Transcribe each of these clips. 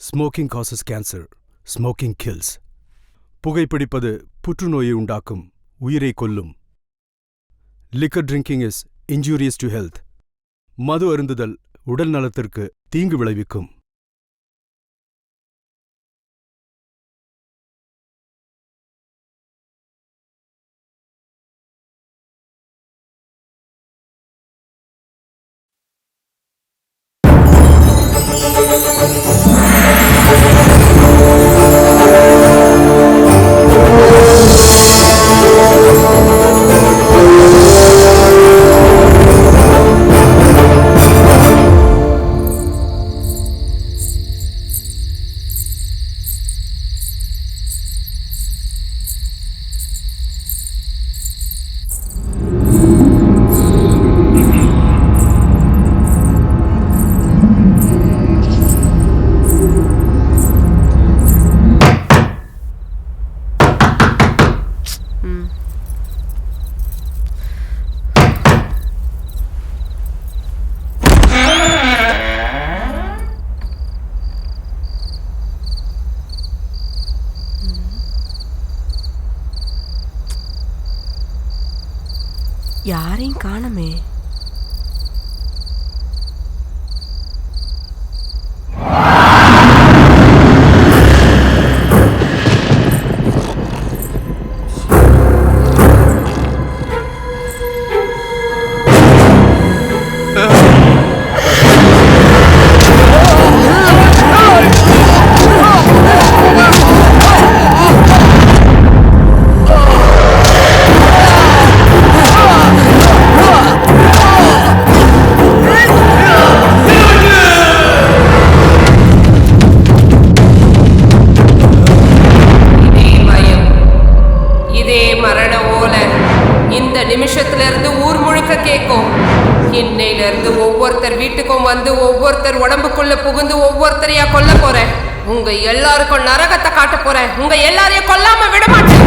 Smoking causes cancer. Smoking kills. புகைப்பிடிப்பது புற்றுநோயை உண்டாக்கும், உயிரை கொல்லும். Liquor drinking is injurious to health. மது அருந்துதல் உடல் நலத்திற்கு தீங்கு விளைவிக்கும். யாரையும் காணமே. இன்னையிலிருந்து ஒவ்வொருத்தர் வீட்டுக்கும் வந்து ஒவ்வொருத்தர் உடம்புக்குள்ள புகுந்து ஒவ்வொருத்தரையா கொல்ல போறேன். உங்க எல்லாருக்கும் நரகத்தை காட்ட போறேன். உங்க எல்லாரையும் கொல்லாம விட மாட்டேன்.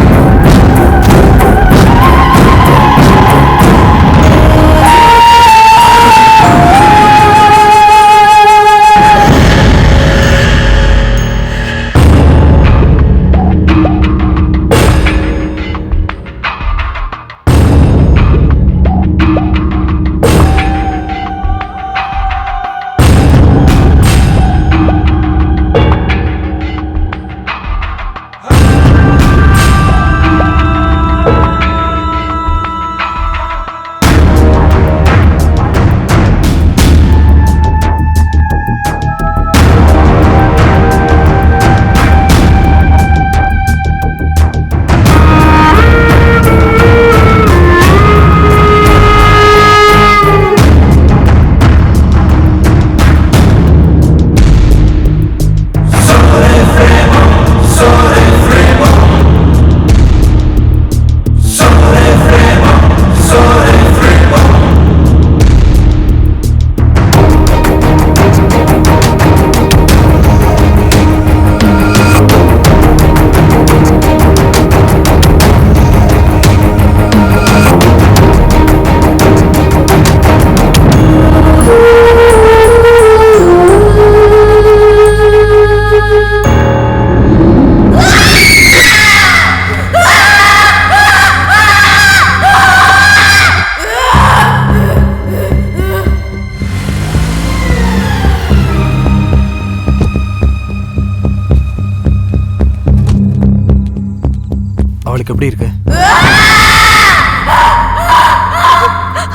அவளுக்கு எப்படி இருக்கு?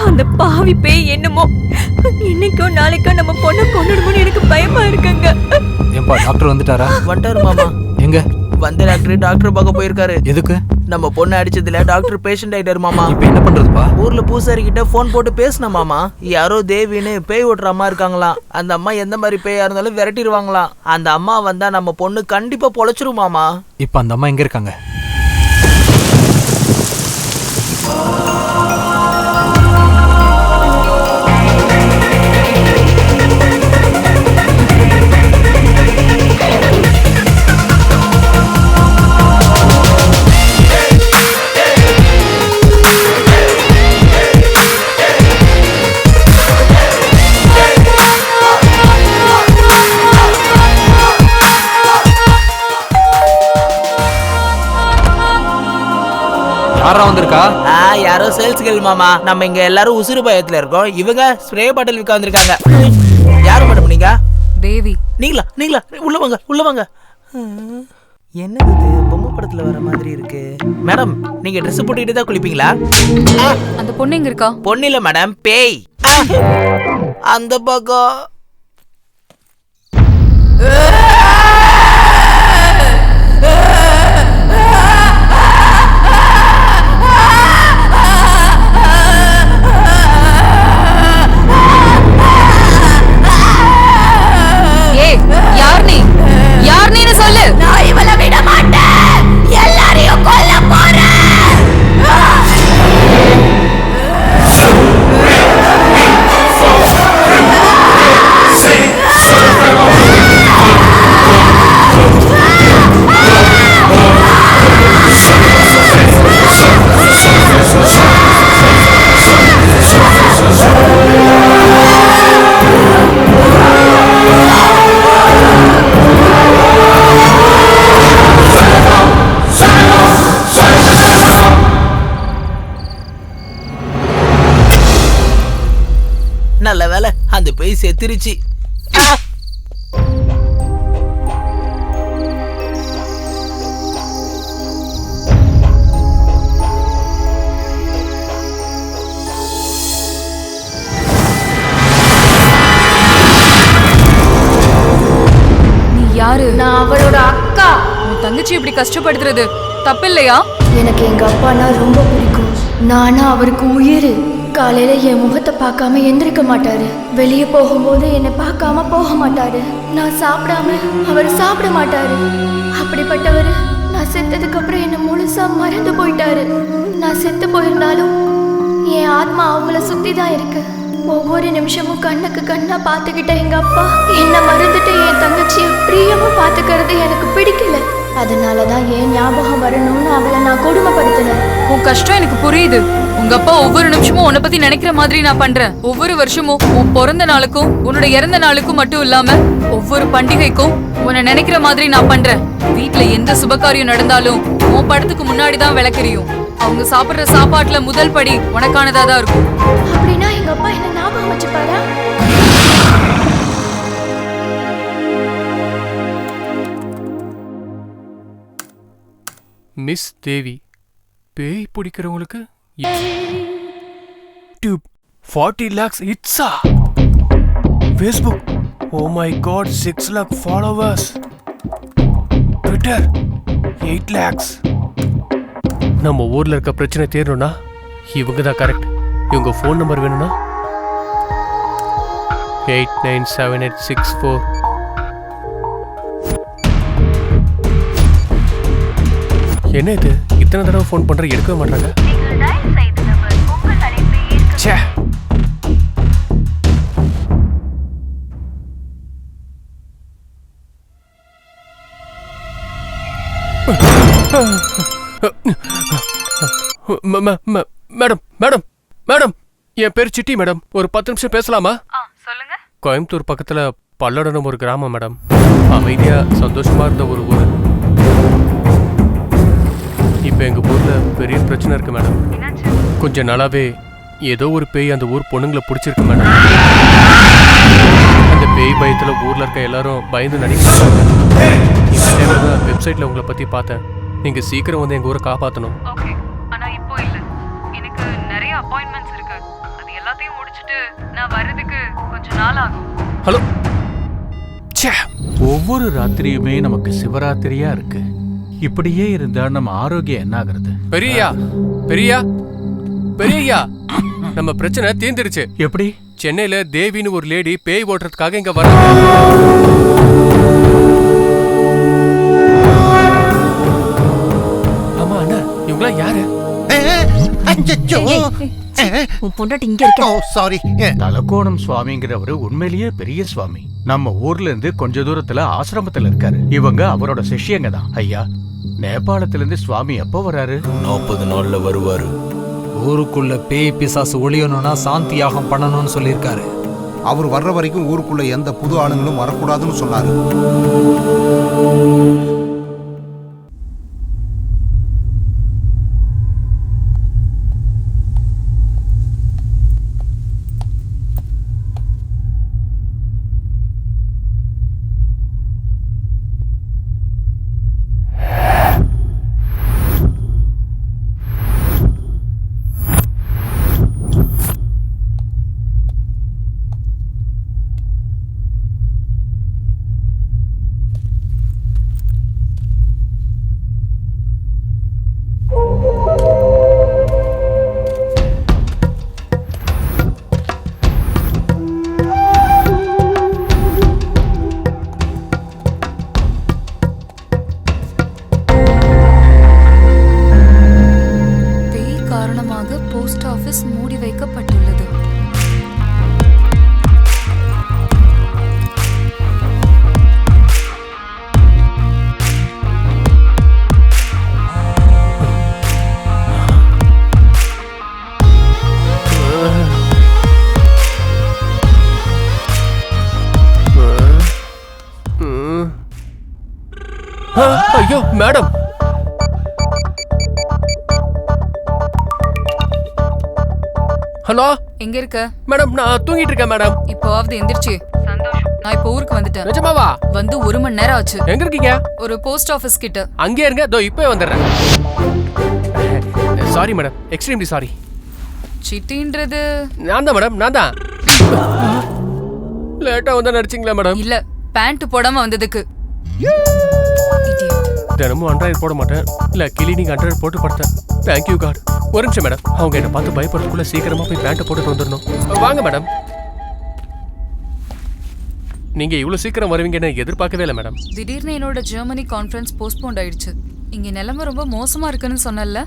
அந்த பாவி பேய் என்னமோ இன்னைக்கோ நாளைக்கோ நம்ம பொண்ணை கொன்னுடுமோன்னு எனக்கு பயமா இருக்குங்க. ஏன்பா டாக்டர் வந்துட்டாரா? வந்துட்டாரு மாமா. எங்க வந்த டாக்டர் பார்க்க போயிருக்காரு. எதுக்கு? நம்ம பொண்ணு அடிச்சதுல டாக்டர் பேஷண்ட் ஆயிட்டாரு மாமா. இப்ப என்ன பண்றதுப்பா? ஊர்ல பூசாரி கிட்ட போன் போட்டு பேசின மாமா. யாரோ தேவின்னு பேய் ஓட்டுற அம்மா இருக்காங்களாம். அந்த அம்மா எந்த மாதிரி பேயா இருந்தாலும் விரட்டிடுவாங்களாம். அந்த அம்மா வந்தா நம்ம பொண்ணு கண்டிப்பா பொழைச்சிரும் மாமா. இப்ப அந்த அம்மா எங்க இருக்காங்க? யாரா வந்திருக்கா? யாரோ சேல்ஸ் கேர்ள் மாமா. நம்ம இங்க எல்லாரும் உசுறு பயத்துல இருக்கோம். இவங்க ஸ்ப்ரே பாட்டில் விற்க வந்திருக்காங்க. யாரு மேடம் நீங்க? தேவி. நீங்களா உள்ள வாங்க உள்ள வாங்க. என்னது இது பொம்மை படத்துல வர மாதிரி இருக்கு. மேடம் நீங்க Dress போட்டுக்கிட்டு தான் குளிப்பீங்களா? அந்த பொண்ணு எங்க இருக்கா? பொண்ணு இல்ல மேடம், பேய். அந்த பக்கம். நல்ல வேலை அந்த பேய் செத்துருச்சு. யாரு? நான் அவரோட அக்கா. உன் தங்கச்சி இப்படி கஷ்டப்படுத்துறது தப்பில்லையா? எனக்கு எங்க அப்பானா ரொம்ப பிடிக்கும். நானா அவருக்கு உயிர். காலையில என் முகத்தை பார்க்காம எந்திரிக்க மாட்டாரு. வெளியே போகும்போது என்னை பார்க்காம போக மாட்டாரு. நான் சாப்பிடாம அவர் சாப்பிட மாட்டாரு. அப்படிப்பட்டவர் நான் செத்ததுக்கு அப்புறம் என்னை முழுசா மறந்து போயிட்டாரு. நான் செத்து போயிருந்தாலும் என் ஆத்மா அவங்கள சுத்தி தான் இருக்கு. ஒவ்வொரு நிமிஷமும் கண்ணுக்கு கண்ணா பார்த்துக்கிட்ட எங்க அப்பா என்ன மறந்துட்டு என் தங்கச்சியை பிரியமா பார்த்துக்கிறது எனக்கு பிடிக்கல. அதனாலதான் என் ஞாபகம் வரணும்னு அவளை நான் கொடுமைப்படுத்தினேன். உன் கஷ்டம் எனக்கு புரியுது. உங்க அப்பா ஒவ்வொரு நிமிஷமும் உன்னை பத்தி நினைக்கிற மாதிரி நான் பண்றேன். ஒவ்வொரு வருஷமும் உன் பிறந்த நாளுக்கும் உன்னோட இறந்த நாளுக்கும் மட்டும் இல்லாம ஒவ்வொரு பண்டிகைக்கும் உன்னை நினைக்கிற மாதிரி நான் பண்றேன். வீட்டுல எந்த சுபகாரியம் நடந்தாலும் உன் படத்துக்கு முன்னாடி தான் விளக்கறியும். அவங்க சாப்பிடுற சாப்பாட்டுல முதல் படி உனக்கானதா தான் இருக்கும். அப்படின்னா எங்க அப்பா என்ன ஞாபகம் வச்சுப்பாரா? மிஸ் தேவி, பேய் பிடிக்கிறவங்களுக்கு 40 lakhs hitsா? Facebook, oh my god, 6 lakh followers. Twitter, 8 lakhs. நம்ம ஊர்ல இருக்க பிரச்சனை தீரணும்னா இவங்க தான் கரெக்ட். இவங்க ஃபோன் நம்பர் வேணும்னா 897864. என்ன இது இத்தனை தடவை ஃபோன் பண்ற எடுக்கவே மாட்டாங்க? ச்சே. மேடம் மேடம் மேடம், என் பேர் சிட்டி மேடம். ஒரு 10 நிமிஷம் பேசலாமா? சொல்லுங்க. கோயம்புத்தூர் பக்கத்துல பல்லடனம் ஒரு கிராமம் மேடம். அமைதியா சந்தோஷமா இருந்த ஒரு ஊர். இப்ப எங்க ஊர்ல பெரிய பிரச்சனை இருக்கு மேடம். கொஞ்ச நாளாவே ஏதோ ஒரு பேய் அந்த ஊர் பொண்ணுங்களை பிடிச்சிருக்கு மேடம். அந்த பேய் பயத்துல ஊர்ல இருக்க எல்லாரும் பயந்து நடிக்கிறாங்க. இந்த டைம்ல தான் வெப்சைட்ல உங்களை பத்தி பார்த்தேன். நீங்க சீக்கிரம் வந்து எங்க ஊரை காப்பாத்தணும். ஓகே, ஆனா இப்போ இல்ல. எனக்கு நிறைய அப்பாயின்ட்மெண்ட்ஸ் இருக்கு. அது எல்லாத்தையும் முடிச்சிட்டு நான் வரதுக்கு கொஞ்ச நாள் ஆகும். ஹலோ. ச்சே. ஒவ்வொரு ராத்திரியுமே நமக்கு சிவராத்திரியா இருக்கு. இப்படியே இருந்தா நம்ம ஆரோக்கியம் என்ன ஆகுறது? பெரியயா பெரியா பெரியயா, நம்ம பிரச்சனை தீர்ந்துருச்சு. எப்படி? சென்னையில தேவின்னு ஒரு லேடி பேய் ஓட்டுறதுக்காக இங்க வராங்க. ஆமா அண்ணா, இவங்களாம் யாரு? உன் பொண்டாட்டி இங்க இருக்க. தலக்கோணம் சுவாமிங்கிறவரு உண்மையிலேயே பெரிய சுவாமி. நம்ம ஊர்ல இருந்து கொஞ்ச தூரத்துல ஆசிரமத்துல இருக்காரு. இவங்க அவரோட சிஷ்யங்க தான். ஐயா, நேபாளத்துல இருந்து சுவாமி எப்போ வராரு? 40 நாள்ல வருவாரு. ஊருக்குள்ள பேய் பிசாசு ஒளியணும்னா சாந்தி யாகம் பண்ணணும்னு சொல்லியிருக்காரு. அவர் வர்ற வரைக்கும் ஊருக்குள்ள எந்த புது ஆளுங்களும் வரக்கூடாதுன்னு சொன்னாரு. ஐயோ மேடம். ஹலோ எங்க இருக்க? மேடம், நான் தூங்கிட்டு இருக்கேன் மேடம். இப்போவாவது எந்திரிச்சு. சந்தோஷம். நான் இப்போ ஊருக்கு வந்துட்டேன். நிஜமாவா? வந்து 1 மணி நேரம் ஆச்சு. எங்க இருக்கீங்க? ஒரு போஸ்ட் ஆபீஸ் கிட்ட. அங்கே இருங்க, இதோ இப்பவே வந்துடுறேன். Sorry madam, extremely sorry. சிட்டின்றது நான் தான் மேடம், நான் தான். லேட்டா வந்தா நடிச்சிங்களா மேடம்? இல்ல, பேண்ட் போடாம வந்ததுக்கு. தினமும் அண்ட்ராய்டு போட மாட்டேன். இல்ல கிளினிக் அண்ட்ராய்டு போட்டு படுத்தேன். Thank you God. ஒரு நிமிஷம் மேடம், அவங்க என்ன பார்த்து பயப்படுறதுக்குள்ள சீக்கிரமா போய் பேண்ட்டை போட்டு வந்துடணும். வாங்க மேடம். நீங்க இவ்வளவு சீக்கிரம் வருவீங்கன்னு எதிர்பார்க்கவே இல்லை மேடம். திடீர்னு என்னோட ஜெர்மனி கான்ஃபரன்ஸ் போஸ்ட்போன் ஆயிடுச்சு. இங்க நிலைமை ரொம்ப மோசமா இருக்குன்னு சொன்னல,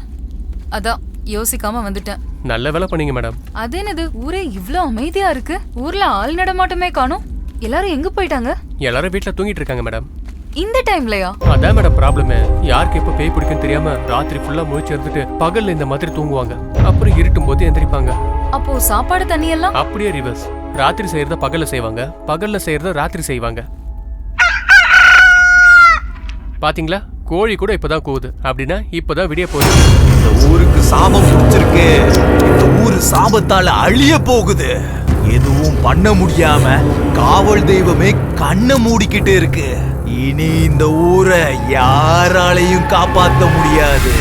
அதான் யோசிக்காம வந்துட்டேன். நல்ல வேலை பண்ணீங்க மேடம். அது என்னது, ஊரே இவ்ளோ அமைதியா இருக்கு? ஊர்ல ஆள் நடமாட்டமே காணோம். எல்லாரும் எங்க போயிட்டாங்க? எல்லாரும் வீட்டுல தூங்கிட்டு இருக்காங்க மேடம். இந்த டைம்லயா? அதான் மேடம் ப்ராப்ளம். யாருக்கு எப்ப பேய் பிடிக்குன்னு தெரியாம ராத்திரி ஃபுல்லா முழிச்சு இருந்துட்டு பகல்ல இந்த மாதிரி தூங்குவாங்க. அப்புறம் இருட்டும் போது எந்திரிப்பாங்க. அப்போ சாப்பாடு தண்ணி எல்லாம் அப்படியே ரிவர்ஸ். ராத்திரி செய்யறத பகல்ல செய்வாங்க, பகல்ல செய்யறத ராத்திரி செய்வாங்க. பாத்தீங்களா, கோழி கூட இப்பதான் கூவுது. அப்படின்னா இப்பதான் விடிய போகுது. இந்த ஊருக்கு சாபம் பிடிச்சிருக்கு. இந்த ஊரு சாபத்தால அழிய போகுது. எதுவும் பண்ண முடியாம காவல் தெய்வமே கண்ணை மூடிக்கிட்டு இருக்கு. இனி இந்த ஊரை யாராலையும் காப்பாற்ற முடியாது.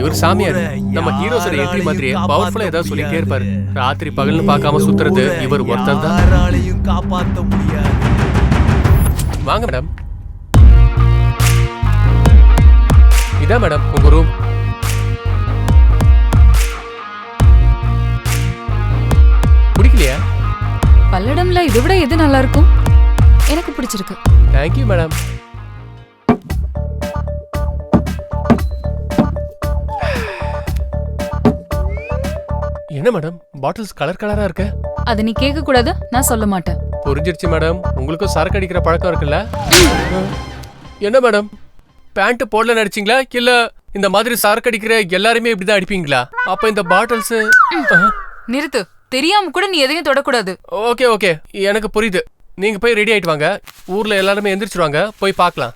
இவர் சாமியார். நம்ம ஹீரோஸோட என்ட்ரி மாதிரியே பவர்ஃபுல்லா ஏதாவது சொல்லிட்டே இருப்பாரு. ராத்திரி பகல்னு பார்க்காம சுத்துறது இவர் ஒருத்தர் தான். யாராலையும் காப்பாற்ற முடியாது. வாங்க மேடம். இதான் மேடம் உங்க ரூம். பிடிக்கலையா? பல்லடம்ல இதை விட எது நல்லா இருக்கும்? எனக்கு பிடிச்சிருக்கு. Thank you madam. என்ன மேடம், பாட்டில்ஸ் கலர் கலரா இருக்கு? அது நீ கேட்க கூடாது, நான் சொல்ல மாட்டேன். புரிஞ்சிருச்சு மேடம், உங்களுக்கும் சரக்கு அடிக்கிற பழக்கம் இருக்குல்ல? என்ன மேடம், பேண்ட் போடல நடிச்சீங்களா இல்ல இந்த மாதிரி சரக்கு அடிக்கிற எல்லாருமே இப்படிதான் அடிப்பீங்களா? அப்ப இந்த பாட்டில்ஸ் நிறுத்து. தெரியாம கூட நீ எதையும் தொடக்கூடாது. ஓகே ஓகே, எனக்கு புரியுது. நீங்க போய் ரெடி ஆயிட்டு வாங்க. ஊர்ல எல்லாருமே எந்திரிச்சிருவாங்க, போய் பார்க்கலாம்.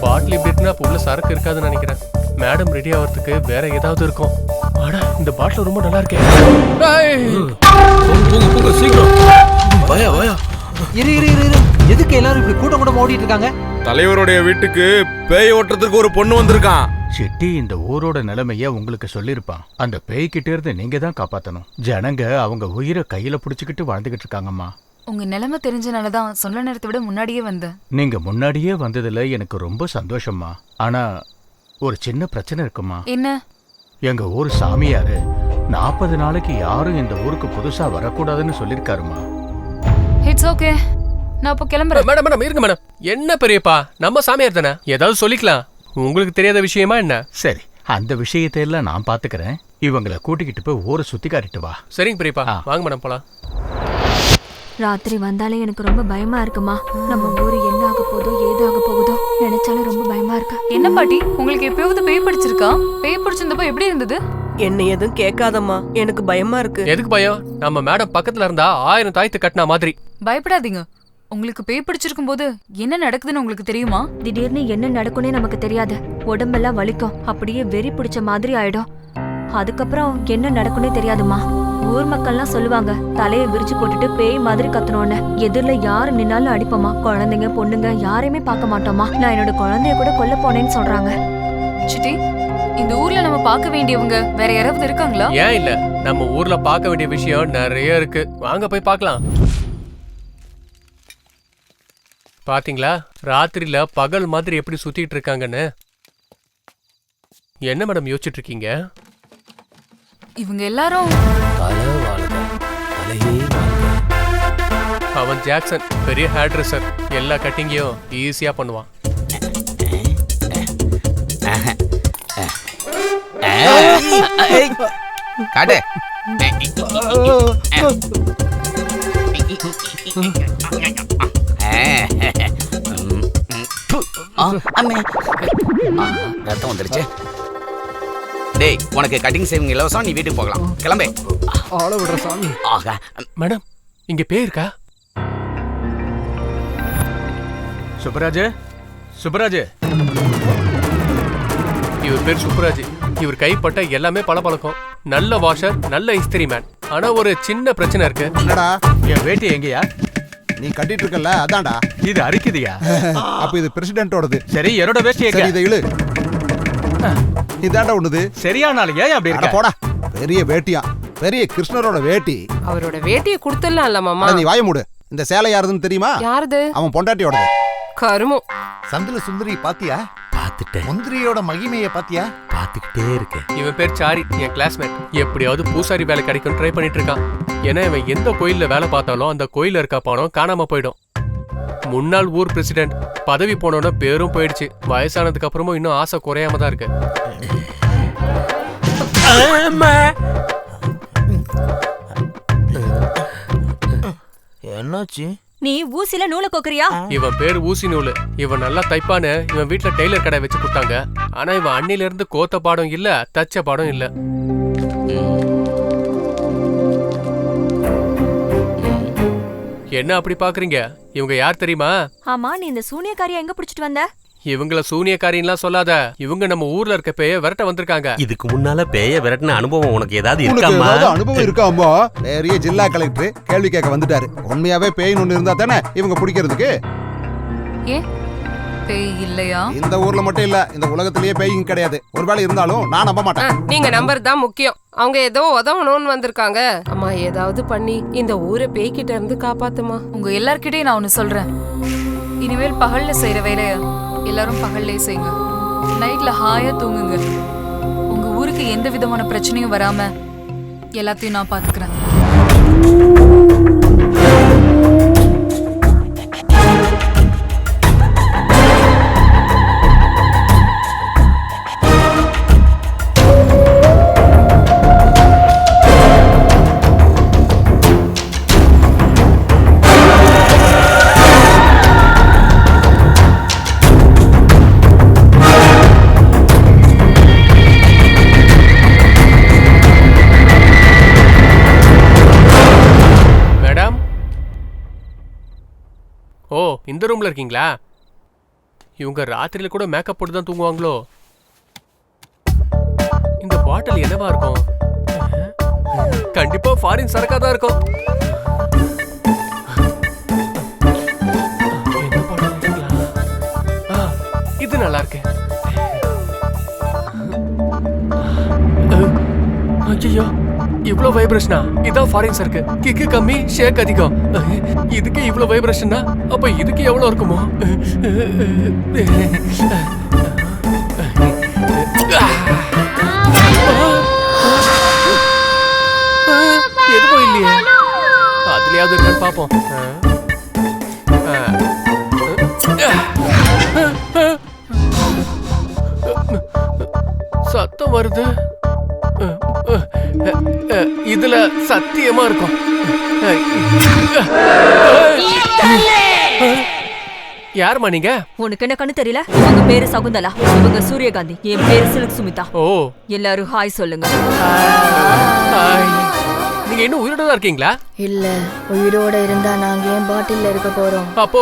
பாட்டில் இப்படி இருக்குன்னா உள்ள சரக்கு இருக்காதுன்னு நினைக்கிறேன். மேடம் ரெடி ஆகிறதுக்கு வேற ஏதாவது இருக்கும். ஆனா இந்த பாட்டில் ரொம்ப நல்லா இருக்கே. எதுக்கு எல்லாரும் இப்படி கூட்டம் கூட ஓடிட்டு இருக்காங்க? தலைவருடைய வீட்டுக்கு பேய் ஓட்டுறதுக்கு ஒரு பொண்ணு வந்திருக்கான். சிட்டி இந்த ஊரோட நிலைமைய உங்களுக்கு சொல்லிருப்பான். அந்த பேய்கிட்ட இருந்து நீங்க தான் காப்பாத்தணும். ஜனங்க அவங்க உயிரை கையில புடிச்சுக்கிட்டு வாழ்ந்துகிட்டு இருக்காங்கம்மா. உங்க நிலைமை தெரிஞ்சனாலதான் சொல்ல நேரத்தை விட முன்னாடியே வந்தேன். நீங்க முன்னாடியே வந்ததுல எனக்கு ரொம்ப சந்தோஷம்மா. ஆனா ஒரு சின்ன பிரச்சனை இருக்குமா. என்ன? எங்க ஊர் சாமியாரு 40 நாளைக்கு யாரும் இந்த ஊருக்கு புதுசா வரக்கூடாதுன்னு சொல்லிருக்காருமா. இட்ஸ் ஓகே, நான் இப்போ கிளம்புறேன். மேடம் மேடம் இருங்க மேடம். என்ன பெரியப்பா, நம்ம சாமியார் தானே, ஏதாவது சொல்லிக்கலாம். உங்களுக்கு தெரியாத விஷயமா என்ன? சரி, அந்த விஷயத்தை எல்லாம் நான் பாத்துக்கிறேன். இவங்களை கூட்டிக்கிட்டு போய் ஊரை சுத்தி காட்டிட்டு வா. சரிங்க பெரியப்பா, வாங்க மேடம் போலாம். ராத்திரி வந்தாலே எனக்கு ரொம்ப பயமா இருக்குமா. நம்ம ஊரு என்ன ஆக போதோ ஏதாக போகுதோ நினைச்சாலும் ரொம்ப பயமா இருக்கு. என்ன பாட்டி, உங்களுக்கு எப்பயாவது பேய் பிடிச்சிருக்கா? பேய் பிடிச்சிருந்தப்போ எப்படி இருந்தது? என்ன எதுவும் கேட்காதம்மா, எனக்கு பயமா இருக்கு. எதுக்கு பயம்? நம்ம மேடம் பக்கத்துல இருந்தா 1000 தாயத்து கட்டினா மாதிரி. பயப்படாதீங்க. உங்களுக்கு பேய் பிடிச்சிருக்கும் போது என்ன நடக்குதுன்னு உங்களுக்கு தெரியுமா? திடீர்னு என்ன நடக்கும்னே நமக்கு தெரியாது. உடம்பெல்லாம் வலிக்கும், அப்படியே வெறி பிடிச்ச மாதிரி ஆயிடும். அதுக்கப்புறம் என்ன நடக்கும்னே தெரியாதுமா. ஊர் மக்கள்லாம் சொல்லுவாங்க, தலையை விரிச்சு போட்டுட்டு பேய் மாதிரி கத்தணும்னு. எதிரில யாரு நின்னாலும் அடிப்போமா. குழந்தைங்க பொண்ணுங்க யாரையுமே பார்க்க மாட்டோமா. நான் என்னோட குழந்தைய கூட கொல்ல போனேன்னு சொல்றாங்க. சிட்டி, இந்த ஊர்ல நம்ம பார்க்க வேண்டியவங்க வேற யாராவது இருக்காங்களா? ஏன் இல்ல, நம்ம ஊர்ல பார்க்க வேண்டிய விஷயம் நிறைய இருக்கு. வாங்க போய் பார்க்கலாம். பாத்தீங்களா, ராத்திரியில பகல் மாதிரி எப்படி சுத்திட்டு இருக்காங்கன்னு. என்ன மேடம் யோசிச்சுட்டு இருக்கீங்க? இவங்க எல்லாரும் அவன் ஜாக்சன், பெரிய ஹேர் ட்ரெஸ்ஸர். எல்லா கட்டிங்கையும் ஈஸியா பண்ணுவான். காட்டு. ரத்தம் வந்துருச்சு. டேய், உனக்கு கட்டிங் சேவிங் இலவசம். நீ வீட்டுக்கு போகலாம். கிளம்பே. ஆள விடுற சாமி. ஆகா. மேடம் இங்க பேய் இருக்கா? சுப்பராஜ், சுப்பராஜ். இவர் பேர் சுப்பராஜ். இவர் கைப்பட்ட எல்லாமே பளபளக்கும். நல்ல வாஷர், நல்ல இஸ்திரி மேன். ஆனா ஒரு சின்ன பிரச்சனை இருக்கு. என்னடா என் வேட்டி எங்கயா? நீ கட்டிட்டு இருக்கல அதான்டா. இது அரிக்குதியா? அப்ப இது பிரசிடென்ட்டோடது. சரி, என்னோட வேஷ்டி எங்க? சரி, இதை இழு. இதாண்டா உன்னது. சரியான ஆளு. ஏன் அப்படி இருக்க? போடா. பெரிய வேட்டியா? பெரிய கிருஷ்ணரோட வேட்டி. அவரோட வேட்டியை கொடுத்துடலாம்ல மாமா. நீ வாய மூடு. இந்த சேலை யாருதுன்னு தெரியுமா? யாருது? அவன் பொண்டாட்டியோடது. கருமம். சந்தில சுந்தரி பாத்தியா? பாத்துட்டேன். முந்திரியோட மகிமைய பாத்தியா? பாத்துக்கிட்டே இருக்கேன். இவன் பேர் சாரி, என் கிளாஸ்மேட். எப்படியாவது பூசாரி வேலை கிடைக்கும் ட்ரை பண்ணிட்டு இருக்கான். ஏன்னா இவன் எந்த கோயில்ல வேலை பார்த்தாலும் அந்த கோயில்ல இருக்க பணம் காணாம போயிடும். முன்னாள் ஊர் பிரசிடென்ட். பதவி போனோட பேரும் போயிடுச்சு. வயசானதுக்கு அப்புறமும் இன்னும் ஆசை குறையாம தான் இருக்கு. என்னாச்சு? நீ ஊசில நூலை கோக்குறியா? இவன் பேர் ஊசி நூலு. இவன் நல்லா தைப்பான்னு இவன் வீட்டுல டெய்லர் கடை வச்சு கொடுத்தாங்க. ஆனா இவன் அண்ணில இருந்து கோத்த பாடம் இல்ல, தச்ச பாடம் இல்ல. என்ன அப்படி பாக்குறீங்க? இவங்க யார் தெரியுமா? ஆமா, நீ இந்த சூனியக்காரியா எங்க பிடிச்சிட்டு வந்த? இவங்கள சூனியக்காரின்லாம் சொல்லாத. இவங்க நம்ம ஊர்ல இருக்க பேய விரட்ட வந்திருக்காங்க. இதுக்கு முன்னால பேய விரட்டின அனுபவம் உனக்கு ஏதாவது உனக்கு இருக்காமா? ஏதாவது அனுபவம் இருக்காமா? பெரிய ஜில்லா கலெக்டர் கேள்வி கேட்க வந்துட்டாரு. உண்மையாவே பேய்னு ஒண்ணு இருந்தா தானே இவங்க பிடிக்கிறதுக்கு. ஏன் பேய் இல்லையா? இந்த ஊர்ல மட்டும் இல்ல, இந்த உலகத்திலேயே பேய்ங்க கிடையாது. ஒருவேளை இருந்தாலும் நான் நம்ப மாட்டேன். நீங்க நம்பர் தான் முக்கியம். அவங்க ஏதோ உதவணும்னு வந்திருக்காங்க. அம்மா ஏதாவது பண்ணி இந்த ஊரை பேய்கிட்ட இருந்து காப்பாத்துமா. உங்க எல்லார்கிட்டயும் நான் ஒண்ணு சொல்றேன். இனிமேல் பகல்ல செய்யற வேலைய எல்லாரும் பகல்லே செய்யுங்க. நைட்ல ஹாயா தூங்குங்க. உங்க ஊருக்கு எந்த விதமான பிரச்சனையும் வராம எல்லாத்தையும் நான் பாத்துக்கிறேன். ஓ, இந்த ரூம்ல இருக்கீங்களா? இவங்க ராத்திரியில கூட மேக்கப் போட்டு தான் தூங்குவாங்களோ? இந்த பாட்டில் என்னவா இருக்கும்? கண்டிப்பா ஃபாரின் சரக்கா தான் இருக்கும். என்ன பாட்டில் எடுக்கலாம்? இது நல்லா இருக்கு. ஐயோ, இவ்ளோ வைப்ரேஷனா? இதான் ஃபாரின் சரக்கு. கிக்கு கம்மி, ஷேக் அதிகம். இதுக்கு இவ்ளோ வைப்ரேஷனா? அப்ப இதுக்கு எவ்வளவு இருக்குமோ? எதுவும் இல்லையே. அதுலயாவது இருக்கான்னு பாப்போம். சத்தம் வருது. இதுல சத்தியமா இருக்கும். யாருமா நீங்க? உனக்கு என்ன கண்ணு தெரியல? இவங்க பேரு சகுந்தலா, இவங்க சூரியகாந்தி, என் பேரு சில்க் சுமிதா. ஓ, எல்லாரும் ஹாய் சொல்லுங்க. நீங்க இன்னும் உயிரோட தான் இருக்கீங்களா? இல்ல, உயிரோட இருந்தா நாங்க ஏன் பாட்டில்ல இருக்க போறோம்? அப்போ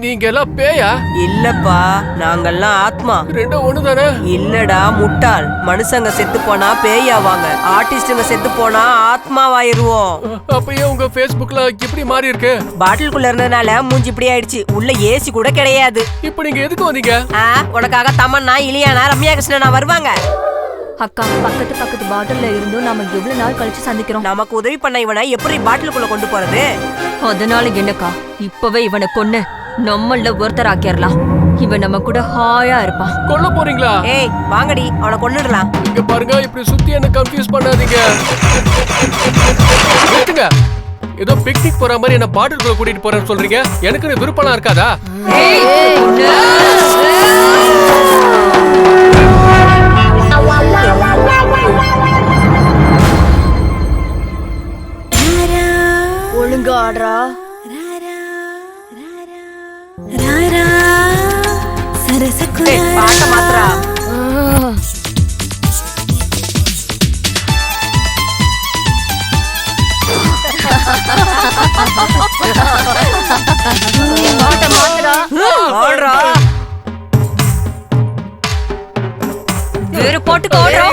நீங்க எல்லாம் பேயா? இல்லப்பா, நாங்கெல்லாம் ஆத்மா. ரெண்டும் ஒண்ணுதானே? இல்லடா முட்டாள். மனுஷங்க செத்து போனா பேயாவாங்க, ஆர்டிஸ்டுங்க செத்து போனா ஆத்மாவாயிருவோம். அப்பயே உங்க Facebookல இப்படி மாறி இருக்கு. பாட்டிலுக்குள்ள இருந்தனால மூஞ்சி இப்படி ஆயிடுச்சு. உள்ள ஏசி கூட கிடையாது. இப்போ நீங்க எதுக்கு வந்தீங்க? உனக்காக தமன்னா, இலியானா, ரம்யா கிருஷ்ணனா வருவாங்க. அக்கா, பக்கத்து பாட்டில்ல இருந்தும் நாம எவ்வளவு நாள் கழிச்சு சந்திக்கிறோம். நமக்கு உதவி பண்ண இவனை எப்படி பாட்டிலுக்குள்ள கொண்டு போறது? அதனால என்னக்கா, இப்பவே இவனை கொன்னு நம்மள ஒருத்தர் ஆக்கிரலாம். இவன் நம்ம கூட ஹாயா இருப்பான். கொல்ல போறீங்களா? ஏய் வாங்கடி, அவனை கொன்னுடலாம். இங்க பாருங்க, இப்படி சுத்தி என்ன கன்ஃபியூஸ் பண்ணாதீங்க. நிறுத்துங்க. ஏதோ பிக்னிக் போற மாதிரி என்ன பாட்டிலுக்குள்ள கூட்டிட்டு போறேன்னு சொல்றீங்க. எனக்கு விருப்பம்லாம் இருக்காதா? பாடுறா. பாட்ட மாத்திரா. பாட்ட மாத்துறா. ஆடுறா. வேற பாட்டுக்கு ஆடுறா.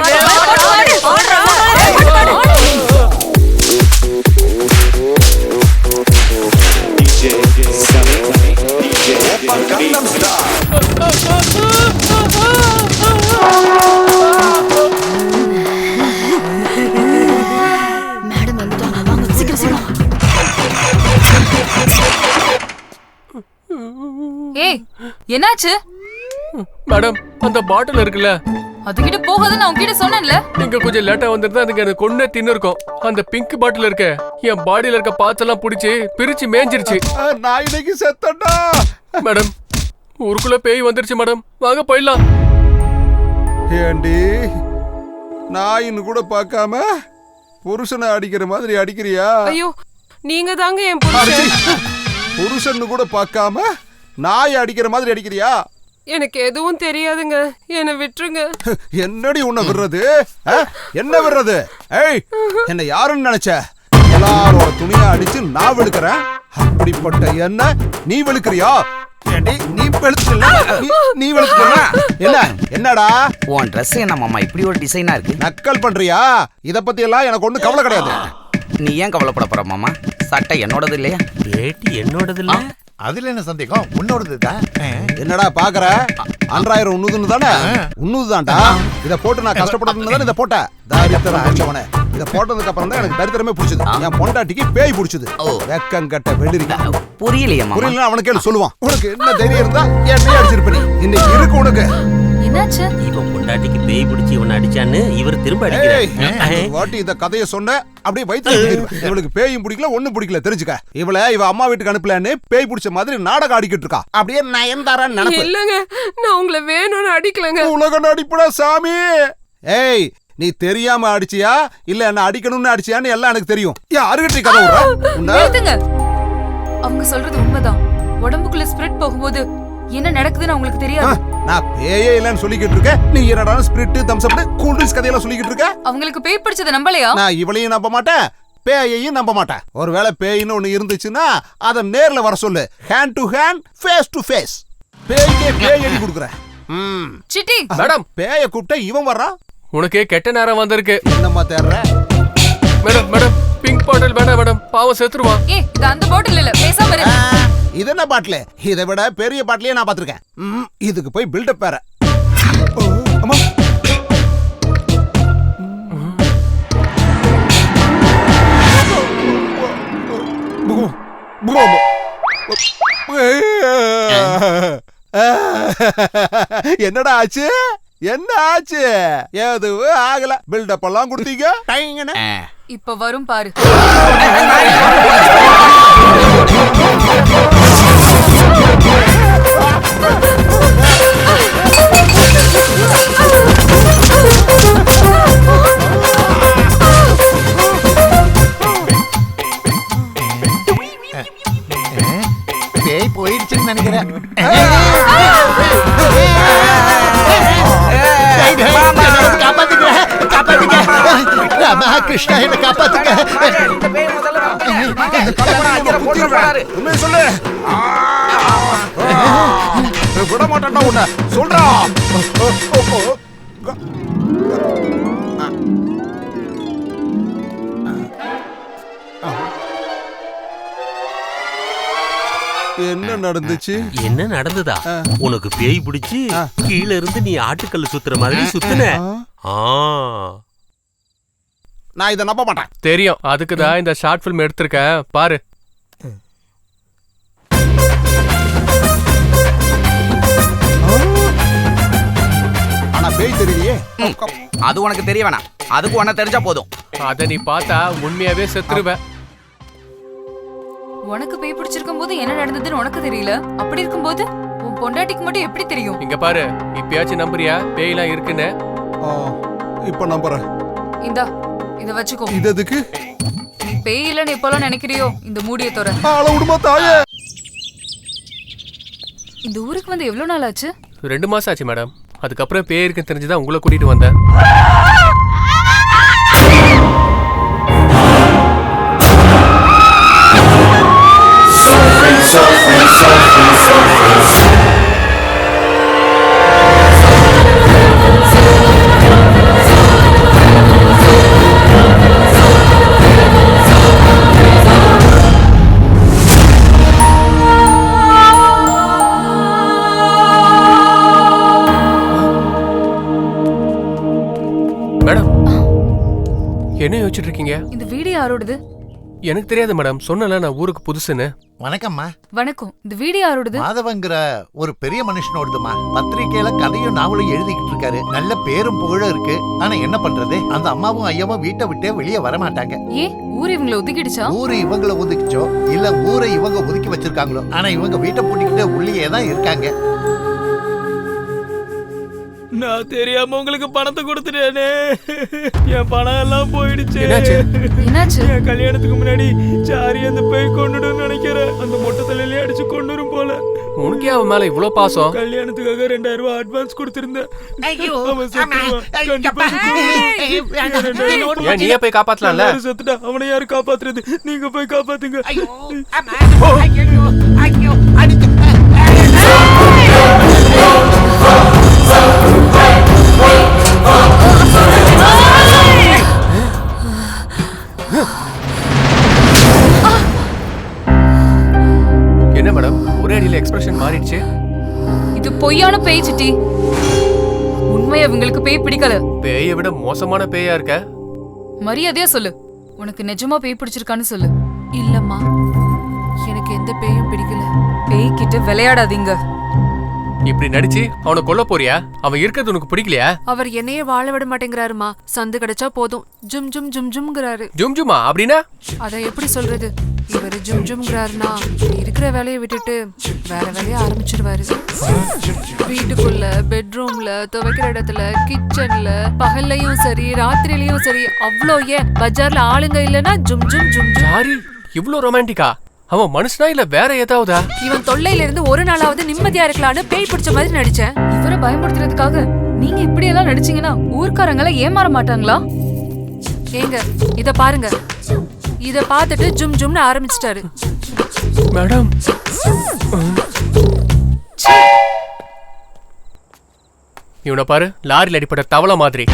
மேடம் வந்துட்டாங்க, வாங்க சீக்கிரம் சீக்கிரம். ஏய் என்னாச்சு? மேடம் அந்த பாட்டில் இருக்குல்ல, அதுகிட்ட போகாத நான் உன்கிட்ட சொன்னேன்ல. நீங்க கொஞ்சம் லேட்டா வந்திருந்தா அதுக்கு எனக்கு கொண்டு தின்னு இருக்கும். அந்த பிங்க் பாட்டில் இருக்க என் பாடியில இருக்க பார்ட்ஸ் எல்லாம் பிடிச்சி பிரிச்சு மேஞ்சிருச்சு. நான் இன்னைக்கு செத்தடா. மேடம் ஊருக்குள்ள பேய் வந்துருச்சு மேடம், வாங்க போயிடலாம். ஏண்டி நாயின்னு கூட பார்க்காம புருஷனை அடிக்கிற மாதிரி அடிக்கிறியா? ஐயோ நீங்க தாங்க என் புருஷன். புருஷன்னு கூட பார்க்காம நாய் அடிக்கிற மாதிரி அடிக்கிறியா? எனக்கு எதுவும் தெரியாதுங்க, என்னை விட்டுருங்க. என்னடி உன்னை விடுறது? என்ன விடுறது? ஏய் என்ன யாருன்னு நினைச்ச? எல்லாரோட துணியா அடிச்சு நான் வெளுக்கிறேன். அப்படிப்பட்ட என்ன நீ வெளுக்கிறியா? ஏண்டி நீ வெளுக்கல, நீ வெளுக்கல. என்ன என்னடா உன் ட்ரெஸ் என்ன மாமா இப்படி ஒரு டிசைனா இருக்கு? நக்கல் பண்றியா? இத பத்தி எல்லாம் எனக்கு ஒண்ணும் கவலை கிடையாது. நீ ஏன் கவலைப்பட போற மாமா? சட்டை என்னோடது இல்லையா? ஏட்டி என்னோடது இல்ல. அதுல என்ன சந்தேகம்? உன்னோடதுதான். என்னடா பாக்குற? அன்றாயிரம் உண்ணுதுன்னு தானே? உண்ணுதுதான்டா. இத போட்டு நான் கஷ்டப்பட்டதுன்னு தானே இத போட்டேன். தாரித்திரம் பிடிச்சவனே. இத போட்டதுக்கு அப்புறம் தான் எனக்கு தரித்திரமே பிடிச்சது. என் பொண்டாட்டிக்கு பேய் பிடிச்சது. வெக்கங்கட்ட வெள்ளரிக்கா. புரியலையா மாமா? புரியல அவனுக்கு கேளு சொல்லுவான். உனக்கு என்ன தைரியம் இருந்தா என்னைய அடிச்சிருப்ப நீ. இன்னைக்கு இருக்கு உனக்கு. என்னாச்சு? இவன் பொண்டாட்டிக்கு பேய் பிடிச்சி இவனை அடிச்சான்னு இவர் திரும்ப அடிக்கிறார். வாட்டி இந்த கதையை சொன்ன அப்படியே வயித்துல இவளுக்கு பேயும் பிடிக்கல ஒண்ணும் பிடிக்கல தெரிஞ்சுக்க. இவ அம்மா வீட்டுக்கு அனுப்பலன்னு பேய் பிடிச்ச மாதிரி நாடகம் ஆடிக்கிட்டு இருக்கா. அப்படியே நயன்தாரான்னு நினைப்பு. இல்லங்க நான் உங்களை வேணும்னு அடிக்கலங்க. உலக நடிப்புடா சாமி. ஏய் நீ தெரியாம அடிச்சியா இல்ல என்ன அடிக்கணும்னு அடிச்சியான்னு எல்லாம் எனக்கு தெரியும். யாருகிட்ட கதை விடுற? நிறுத்துங்க. அவங்க சொல்றது உண்மைதான். உடம்புக்குள்ள ஸ்பிரிட் போகும்போது என்ன நடக்குதுன்னு உங்களுக்கு தெரியாது. நான் பேயே இல்லன்னு சொல்லிக்கிட்டு இருக்கேன். நீ என்னடா ஸ்பிரிட் தம்ஸ் அப் கூல் ட்ரிங்க்ஸ் கதையெல்லாம் சொல்லிக்கிட்டு இருக்க? அவங்களுக்கு பேய் பிடிச்சத நம்பலையா? நான் இவளையும் நம்ப மாட்டேன், பேயையும் நம்ப மாட்டேன். ஒருவேளை பேயின்னு ஒண்ணு இருந்துச்சுன்னா அத நேர்ல வர சொல்லு. Hand to hand, face to face. பேய்க்கே பேய் அடி கொடுக்குறேன். சிட்டி மேடம் பேய கூப்பிட்டா இவன் வர்றான். உனக்கு கெட்ட நேரம் வந்திருக்கு. என்னம்மா தேடுற? மேடம் மேடம் பிங்க் பாட்டில் வேண்டாம் மேடம், பாவம் செத்துருவான். ஏய் இது அந்த பாட்டில் இல்ல, பேசாம இரு. இது என்ன பாட்டில்? இதை விட பெரிய பாட்டிலே நான் பாத்திருக்கேன். இதுக்கு போய் பில்டப் வேற. அம்மா என்னடா ஆச்சு? என்ன ஆச்சு? எதுவும் ஆகல. பில்டப் எல்லாம் கொடுத்தீங்க. இப்ப வரும் பாரு. பேய் போயிடுச்சுன்னு நினைக்கிறேன். கிருஷ்ணா என்ன காப்பாத்துங்க. சொல்லு விட மாட்டேன்டா உன்னை. சொல்றா. என்ன நடந்துச்சு? என்ன நடந்ததா? உனக்கு பேய் பிடிச்சு கீழ இருந்து நீ ஆட்டுக்கல்ல சுத்துற மாதிரி சுத்துன. நான் இதை நம்ப மாட்டேன். தெரியும், அதுக்குதான் இந்த ஷார்ட் பிலிம் எடுத்திருக்கேன் பாரு. ஆனா பேய் தெரியலையே. அது உனக்கு தெரிய வேணாம், அதுக்கு உனக்கு தெரிஞ்சா போதும். அத நீ பார்த்தா உண்மையாவே செத்துருவ. உனக்கு பேய் பிடிச்சிருக்கும் போது என்ன நடந்ததுன்னு உனக்கு தெரியல. அப்படி இருக்கும்போது உன் பொண்டாட்டிக்கு மட்டும் எப்படி தெரியும்? இங்க பாரு, இப்பயாச்சும் நம்புறியா பேய்லாம் இருக்குன்னு? இப்ப நம்புறேன். இந்தா இத வச்சுக்கோ. இது எதுக்கு? பேய் இல்லன்னு இப்பெல்லாம் நினைக்கிறியோ? இந்த மூடிய தோற. இந்த ஊருக்கு வந்து எவ்வளவு நாள் ஆச்சு? 2 மாசம் ஆச்சு மேடம். அதுக்கப்புறம் பேய் இருக்குன்னு தெரிஞ்சுதான் உங்களை கூட்டிட்டு வந்தேன். மேடம், என்ன யோசிச்சுட்டு இருக்கீங்க? இந்த வீடு யாரோடது? எனக்கு தெரியாது மேடம். சொன்னல நான் ஊருக்கு புதுசுன்னு. வணக்கம்மா. வணக்கம். இந்த வீடு யாரோடது? மாதவங்கிற ஒரு பெரிய மனுஷனோடதுமா. பத்திரிக்கையில கதையும் நாவலும் எழுதிக்கிட்டு இருக்காரு. நல்ல பேரும் புகழும் இருக்கு. ஆனா என்ன பண்றது, அந்த அம்மாவும் ஐயாவும் வீட்டை விட்டே வெளியே வர மாட்டாங்க. ஏன் ஊர் இவங்களை ஒதுக்கிடுச்சா? ஊரு இவங்களை ஒதுக்கிச்சோ இல்ல ஊரை இவங்க ஒதுக்கி வச்சிருக்காங்களோ, ஆனா இவங்க வீட்டை பூட்டிக்கிட்டு உள்ளே தான் இருக்காங்க. நான் தெரியாம உங்களுக்கு பணத்தை கொடுத்துட்டேனே. என் பணம் எல்லாம் போயிடுச்சு. என்னாச்சு? என் கல்யாணத்துக்கு முன்னாடி சாரி அந்த பேய் கொண்டுடுன்னு நினைக்கிறேன். அந்த மொட்டை தலையிலே அடிச்சு கொண்டுரும் போல. உனக்கே அவன் மேல இவ்வளவு பாசம்? கல்யாணத்துக்காக 2000 ரூபாய் அட்வான்ஸ் கொடுத்திருந்தேன். நீயே போய் காப்பாத்தலாம்ல. செத்துட்டா அவனை யாரு காப்பாத்துறது? நீங்க போய் காப்பாத்துங்க. என்ன மேடம், ஒரே அடியில எக்ஸ்பிரஷன் மாறிடுச்சு. இது பொய்யான பேய் சிட்டி. உண்மையா உங்களுக்கு பேய் பிடிக்கல? பேயை விட மோசமான பேயா இருக்க. மரியாதையா சொல்லு, உனக்கு நிஜமா பேய் பிடிச்சிருக்கான்னு சொல்லு. இல்லம்மா, எனக்கு எந்த பேயும் பிடிக்கல. பேய் கிட்ட விளையாடாதீங்க. இப்படி நடிச்சு அவனை கொல்ல போறியா? அவன் இருக்கிறது உனக்கு பிடிக்கலையா? அவர் என்னையே வாழ விட மாட்டேங்கிறாருமா. சந்து கிடைச்சா போதும் ஜும் ஜும் ஜும் ஜும்ங்கிறாரு. ஜும் ஜுமா அப்படின்னா? அத எப்படி சொல்றது? இவரு ஜும் ஜும்ங்கிறாருனா இருக்கிற வேலையை விட்டுட்டு வேற வேலையை ஆரம்பிச்சிருவாரு. வீட்டுக்குள்ள, பெட்ரூம்ல, துவைக்கிற இடத்துல, கிச்சன்ல, பகல்லையும் சரி ராத்திரிலயும் சரி. அவ்வளோ ஏன் பஜார்ல ஆளுங்க இல்லைன்னா ஜும் ஜும் ஜும் ஜும். சாரி, இவ்ளோ ரொமான்டிக்கா? அவன் மனுஷனா இல்ல வேற ஏதாவதா? இவன் தொல்லையில இருந்து ஒரு நாளாவது நிம்மதியா இருக்கலாம்னு பேய் பிடிச்ச மாதிரி நடிச்சேன். இவரை பயன்படுத்துறதுக்காக நீங்க இப்படி எல்லாம் நடிச்சீங்கன்னா ஊர்க்காரங்கள ஏமாற மாட்டாங்களா? ஏங்க இத பாருங்க. இத பார்த்துட்டு ஜும் ஜும்னு ஆரம்பிச்சிட்டாரு. மேடம், இவனை பாரு, லாரியில் அடிப்பட்ட தவளை மாதிரி.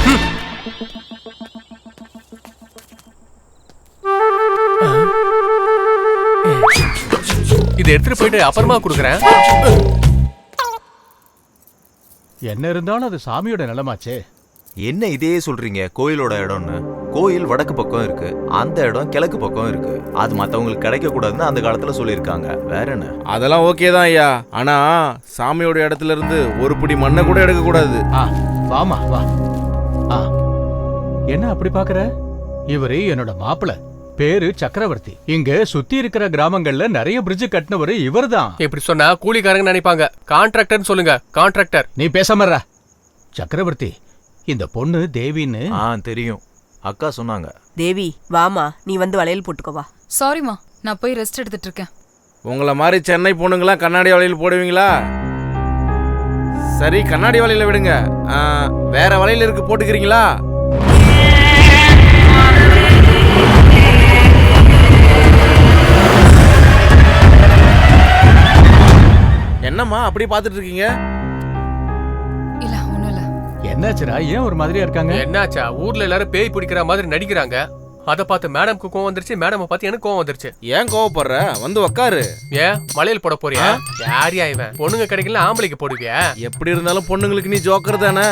இதை எடுத்துட்டு போயிட்டு அப்புறமா கொடுக்குறேன். என்ன இருந்தாலும் அது சாமியோட நிலமாச்சே. என்ன இதே சொல்றீங்க? கோயிலோட இடம்னு. கோயில் வடக்கு பக்கம் இருக்கு, அந்த இடம் கிழக்கு பக்கம் இருக்கு. அது மத்தவங்களுக்கு கிடைக்க கூடாதுன்னு அந்த காலத்துல சொல்லியிருக்காங்க. வேற என்ன? அதெல்லாம் ஓகே தான் ஐயா. ஆனா சாமியோட இடத்துல இருந்து ஒரு பிடி மண்ணை கூட எடுக்க கூடாது. வாமா வா. என்ன அப்படி பாக்குற? இவரு என்னோட மாப்பிள்ள. பேரு சக்கரவர்த்தி. இங்க சுத்தி இருக்கிற கிராமங்கள்ல நிறைய பிரிட்ஜ் கட்டினவரு இவர்தான். இப்படி சொன்னா கூலிக்காரங்க நினைப்பாங்க. கான்ட்ராக்டர் சொல்லுங்க. கான்ட்ராக்டர். நீ பேசாம சக்கரவர்த்தி, இந்த பொண்ணு தேவின்னு. தெரியும், அக்கா சொன்னாங்க. தேவி வாமா, நீ வந்து வளையல் போட்டுக்கவா. சாரிமா, நான் போய் ரெஸ்ட் எடுத்துட்டு இருக்கேன். உங்களை மாதிரி சென்னை பொண்ணுங்களாம் கண்ணாடி வளையல் போடுவீங்களா? சரி, கண்ணாடி வளையல விடுங்க. வேற வளையல் இருக்கு, போட்டுக்கிறீங்களா? என்னம்மா அப்படி பாத்துட்டு இருக்கீங்க? இல்ல ஒண்ணும் இல்ல. என்னாச்சுடா, ஏன் ஒரு மாதிரியா இருக்காங்க? என்னாச்சா? ஊர்ல எல்லாரும் பேய் பிடிக்கிற மாதிரி நடிக்கிறாங்க. அத பார்த்து மேடம்க்கு கோவம் வந்துருச்சு. மேடம் பார்த்து எனக்கு கோவம் வந்துருச்சு. ஏன் கோவப்படுற? வந்து உட்காரு. ஏன் வளையல் போட போறியா? யாரியா இவன்? பொண்ணுங்க கிடைக்கல, ஆம்பளைக்கு போடுவியா? எப்படி இருந்தாலும் பொண்ணுங்களுக்கு நீ ஜோக்கர் தானே.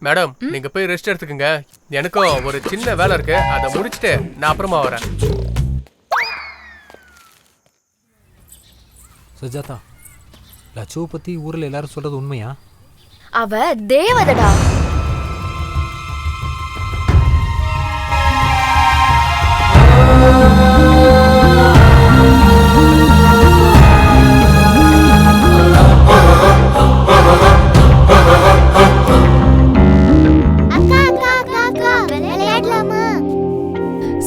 மேடம், நீங்க போய் ரெஸ்ட் எடுத்துக்கங்க. எனக்கும் ஒரு சின்ன வேலை இருக்கு, அதை முடிச்சுட்டு நான் அப்புறமா வரேன். சுஜாதா, லட்சுவை பத்தி ஊர்ல எல்லாரும் சொல்றது உண்மையா? அவ தேவதடா.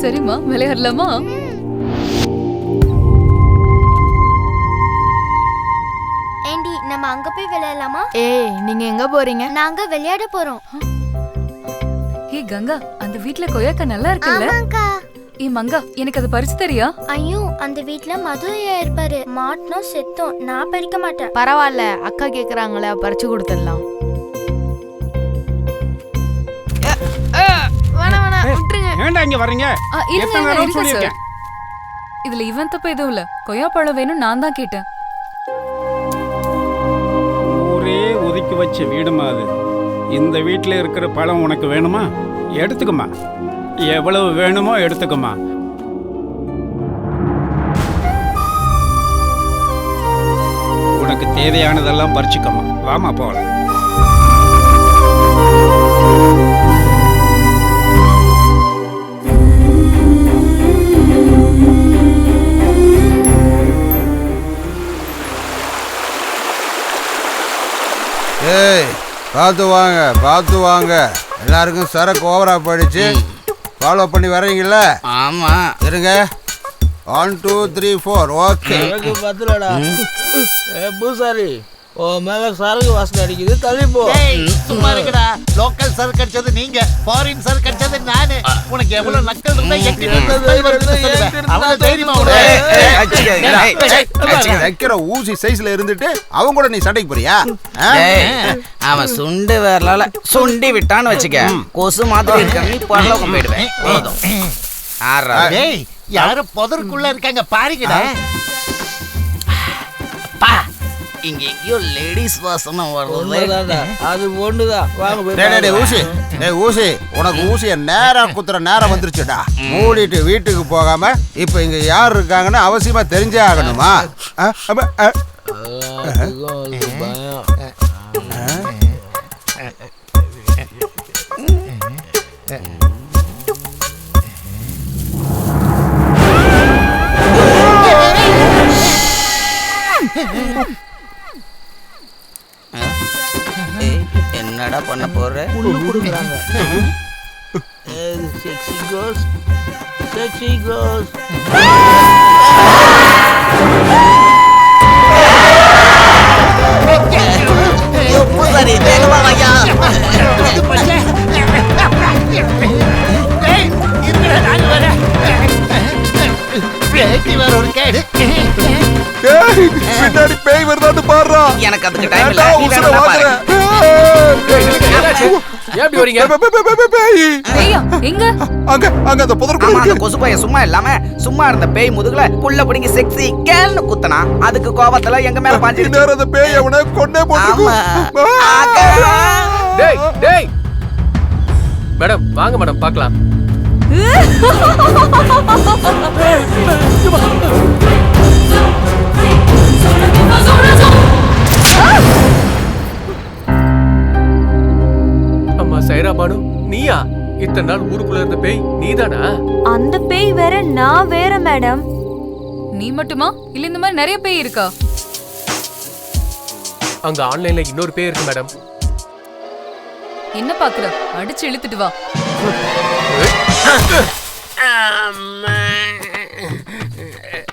சரிம்மா, விளையாடலாமா? ஏண்டி நம்ம அங்க போய் விளையாடலாமா? ஏய், நீங்க எங்க போறீங்க? நாங்க விளையாட போறோம். ஏ கங்கா, அந்த வீட்ல கொய்யாக்கா நல்லா இருக்குல்ல? ஆமாக்கா. ஏ மங்கா, எனக்கு அது பறிச்சு தரியா? ஐயோ, அந்த வீட்ல மது ஐயா இருப்பாரு. மாட்டணும் செத்தோம். நான் பறிக்க மாட்டேன். பரவாயில்ல, அக்கா கேக்குறாங்களே, பறிச்சு கொடுத்துடலாம். ஏன்டா இங்க வர்றீங்க? எத்தனை தடவை சொல்லிருக்கேன்? இதுல இவன் தப்பு எதுவும் இல்ல. கொய்யாப்பழம் வேணும் நான் தான் கேட்டேன். ஊரே ஒதுக்கி வச்ச வீடுமா அது. இந்த வீட்டில் இருக்கிற பழம் உனக்கு வேணுமா? எடுத்துக்குமா. எவ்வளவு வேணுமோ எடுத்துக்குமா. உனக்கு தேவையானதெல்லாம் பறிச்சுக்கம்மா. வாமா போகலாம். ஏய், பார்த்து வாங்க, பார்த்து வாங்க. எல்லாருக்கும் சரக்கு ஓவரா போயிடுச்சு. ஃபாலோ பண்ணி வர்றீங்கல்ல? ஆமா. இருங்க. 1 2 3 4. ஓகே. சரக்கு பத்தலடா. பூசாரி, ஓ மேல சரக்கு வாசனை அடிக்குது, தள்ளி போ. சும்மா இருக்கடா. லோக்கல் சரக்கு அடிச்சது நீங்க, ஃபாரின் சரக்கு அடிச்சது நானு. உனக்கு எவ்வளவு நக்கல் இருந்தா வைக்கிற ஊசி சைஸ்ல இருந்துட்டு அவங்க கூட நீ சண்டைக்கு போறியா? அவன் சுண்டு வேறலால சுண்டி விட்டான்னு வச்சுக்க, கொசு மாதிரி இருக்க நீ பரலோகம் போயிடுவேன். போதும். யாரும் புதருக்குள்ள இருக்காங்க பாருங்கடா. இங்க எங்கேயோ லேடிஸ் வாசனை வருது. அது ஒண்ணுதான். வாங்க போய் ஊசி. ஏய் ஊசி, உனக்கு ஊசிய நேரா குத்துற நேரம் வந்துருச்சுடா. மூடிட்டு வீட்டுக்கு போகாம இப்ப இங்க யார் இருக்காங்கன்னு அவசியமா தெரிஞ்சே ஆகணுமா? என்னடா பண்ண போற? உள்ளு கொடுக்குறாங்க. செக்ஸி கோஸ், செக்ஸி கோஸ். பூசாரி வேகமா வாயா. பின்னாடி பேய் வருதான்னு பாடுறா. எனக்கு அதுக்கு டைம் இல்ல. நீ வேணா பாரு. எப்படி வரீங்க? ஐயா, எங்க? அங்க அந்த புதருக்குள்ள அந்த கொசு பைய சும்மா இல்லாம சும்மா இருந்த பேய் முதுகுல புள்ள புடிங்கி செக்ஸி கேல்னு குத்தனா. அதுக்கு கோவத்துல எங்க மேல பாஞ்சிருச்சு. நேரா அந்த பேய் அவனை கொன்னே போட்டுருக்கு. டேய் டேய் மேடம், வாங்க மேடம் பார்க்கலாம். அம்மா சைரா பானு, நீயா? இத்தனை நாள் ஊருக்குள்ள இருந்த பேய் நீதானா? அந்த பேய் வேற, நான் வேற மேடம். நீ மட்டுமா இல்ல இந்த மாதிரி நிறைய பேய் இருக்கா? அங்க ஆன்லைன்ல இன்னொரு பேய் இருக்கு மேடம். என்ன பாக்குற? அடிச்சு இழுத்துட்டு வா.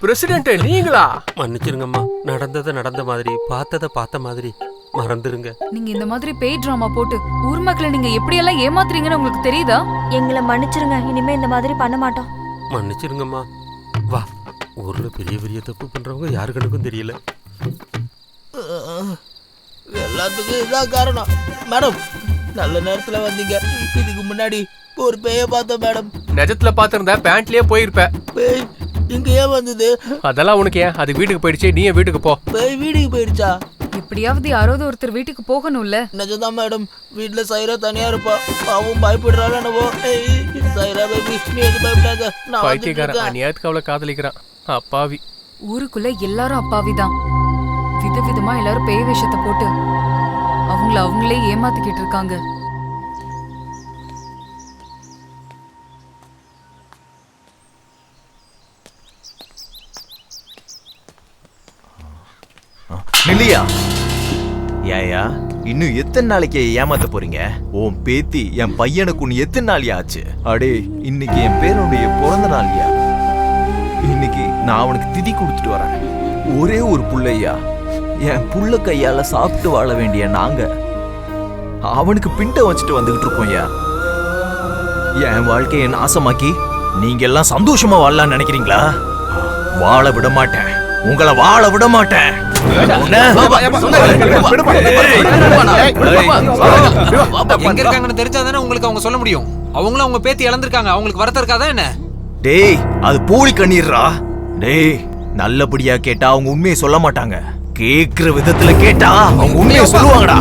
பிரசிடென்ட் நீங்களா? மன்னிச்சிருங்கம்மா. நடந்ததை நடந்த மாதிரி, பார்த்ததை பார்த்த மாதிரி மறந்துருங்க. நீங்க இந்த மாதிரி பேய் டிராமா போட்டு ஊர் மக்களை நீங்க எப்படி எல்லாம் ஏமாத்துறீங்கன்னு உங்களுக்கு தெரியுதா? எங்களை மன்னிச்சிருங்க, இனிமே இந்த மாதிரி பண்ண மாட்டோம். மன்னிச்சிருங்கம்மா. வா, ஊர்ல பெரிய பெரிய தப்பு பண்றவங்க யாரு கணக்கும் தெரியல. எல்லாத்துக்கும் இதான் காரணம். மேடம், நல்ல நேரத்துல வந்தீங்க. இதுக்கு முன்னாடி ஒரு பேய பார்த்தோம் மேடம். நிஜத்துல பாத்திருந்தா பேண்ட்லயே போயிருப்ப. பேய் இங்க ஏன் வந்தது? அதெல்லாம் உனக்கு ஏன்? அது வீட்டுக்கு போயிடுச்சு, நீ வீட்டுக்கு போ. பேய் வீட்டுக்கு போயிடுச்சா? எப்படியாவது யாராவது ஒருத்தர் வீட்டுக்கு போகணும்ல. நிஜம்தான் மேடம். வீட்டுல சைரா தனியா இருப்பா. பாவம் பயப்படுறாள் என்னவோ. சைரா பேபி, நீ எது பயப்படாத. நான் பைத்தியக்காரன் அநியாயத்துக்கு அவளை காதலிக்கிறான். அப்பாவி. ஊருக்குள்ள எல்லாரும் அப்பாவிதான். விதவிதமா எல்லாரும் பேய் வேஷத்தை போட்டு அவங்களே ஏமாத்திக்கிட்டு இருக்காங்க. நில்லியா? ஏயா இன்னும் எத்தனை நாளைக்கு ஏமாத்த போறீங்க? உன் பேத்தி என் பையனுக்கு உன் எத்தனை நாள் ஆச்சு? அடே, இன்னைக்கு என் பேருடைய பிறந்த நாள்யா. இன்னைக்கு நான் அவனுக்கு திதி கொடுத்துட்டு வரேன். ஒரே ஒரு புள்ளையா, என் புள்ள கையால சாப்பிட்டு வாழ வேண்டிய நாங்க அவனுக்கு பிண்ட வச்சுட்டு வந்துகிட்டு இருக்கோம்யா. என் வாழ்க்கையை நாசமாக்கி நீங்க எல்லாம் சந்தோஷமா வாழலாம்னு நினைக்கிறீங்களா? வாழ விட மாட்டேன், உங்களை வாழ விட மாட்டேன். எங்க இருக்காங்கன்னு தெரிஞ்சாதானே உங்களுக்கு அவங்க சொல்ல முடியும். அவங்களும் அவங்க பேத்தி இழந்திருக்காங்க, அவங்களுக்கு வரத்த இருக்காதா என்ன? டேய், அது போலி கண்ணீர்ரா. டேய், நல்லபடியா கேட்டா அவங்க உண்மையை சொல்ல மாட்டாங்க. கேக்குற விதத்துல கேட்டா அவங்க உண்மையை சொல்லுவாங்கடா.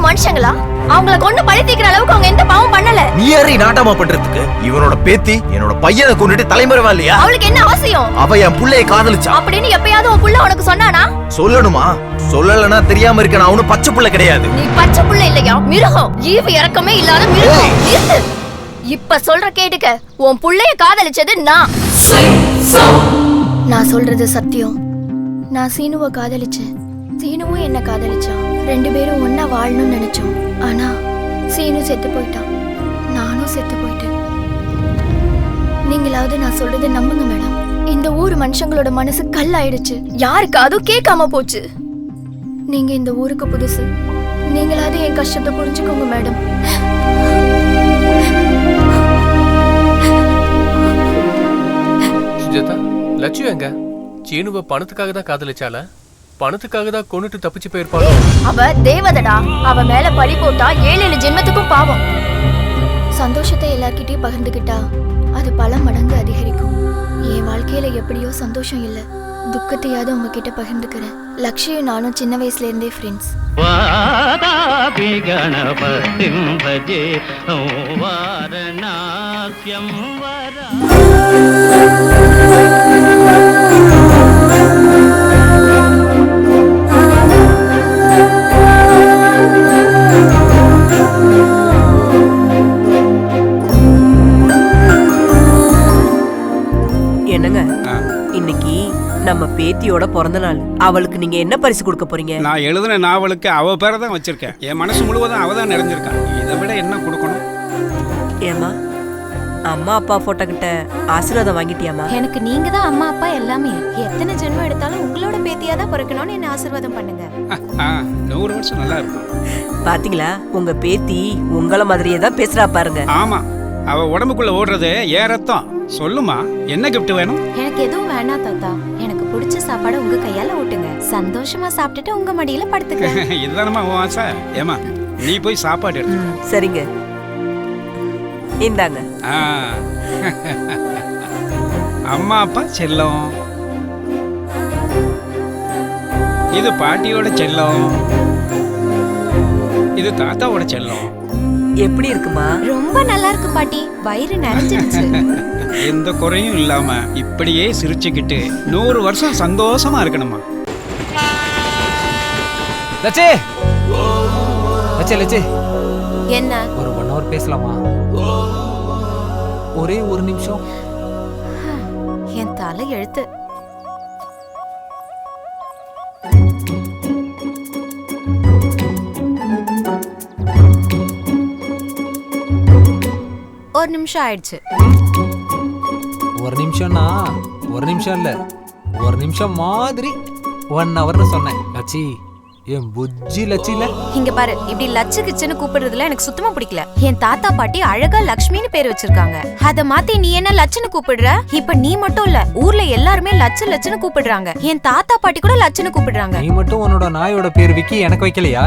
மனுஷங்களா? அவங்கள கொண்டு பழி தீக்கிற அளவுக்கு அவங்க எந்த பாவம் பண்ணல. நீ யாரை நாட்டமா பண்றதுக்கு? இவனோட பேத்தி என்னோட பையனை கொண்டுட்டு தலைமறைவா இல்லையா? அவளுக்கு என்ன அவசியம்? அவ என் புள்ளைய காதலிச்சா அப்படின்னு எப்பயாவது உன் புள்ள உனக்கு சொன்னானா? சொல்லணுமா? சொல்லலனா தெரியாம இருக்க. நான் அவனும் பச்சை புள்ள கிடையாது. நீ பச்சை புள்ள இல்லையா, மிருகம். ஈவு இறக்கமே இல்லாத மிருகம். இப்ப சொல்ற கேட்டுக்க, உன் புள்ளைய காதலிச்சது நான். நான் சொல்றது சத்தியம். நான் சீனுவை காதலிச்சேன், சீனுவும் என்ன காதலிச்சான். 2 பேரும் ஒன்னா வாழணும்னு நினைச்சோம். ஆனா சீனு செத்து போயிட்டான், நானும் செத்து போயிட்டேன். நீங்களாவது நான் சொல்றது நம்புங்க மேடம். இந்த ஊர் மனுஷங்களோட மனசு கல்லாயிடுச்சு, யாருக்கு அதுவும் கேட்காம போச்சு. நீங்க இந்த ஊருக்கு புதுசு, நீங்களாவது என் கஷ்டத்தை புரிஞ்சுக்கோங்க மேடம். சுஜாதா, லட்சு எங்க? சீனுவை பணத்துக்காக தான் காதலிச்சால? பணத்துக்காக தான் கொண்டுட்டு தப்பிச்சு போயிருப்பாளோ? அவ தேவதடா, அவ மேல பழி போட்டா 7 ஜென்மத்துக்கும் பாவம். சந்தோஷத்தை எல்லார்கிட்டயும் பகிர்ந்துகிட்டா அது பல மடங்கு அதிகரிக்கும். என் வாழ்க்கையில எப்படியோ சந்தோஷம் இல்ல, துக்கத்தையாவது உங்ககிட்ட பகிர்ந்துக்கிறேன். லக்ஷயும் நானும் சின்ன வயசுல இருந்தே ஃப்ரெண்ட்ஸ். என்னங்க, இன்னைக்கு நம்ம பேத்தியோட பிறந்த நாள். அவளுக்கு நீங்க என்ன பரிசு கொடுக்க போறீங்க? நான் எழுதின நாவலுக்கு அவ பேரை தான் வச்சிருக்கேன். என் மனசு முழுவதும் அவ தான் நிறைஞ்சிருக்கா. இதை விட என்ன கொடுக்கணும்? ஏமா, அம்மா அப்பா போட்டோ கிட்ட ஆசீர்வாதம் வாங்கிட்டியாமா? எனக்கு நீங்க தான் அம்மா அப்பா எல்லாமே. எத்தனை ஜென்மம் எடுத்தாலும் உங்களோட பேத்தியா தான் பிறக்கணும்னு என்ன ஆசீர்வாதம் பண்ணுங்க. 100 வருஷம் நல்லா இருக்கும். பாத்தீங்களா, உங்க பேத்தி உங்கள மாதிரியே தான் பேசுறா பாருங்க. ஆமா, அவ உடம்புக்குள்ள ஓடுறது ஏ ரத்தம். சொல்லுமா, என்ன கிஃப்ட் வேணும்? எனக்கு எதுவும் வேணாம் தாத்தா, எனக்கு பிடிச்ச சாப்பாடை உங்க கையால ஊட்டுங்க. சந்தோஷமா சாப்பிட்டுட்டு உங்க மடியில படுத்துக்க. இதுதானமா உன் ஆசை? ஏமா, நீ போய் சாப்பாடு எடுத்து. சரிங்க, இந்தாங்க. அம்மா அப்பா செல்லம், இது பாட்டியோட செல்லம், இது தாத்தாவோட செல்லம். எப்படி இருக்குமா? ரொம்ப நல்லா இருக்கு பாட்டி, வயிறு நிறைஞ்சிருச்சு. எந்த குறையும் இல்லாம இப்படியே சிரிச்சுக்கிட்டு 100 வருஷம் சந்தோஷமா இருக்கணுமா? லட்சே, லட்சே, லட்சே, என்ன? ஒரு 1 hour பேசலாமா? ஒரே ஒரு நிமிஷம். என் தலை எழுத்து. ஒரு நிமிஷம் ஆயிடுச்சு. ஒரு நிமிஷம்னா 1 நிமிஷம் இல்ல, 1 நிமிஷம் மாதிரி 1 hourன்னு சொன்னேன். லட்சி, என் புஜ்ஜி லட்சில. இங்க பாரு, இப்படி லட்சு கிச்சன்னு கூப்பிடுறதுல எனக்கு சுத்தமா பிடிக்கல. என் தாத்தா பாட்டி அழகா லக்ஷ்மின்னு பேர் வச்சிருக்காங்க. அத மாத்தி நீ என்ன லட்சுன்னு கூப்பிடுற? இப்ப நீ மட்டும் இல்ல, ஊர்ல எல்லாருமே லட்சு லட்சுன்னு கூப்பிடுறாங்க. என் தாத்தா பாட்டி கூட லட்சுன்னு கூப்பிடுறாங்க. நீ மட்டும் உன்னோட நாயோட பேர் விக்கி எனக்கு வைக்கலையா?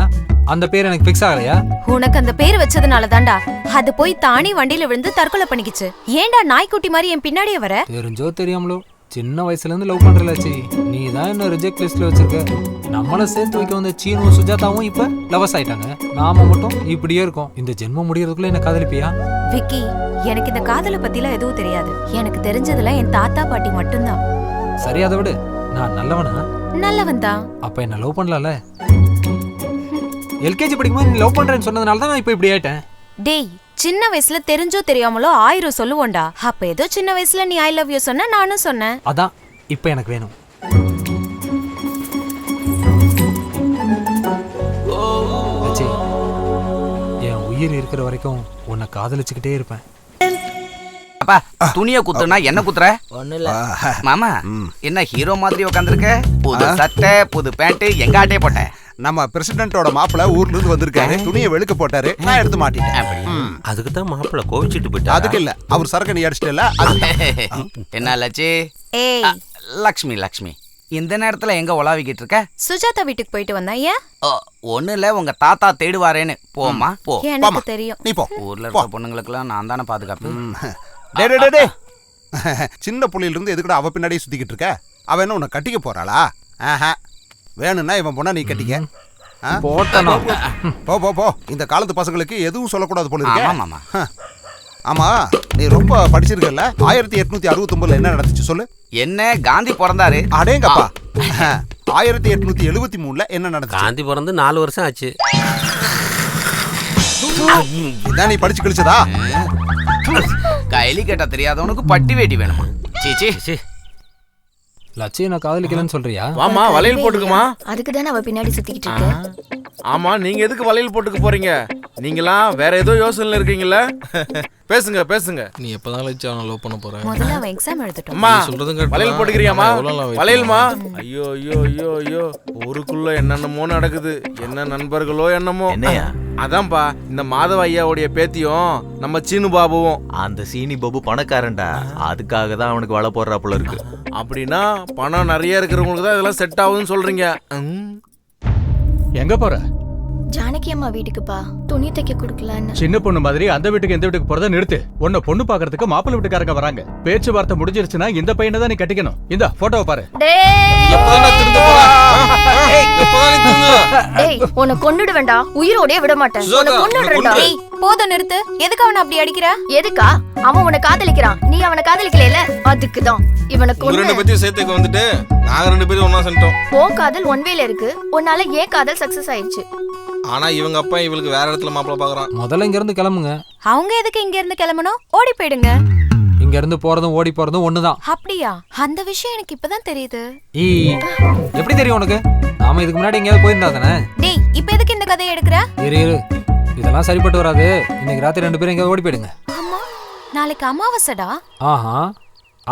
அந்த பேர் எனக்கு ஃபிக்ஸ் ஆகலையா? உனக்கு அந்த பேர் வச்சதுனால தான்டா அது போய் தானி வண்டியில விழுந்து தற்கொலை பண்ணிக்கிச்சு. ஏன்டா நாய்க்குட்டி மாதிரி என் பின்னாடியே வர? தெரிஞ்சோ தெரியாமலோ சின்ன வயசுல இருந்து லவ் பண்றலாச்சு. நீ தான் என்ன ரிஜெக்ட் லிஸ்ட்ல வச்சிருக்க. நம்மள சேர்த்து வைக்க வந்த சீனுவும் சுஜாதாவும் இப்ப லவர்ஸ் ஆயிட்டாங்க. நாம மட்டும் இப்படியே இருக்கோம். இந்த ஜென்மம் முடியறதுக்குள்ள என்ன காதலிப்பியா? விக்கி, எனக்கு இந்த காதலை பத்திலாம் எதுவும் தெரியாது. எனக்கு தெரிஞ்சதுல என் தாத்தா பாட்டி மட்டும்தான். சரி, அதை விடு. நான் நல்லவனா? நல்லவன் தான். அப்ப என்ன லவ் பண்ணலாம்ல? எல்கேஜி படிக்கும்போது நீ லவ் பண்றேன்னு சொன்னதுனால தான் நான் இப்ப இப்படி ஆயிட்டேன். டேய், சின்ன வயசுல தெரிஞ்சோ தெரியாமலோ 1000 சொல்லுவோண்டா. அப்ப ஏதோ சின்ன வயசுல நீ ஐ லவ் யூ சொன்ன, நானும் சொன்னேன். அதான் இப்ப எனக்கு வேணும். உயிர் இருக்கிற வரைக்கும் உன்னை காதலிச்சுக்கிட்டே இருப்பேன். அப்பா துணிய குத்துனா என்ன குத்துற? ஒண்ணு இல்ல மாமா, என்ன ஹீரோ மாதிரி உட்காந்துருக்க? புது சட்டை புது பேண்ட் எங்க ஆட்டே போட்ட? நம்ம பிரசிடென்ட்டோட மாப்பிள்ள ஊர்ல இருந்து வந்திருக்காரு, துணியை வெளுக்க போட்டாரு, நான் எடுத்து மாட்டிட்டேன். அதுக்கு தான் மாப்பிள்ள கோவிச்சிட்டு போயிட்டா. அதுக்கு இல்ல, அவர் சரக்கு நீ அடிச்சிட்டல. என்ன லட்சி? ஏய் லக்ஷ்மி, லக்ஷ்மி இந்த நேரத்துல எங்க உலாவிக்கிட்டு இருக்க? சுஜாதா வீட்டுக்கு போயிட்டு வந்தா. ஏன்? ஒண்ணு இல்ல, உங்க தாத்தா தேடுவாரேன்னு. போமா போ. எனக்கு தெரியும். நீ போ. ஊர்ல இருக்க பொண்ணுங்களுக்குலாம் நான் தானே பாதுகாப்பு. டே சின்ன புள்ளியில இருந்து எதுக்குடா அவ பின்னாடியே சுத்திக்கிட்டு இருக்க? அவ என்ன உன்னை கட்டிக்க போறாளா? வேணும்னா இவன் பொண்ணா நீ கட்டிக்க. போ போ போ. இந்த காலத்து பசங்களுக்கு எதுவும் சொல்லக்கூடாது போல இருக்கு. ஆமா, நீ ரொம்ப படிச்சிருக்கல. 1869 என்ன நடந்துச்சு சொல்லு. என்ன காந்தி பிறந்தாரு? அடேங்கப்பா. 1873 என்ன நடந்துச்சு? காந்தி பிறந்து 4 வருஷம் ஆச்சு. இதான் நீ படிச்சு கிழிச்சதா? கைலி கேட்டா தெரியாதவனுக்கு பட்டி வேட்டி வேணுமா? சீச்சி. லட்சிய நான் காதலிக்கலன்னு சொல்றியா? வாமா வளையல் போட்டுக்குமா. அதுக்கு தானே அவ பின்னாடி சுத்திக்கிட்டு இருக்க. ஆமா, நீங்க எதுக்கு வளையல் போட்டுக்க போறீங்க? நீங்களாம் வேற ஏதோ யோசனைல இருக்கீங்கல்ல? பேசுங்க பேசுங்க. நீ எப்பதான் லட்சிய அவனை லவ் பண்ண போற? முதல்ல அவன் எக்ஸாம் எழுதட்டும். அம்மா வளையல் போட்டுக்கிறியாமா? வளையல்மா. ஐயோ ஐயோ ஐயோ ஐயோ, ஊருக்குள்ள என்னென்னமோ நடக்குது. என்ன நண்பர்களோ என்னமோ. என்னையா? அதான்பா, இந்த மாதவ ஐயாவுடைய பேத்தியும் நம்ம சீனு பாபுவும். அந்த சீனி பாபு பணக்காரன்டா, அதுக்காக தான் அவனுக்கு வலை போடுறாப்புல இருக்கு. அப்படின்னா பணம் நிறைய இருக்கிறவங்களுக்கு தான் இதெல்லாம் செட் ஆகுதுன்னு சொல்றீங்க. எங்க போற? ஜானகி அம்மா வீட்டுக்குப்பா, துணி தைக்க கொடுக்கலான்னு. சின்ன பொண்ணு மாதிரி அந்த வீட்டுக்கு இந்த வீட்டுக்கு போறத நிறுத்து. உன்னை பொண்ணு பாக்குறதுக்கு மாப்பிள்ளை வீட்டுக்காரங்க வராங்க. பேச்சுவார்த்தை முடிஞ்சிருச்சுன்னா இந்த பையனை தான் நீ கட்டிக்கணும். இந்த போட்டோவை பாரு. டேய், உன்னை கொன்னுடு வேண்டா, உயிரோடே விட மாட்டேன். உன்னை கொன்னுடுறேன்டா. ஏய் போதும் நிறுத்து. எதுக்கு அவனை அப்படி அடிக்கிற? எதுக்கா? அவன் உன்னை காதலிக்கிறான், நீ அவனை காதலிக்கல. அதுக்கு தான் இவனை கொன்னு. ரெண்டு பேத்தையும் சேர்த்துக்க வந்துட்டு நாங்க ரெண்டு பேரும் ஒண்ணா சென்றோம். உன் காதல் ஒன் வேல இருக்கு, உன்னால ஏன் காதல் சக்சஸ் ஆயிடுச்சு. ஆனா இவங்க அப்பா இவளுக்கு வேற இடத்துல மாப்பிள்ள பாக்குறான். முதல்ல இங்க இருந்து கிளம்புங்க. அவங்க எதுக்கு இங்க இருந்து கிளம்பணும்? ஓடி போயிடுங்க. இங்க இருந்து போறதும் ஓடி போறதும் ஒண்ணுதான். அப்படியா? அந்த விஷயம் எனக்கு இப்பதான் தெரியுது. எப்படி தெரியும் உனக்கு? நாம இதுக்கு முன்னாடி எங்கேயாவது போயிருந்தா தானே. டேய், இப்போ எதுக்கு இந்த கதையை எடுக்கற? இரு இதெல்லாம் சரிப்பட்டு வராது. இன்னைக்கு ராத்திரி ரெண்டு பேரும் எங்கேயாவது ஓடி போயிடுங்க. அம்மா, நாளைக்கு அமாவாசைடா. ஆஹா,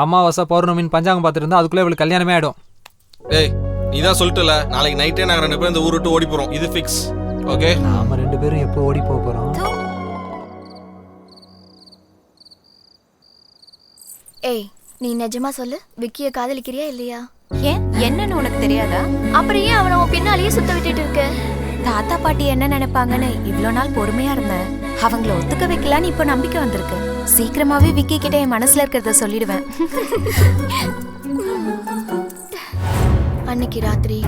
அமாவாசை பௌர்ணமின்னு பஞ்சாங்கம் பார்த்துட்டு இருந்தா அதுக்குள்ள இவளுக்கு கல்யாணமே ஆயிடும். ஏய், நீ தான் சொல்லிட்டல, நாளைக்கு நைட்டே நாங்க ரெண்டு பேரும் இந்த ஊர் விட்டு ஓடி போறோம். இது ஃபிக்ஸ். ஓகே, நாம ரெண்டு பேரும் எப்போ ஓடி போக போறோம்? ஏய், நீ நிஜமா சொல்லு, விக்கிய காதலிக்கிறியா இல்லையா? ஏன், என்னன்னு உனக்கு தெரியாதா? அப்புறம் ஏன் அவனை உன் பின்னாலேயே சுத்த விட்டுட்டு இருக்க? தாத்தா பாட்டி என்ன நினைப்பாங்கன்னு இவ்வளோ நாள் பொறுமையா இருந்தேன். அவங்கள ஒத்துக்க வைக்கலான்னு இப்போ நம்பிக்கை வந்திருக்கு. சீக்கிரமாவே விக்கி கிட்ட என் மனசுல இருக்கிறத சொல்லிடுவேன். அன்னைக்கு ராத்திரி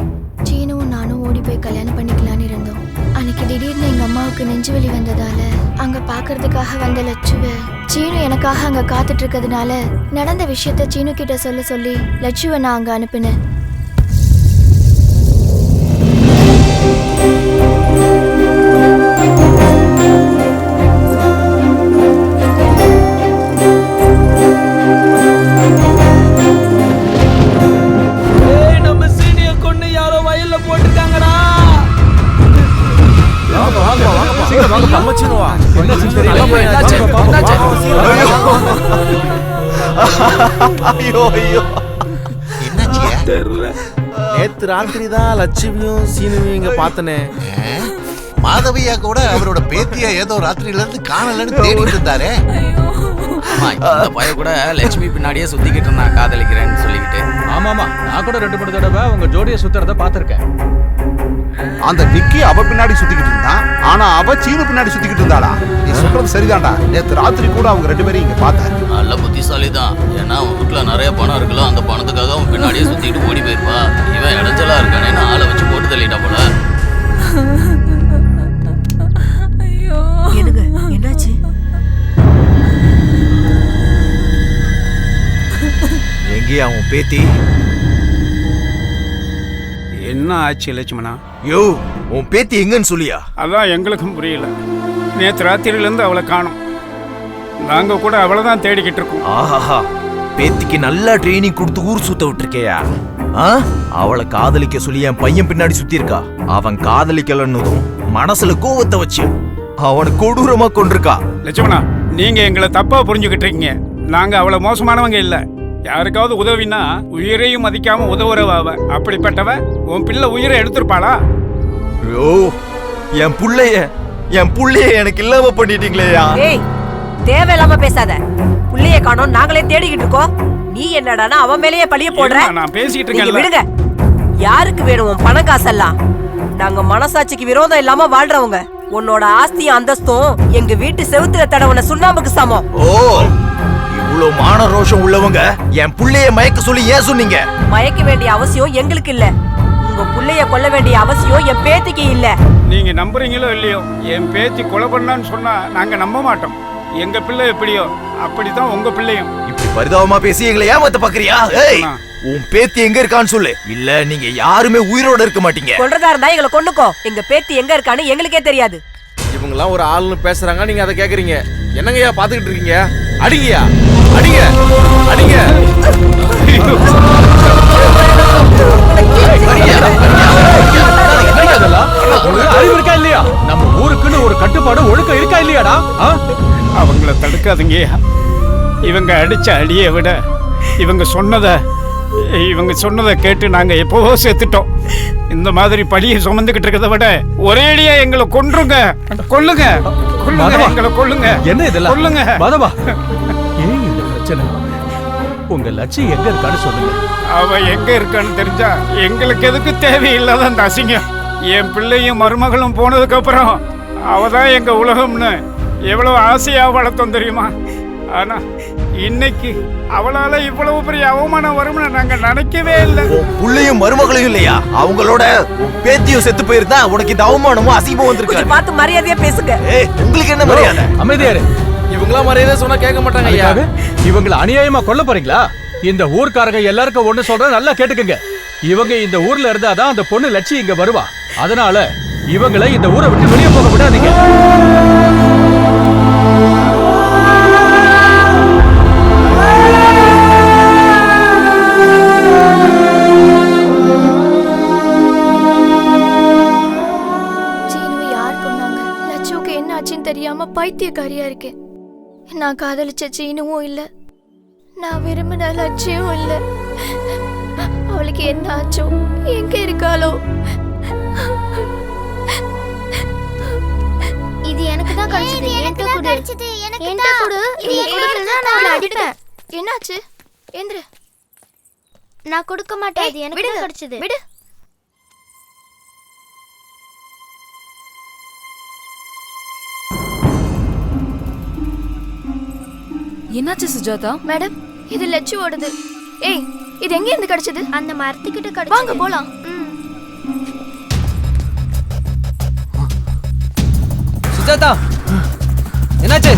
சீனுவும் நானும் ஓடி போய் கல்யாணம் பண்ணிக்கலான்னு இருந்தோம். அன்னைக்கு திடீர்னு எங்க அம்மாவுக்கு நெஞ்சு வலி வந்ததால அங்க பாக்குறதுக்காக வந்த லட்சுவ சீனு எனக்காக அங்க காத்துட்டு இருக்கிறதுனால நடந்த விஷயத்த சீனு கிட்ட சொல்லி லட்சுவை நான் அங்க அனுப்புனேன். நம்ம சீனிய கொண்டு யாரோ வயல்ல போட்டுட்டாங்கடா. நேத்து ராத்திரி தான் லட்சுமியும் சீனுவையும் இங்க பார்த்தனே. மாதவியா கூட அவரோட பேத்தியா ஏதோ ராத்திரியில இருந்து காணலன்னு தேடிட்டு இருந்தாரே. இந்த பையன் கூட லட்சுமி பின்னாடியே சுத்திக்கிட்டு இருந்தான் காதலிக்கிறேன்னு சொல்லிக்கிட்டு. ஆமாமா, நான் கூட 2-3 தடவை உங்க ஜோடியை சுத்துறத பாத்திருக்கேன். அந்த விக்கி அவ பின்னாடி சுத்திக்கிட்டு இருந்தான், ஆனா அவ சீனு பின்னாடி சுத்திக்கிட்டு இருந்தாளா? நீ சொல்றது சரிதான்டா. நேத்து ராத்திரி கூட அவங்க ரெண்டு பேரும் இங்க பார்த்தேன். நல்ல புத்திசாலி தான். ஏன்னா அவன் வீட்டுல நிறைய பணம் இருக்குல்ல, அந்த பணத்துக்காக அவன் பின்னாடியே சுத்திட்டு ஓடி போயிருப்பா. இவன் இடைஞ்சலா இருக்கானேன்னு ஆளை வச்சு போட்டு தள்ளிட்டா போல. என்னாச்சு? எங்கேயா அவன் பேத்தி? என்ன ஆச்சு லட்சுமணா? யோ, உன் பேத்தி எங்கன்னு சொல்லியா? அதான் எங்களுக்கும் புரியல. நேற்று ராத்திரியிலேருந்து அவளை காணோம். நாங்க கூட அவளை தான் தேடிக்கிட்டு இருக்கோம். ஆஹாஹா, பேத்திக்கு நல்லா ட்ரைனிங் கொடுத்து ஊர் சுத்த விட்டுருக்கேயா? அவளை காதலிக்க சொல்லி என் பையன் பின்னாடி சுத்தி இருக்கா. அவன் காதலிக்கலன்னதும் மனசுல கோவத்தை வச்சு அவனை கொடூரமா கொண்டிருக்கா. லட்சுமணா, நீங்க எங்களை தப்பா புரிஞ்சுக்கிட்டு இருக்கீங்க. நாங்க அவ்வளவு மோசமானவங்க இல்ல. யாருக்காவது உதவினா உயிரையும் மதிக்காம உதவுறவாவ. அப்படிப்பட்டவ உன் பிள்ளை உயிரை எடுத்திருப்பாளா? ஐயோ, என் புள்ளைய எனக்கு இல்லாம பண்ணிட்டீங்களேயா. ஏய், தேவையில்லாம பேசாத. புள்ளைய காணோம் நாங்களே தேடிக்கிட்டு இருக்கோம். நீ என்னடானா அவன் மேலேயே பழிய போடுற. நான் பேசிட்டு நீங்க இருக்கேன். விடுங்க. யாருக்கு வேணும் உன் பணம் காசெல்லாம்? நாங்க மனசாட்சிக்கு விரோதம் இல்லாம வாழ்றவங்க. உன்னோட ஆஸ்தியும் அந்தஸ்தும் எங்க வீட்டு செவுத்துல தடவன சுண்ணாம்புக்கு சமம். ஓ, இவ்வளவு மான ரோஷம் உள்ளவங்க என் புள்ளைய மயக்க சொல்லி ஏன் சொன்னீங்க? மயக்க வேண்டிய அவசியம் எங்களுக்கு இல்ல. உங்க புள்ளைய கொல்ல வேண்டிய அவசியம் என் பேத்திக்கு இல்ல. நீங்க நம்புறீங்களோ இல்லையோ, என் பேத்தி கொலை பண்ணான்னு சொன்னா நாங்க நம்ப மாட்டோம். எங்க பிள்ளை எப்படியோ அப்படித்தான் உங்க பிள்ளையும். இப்படி பரிதாபமா பேசி எங்களை ஏமாத்த பாக்குறியா? ஏய், உன் பேத்தி எங்க இருக்கான்னு சொல்லு. இல்ல நீங்க யாருமே உயிரோட இருக்க மாட்டீங்க. கொல்றதா இருந்தா எங்களை கொண்டுக்கோ. எங்க பேத்தி எங்க இருக்கான்னு எங்களுக்கே தெரியாது. இவங்கெல்லாம் ஒரு ஆள்னு பேசுறாங்க, நீங்க அதை கேக்குறீங்க. என்னங்கய்யா பாத்துக்கிட்டு இருக்கீங்க? அடிங்கய்யா, அடிங்க அடிங்க. அறிவு இருக்கா இல்லையா? நம்ம ஊருக்குன்னு ஒரு கட்டுப்பாடு ஒழுக்கம் இருக்கா இல்லையாடா? அவங்கள தடுக்காதீங்கய்யா. இவங்க அடிச்ச அடியை விட இவங்க சொன்னதை கேட்டு நாங்க எப்பவோ செத்துட்டோம். இந்த மாதிரி பழியை சுமந்துகிட்டு இருக்கிறத விட ஒரேடியா எங்களை கொல்லுங்க. எங்களை கொல்லுங்க. என்ன இதெல்லாம்? கொல்லுங்க. மாதவா, ஏன் இந்த பிரச்சனை? உங்க லட்சியம் எங்க இருக்கான்னு சொல்லுங்க. அவ எங்க இருக்கான்னு தெரிஞ்சா எங்களுக்கு எதுக்கு தேவையில்லாத அந்த அசிங்கம். என் பிள்ளையும் மருமகளும் போனதுக்கு அப்புறம் அவதான் எங்க உலகம்னு எவ்வளவு ஆசையா வளர்த்தோம் தெரியுமா? ஆனா இன்னைக்கு அவளால இவ்வளவு பெரிய அவமானம் வரும்னு நாங்க நினைக்கவே இல்லை. புள்ளையும் மருமகளையும் இல்லையா, அவங்களோட பேத்தியும் செத்து போயிருந்தா உனக்கு இந்த அவமானமும் அசிங்கமும் வந்திருக்கு. பார்த்து மரியாதையா பேசுங்க. உங்களுக்கு என்ன மரியாதை? அமைதியாரு. இவங்களா மரியாதை சொன்னா கேட்க மாட்டாங்க ஐயா. இவங்களை அநியாயமா கொல்ல போறீங்களா? இந்த ஊர்க்காரங்க எல்லாருக்கும் ஒண்ணு சொல்றேன், நல்லா கேட்டுக்கங்க. இவங்க இந்த ஊர்ல இருந்தாதான் அந்த பொண்ணு லட்சி இங்க வருவா. அதனால இவங்களை இந்த ஊரை விட்டு வெளியே போக விடாதீங்க. தெரியாம பைத்தியக்காரியா இருக்கேன். நான் காதலிச்ச சீனுவும் இல்ல, நான் விரும்பின லட்சியம் இல்ல. அவளுக்கு என்ன ஆச்சோ, எங்க இருக்காளோ? இது எனக்கு தான் கிடைச்சது. எனக்கு தான் கிடைச்சது. எனக்கு தான் கொடு. நீ கொடுக்கலனா நான் அடிப்பேன். என்னாச்சு? எந்திர. நான் கொடுக்க மாட்டேன். இது எனக்கு தான் கிடைச்சது. விடு. என்னாச்சு சுஜாதா? மேடம், இது லட்சு ஓடுது. ஏய், இது எங்க இருந்து கிடைச்சது? அந்த மரத்துக்கிட்ட கிடைச்சது. வாங்க போலாம். சுஜாதா, என்னாச்சு?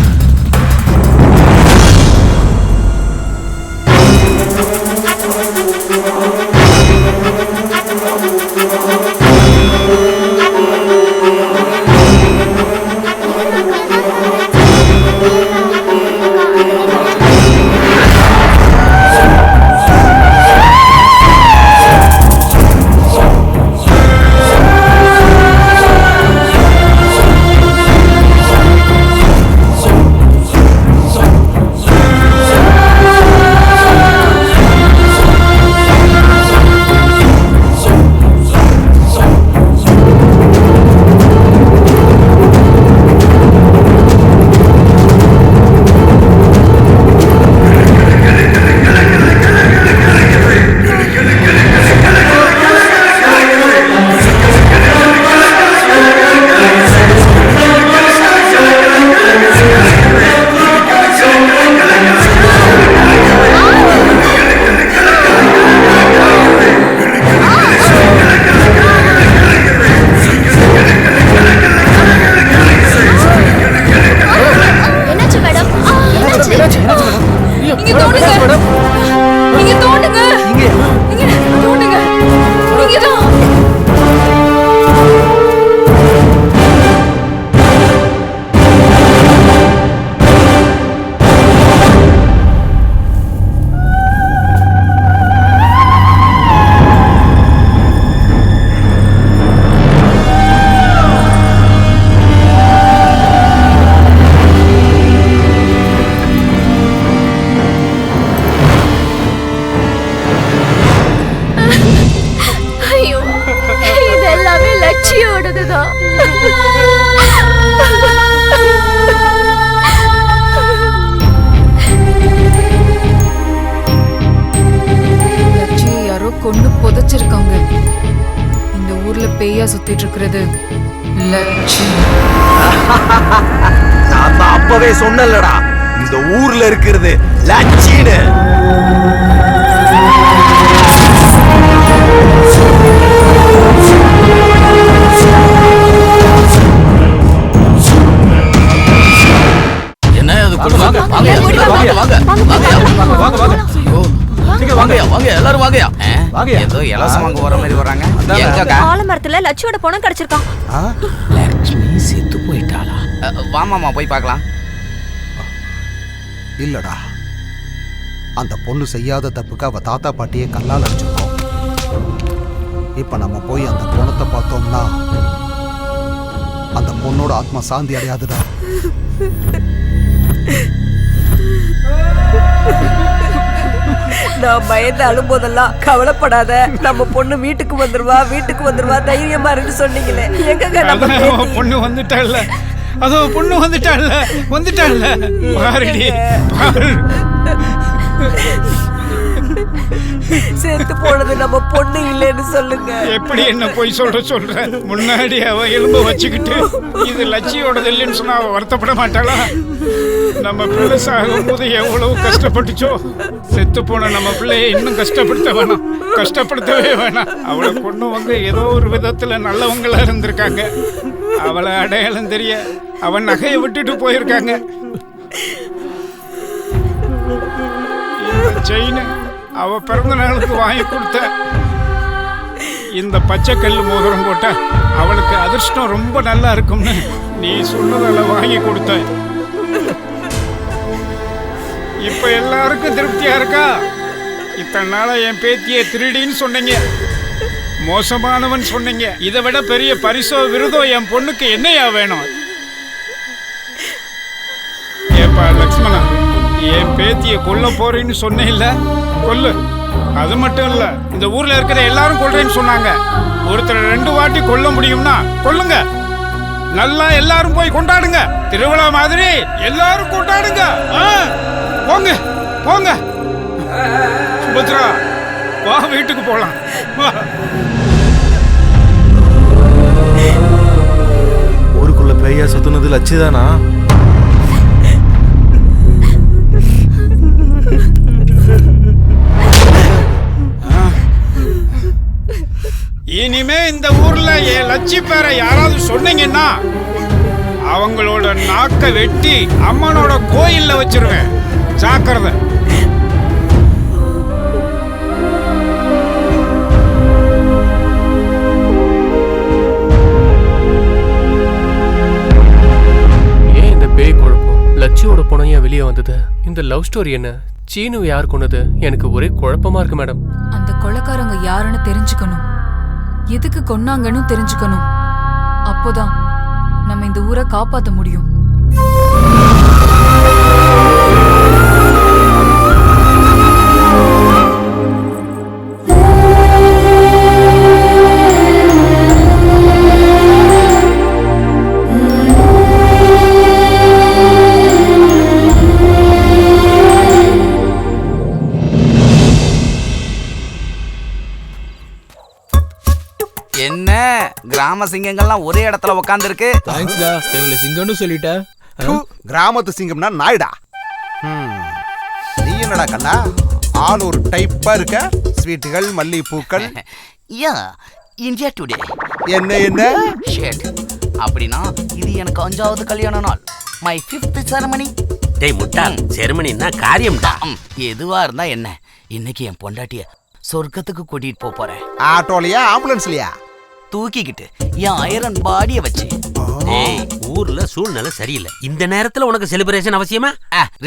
பேயா சுத்திட்டு இருக்கிறது லட்சு. நான் தான் அப்பவே சொன்னலடா, இந்த ஊர்ல இருக்கிறது லட்சின்னு. என்ன அது? வாங்க வாங்க எல்லாரும் வாங்கயா. ஏதோ இலவசம் வாங்க வர மாதிரி வராங்க. எங்கக்கா? ஆலமரத்துல லட்சியோட பணம் கிடைச்சிருக்கான். லக்ஷ்மி செத்து போயிட்டாளா? வாமாமா போய் பார்க்கலாம். இல்லடா, அந்த பொண்ணு செய்யாத தப்புக்கு அவ தாத்தா பாட்டியை கல்லால் அடிச்சிருக்கோம். இப்ப நம்ம போய் அந்த பொணத்தை பார்த்தோம்னா அந்த பொண்ணோட ஆத்மா சாந்தி அடையாதுடா. நான் பயந்து அழும்போதெல்லாம் கவலைப்படாத, நம்ம பொண்ணு வீட்டுக்கு வந்துருவா தைரியமா இருந்து சொன்னீங்களே, எங்க நம்ம பொண்ணு வந்துட்டாள்ல, அதோ பொண்ணு வந்துட்டாள்ல பாருடி பாரு. செத்து போனது நம்ம பொண்ணு இல்லைன்னு சொல்லுங்க. எப்படி என்ன போய் சொல்ற முன்னாடி அவ எலும்ப வச்சுக்கிட்டு இது லட்சியோடது இல்லைன்னு சொன்னா அவ வருத்தப்பட மாட்டாளா? நம்ம பிள்ளை சாகும் போது எவ்வளவு கஷ்டப்பட்டுச்சோ, செத்து போன நம்ம பிள்ளைய இன்னும் கஷ்டப்படுத்தவே வேணாம். அவளை கொண்டவங்க ஏதோ ஒரு விதத்துல நல்லவங்களா இருந்திருக்காங்க. அவளை அடையாளம் தெரிய அவன் நகையை விட்டுட்டு போயிருக்காங்க. இந்த செயின் அவ பிறந்த நாளுக்கு வாங்கி கொடுத்த இந்த பச்சை கல் மோதிரம் போட்ட அவளுக்கு அதிர்ஷ்டம் ரொம்ப நல்லா இருக்கும்னு நீ சொன்னதால வாங்கி கொடுத்த. இப்ப எல்லாருக்கும் திருப்தியா இருக்கா? இத்தனை நாளா என் பேத்தியை திருடின்னு சொன்னீங்க, மோசமானவன் சொன்னீங்க. இதை விட பெரிய பரிசோ விருதோ என் பொண்ணுக்கு என்னையா வேணும்? ஏப்பா லக்ஷ்மணா, என் பேத்தியை கொல்ல போறேன்னு சொன்னே இல்ல, கொல்லு. அது மட்டும் இல்ல, இந்த ஊர்ல இருக்கிற எல்லாரும் கொல்றேன்னு சொன்னாங்க. ஒருத்தர் 2 வாட்டி கொல்ல முடியும்னா கொல்லுங்க. நல்லா எல்லாரும் போய் கொண்டாடுங்க, திருவிழா மாதிரி எல்லாரும் கொண்டாடுங்க. போங்க போங்க. சுபத்ரா வா, வீட்டுக்கு போலாம். ஊருக்குள்ள பேயா சுத்துனது லட்சிதானா? இனிமே இந்த ஊர்ல என் லட்சி பேரை யாராவது சொன்னீங்கன்னா அவங்களோட நாக்க வெட்டி அம்மனோட கோயில்ல வச்சிருவேன். ஜாக்கிரதை. ஏன் இந்த பேய் குழப்பம்? லட்சியோட பணம் ஏன் வெளியே வந்தது? இந்த லவ் ஸ்டோரி என்ன? சீனு யார் கொண்டது? எனக்கு ஒரே குழப்பமா இருக்கு மேடம். அந்த கொலைக்காரங்க யாருன்னு தெரிஞ்சுக்கணும், எதுக்கு கொன்னாங்கன்னு தெரிஞ்சுக்கணும். அப்போதான் நம்ம இந்த ஊரை காப்பாத்த முடியும். என்ன கிராம சிங்கங்கள்லாம் ஒரே இடத்துல உட்கார்ந்து இருக்கு? தேங்க்ஸ்டா, எங்களை சிங்கம்னு சொல்லிட்ட. கிராமத்து சிங்கம்னா நாயுடா. நீ என்னடா கண்ணா, ஆள் ஒரு டைப்பா இருக்க. ஸ்வீட்டுகள், மல்லிகைப்பூக்கள். யா, இந்தியா டுடே. என்ன ஷேட். அப்படின்னா இது எனக்கு 5வது கல்யாண நாள். My 5th ceremony. டேய் முட்டா, செரமனின்னா காரியம்டா. எதுவா இருந்தா என்ன, இன்னைக்கு என் பொண்டாட்டிய சொர்க்கத்துக்கு கூட்டிட்டு போறேன். ஆட்டோலயா ஆம்புலன்ஸ்லயா? தூக்கிக்கிட்டு என் ஐரன் பாடிய வச்சு. டேய், ஊர்ல சூழ்நிலை சரியில்லை, இந்த நேரத்துல உனக்கு செலிப்ரேஷன் அவசியமா?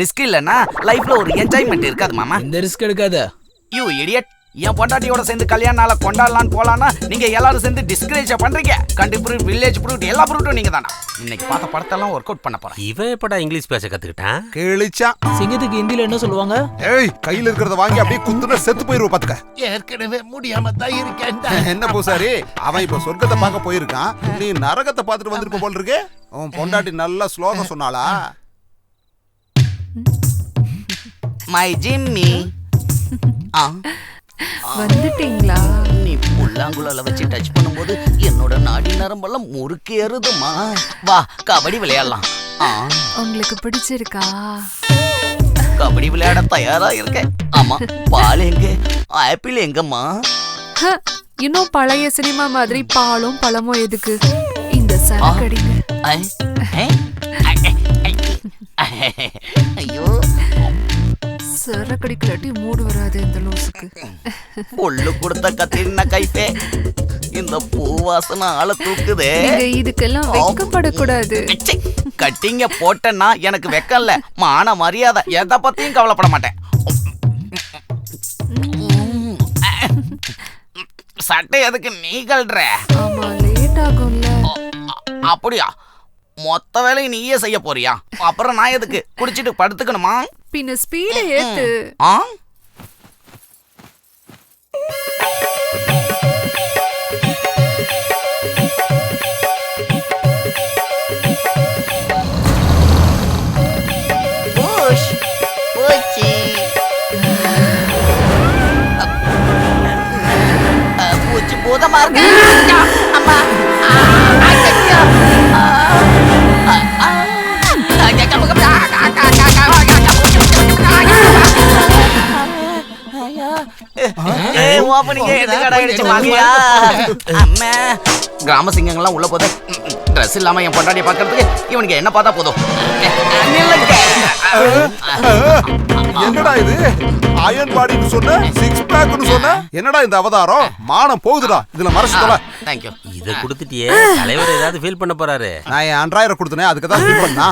ரிஸ்க் இல்லன்னா லைஃப்ல ஒரு என்ஜாய்மெண்ட் இருக்காது மாமா. இந்த ரிஸ்க் எடுக்காத. You idiot. என் பொண்டாட்டியோட சேர்ந்து கல்யாண நாளை கொண்டாடலான்னு போலான்னா நீங்க எல்லாரும் சேர்ந்து டிஸ்கரேஜ் பண்றீங்க. கண்ட்ரி ப்ரூட், வில்லேஜ் ப்ரூட், எல்லா ப்ரூட்டும் நீங்க தானா? இன்னைக்கு பார்த்த படத்தெல்லாம் ஒர்க் அவுட் பண்ண போறேன். இவன் எப்படா இங்கிலீஷ் பேச கத்துக்கிட்டான்? கேளிச்சா. சிங்கத்துக்கு ஹிந்தில என்ன சொல்லுவாங்க? ஏய், கையில இருக்கிறத வாங்கி அப்படியே குத்துன செத்து போயிருவ பாத்துக்க. ஏற்கனவே முடியாம தான் இருக்கேன். என்ன பூசாரி, அவன் இப்ப சொர்க்கத்தை பார்க்க போயிருக்கான், நீ நரகத்தை பார்த்துட்டு வந்திருப்ப போல இருக்கு. அவன் பொண்டாட்டி நல்ல ஸ்லோகம் சொன்னாளா? My Jimmy. வந்துட்டீங்களா? நீ புல்லாங்குழல வச்சு டச் பண்ணும்போது என்னோட நாடி நரம்பெல்லாம் முறுக்கேறுதுமா. வா கபடி விளையாடலாம். உங்களுக்கு பிடிச்சிருக்கா? கபடி விளையாட தயாரா இருக்கேன். ஆமா, பால் எங்க, ஆப்பிள் எங்கம்மா? இன்னும் பழைய சினிமா மாதிரி பாலும் பழமும் எதுக்கு? இந்த சரக்கடிங்க. ஐயோ, சரக்கடிக்கலாட்டி மூடு வராது இந்த லூசுக்கு. பொல்லு கொடுத்த கத்திரின கைப்பே, இந்த பூவாசனை ஆள தூக்குதே. இதுக்கெல்லாம் வெட்கப்படக்கூடாது. கட்டிங்க போட்டேன்னா எனக்கு வெக்கம் இல்ல, மான மரியாதை, எதை பத்தியும் கவலைப்பட மாட்டேன். சட்டை எதுக்கு நீ கல்ற? ஆமா, லேட் ஆகும்ல. அப்படியா? மொத்த வேலையை நீயே செய்ய போறியா? அப்புறம் நான் எதுக்கு குடிச்சிட்டு படுத்துக்கணுமா? பின்ன ஸ்பீட ஏத்து. பூச்சி பூதமா இருக்கு. அம்மா, கிராம சிங்கங்கள்லாம் உள்ள போத ட்ரெஸ் இல்லாம என் பொண்டாடியை பாக்குறதுக்கு இவனுக்கு என்ன பார்த்தா போதும். என்னடா இது? அயன் பாடின்னு சொன்ன, சிக்ஸ் பேக்னு சொன்ன, என்னடா இந்த அவதாரம்? மானம் போகுதுடா. இதுல மறைச்சுதல. Thank you. இத கொடுத்துட்டியே, தலைவர் ஏதாவது ஃபீல் பண்ண போறாரு. நான் என் 2000 கொடுத்தனே, அதுக்கு தான் ஃபீல் பண்ணா.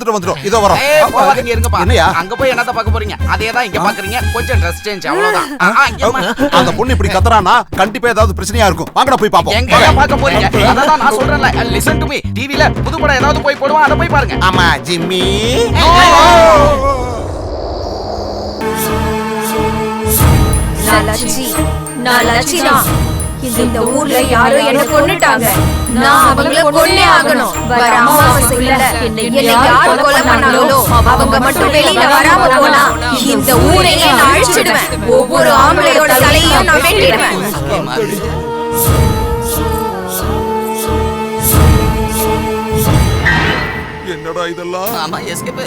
வந்துட்டோம். இதோ வரோம். போவாதீங்க, இருங்கப்பா. என்னையா? அங்க போய் என்னத்த பார்க்க போறீங்க? அதே தான் இங்க பாக்குறீங்க. கொஞ்சம் ட்ரெஸ் சேஞ்ச் அவ்வளவுதான். அந்த பொண்ணு இப்படி கத்துறானா கண்டிப்பா ஏதாவது பிரச்சனையா இருக்கும். வாங்கடா போய் பாப்போம். எங்க பார்க்க போறீங்க? அதான் நான் சொல்றேன்ல, லிசன் டு மீ. டிவில புது படம் ஏதாவது போய் போடுவான், அத போய் பாருங்க. ஆமா ஜிம்மி. நான் லட்சி தான். இந்த ஊர்ல யாரோ என்ன கொன்னுட்டாங்க. நான் அவங்கள கொன்னே ஆகணும். வர அமாவாசையில என்னை யார் கொலை பண்ணாங்களோ அவங்க மட்டும் வெளியில வராம போனா இந்த ஊரையே நான் அழிச்சிடுவேன். ஒவ்வொரு ஆம்பளையோட தலையையும் நான் வெட்டிடுவேன். என்னடா இதெல்லாம்? ஆமா, எஸ்கேப்.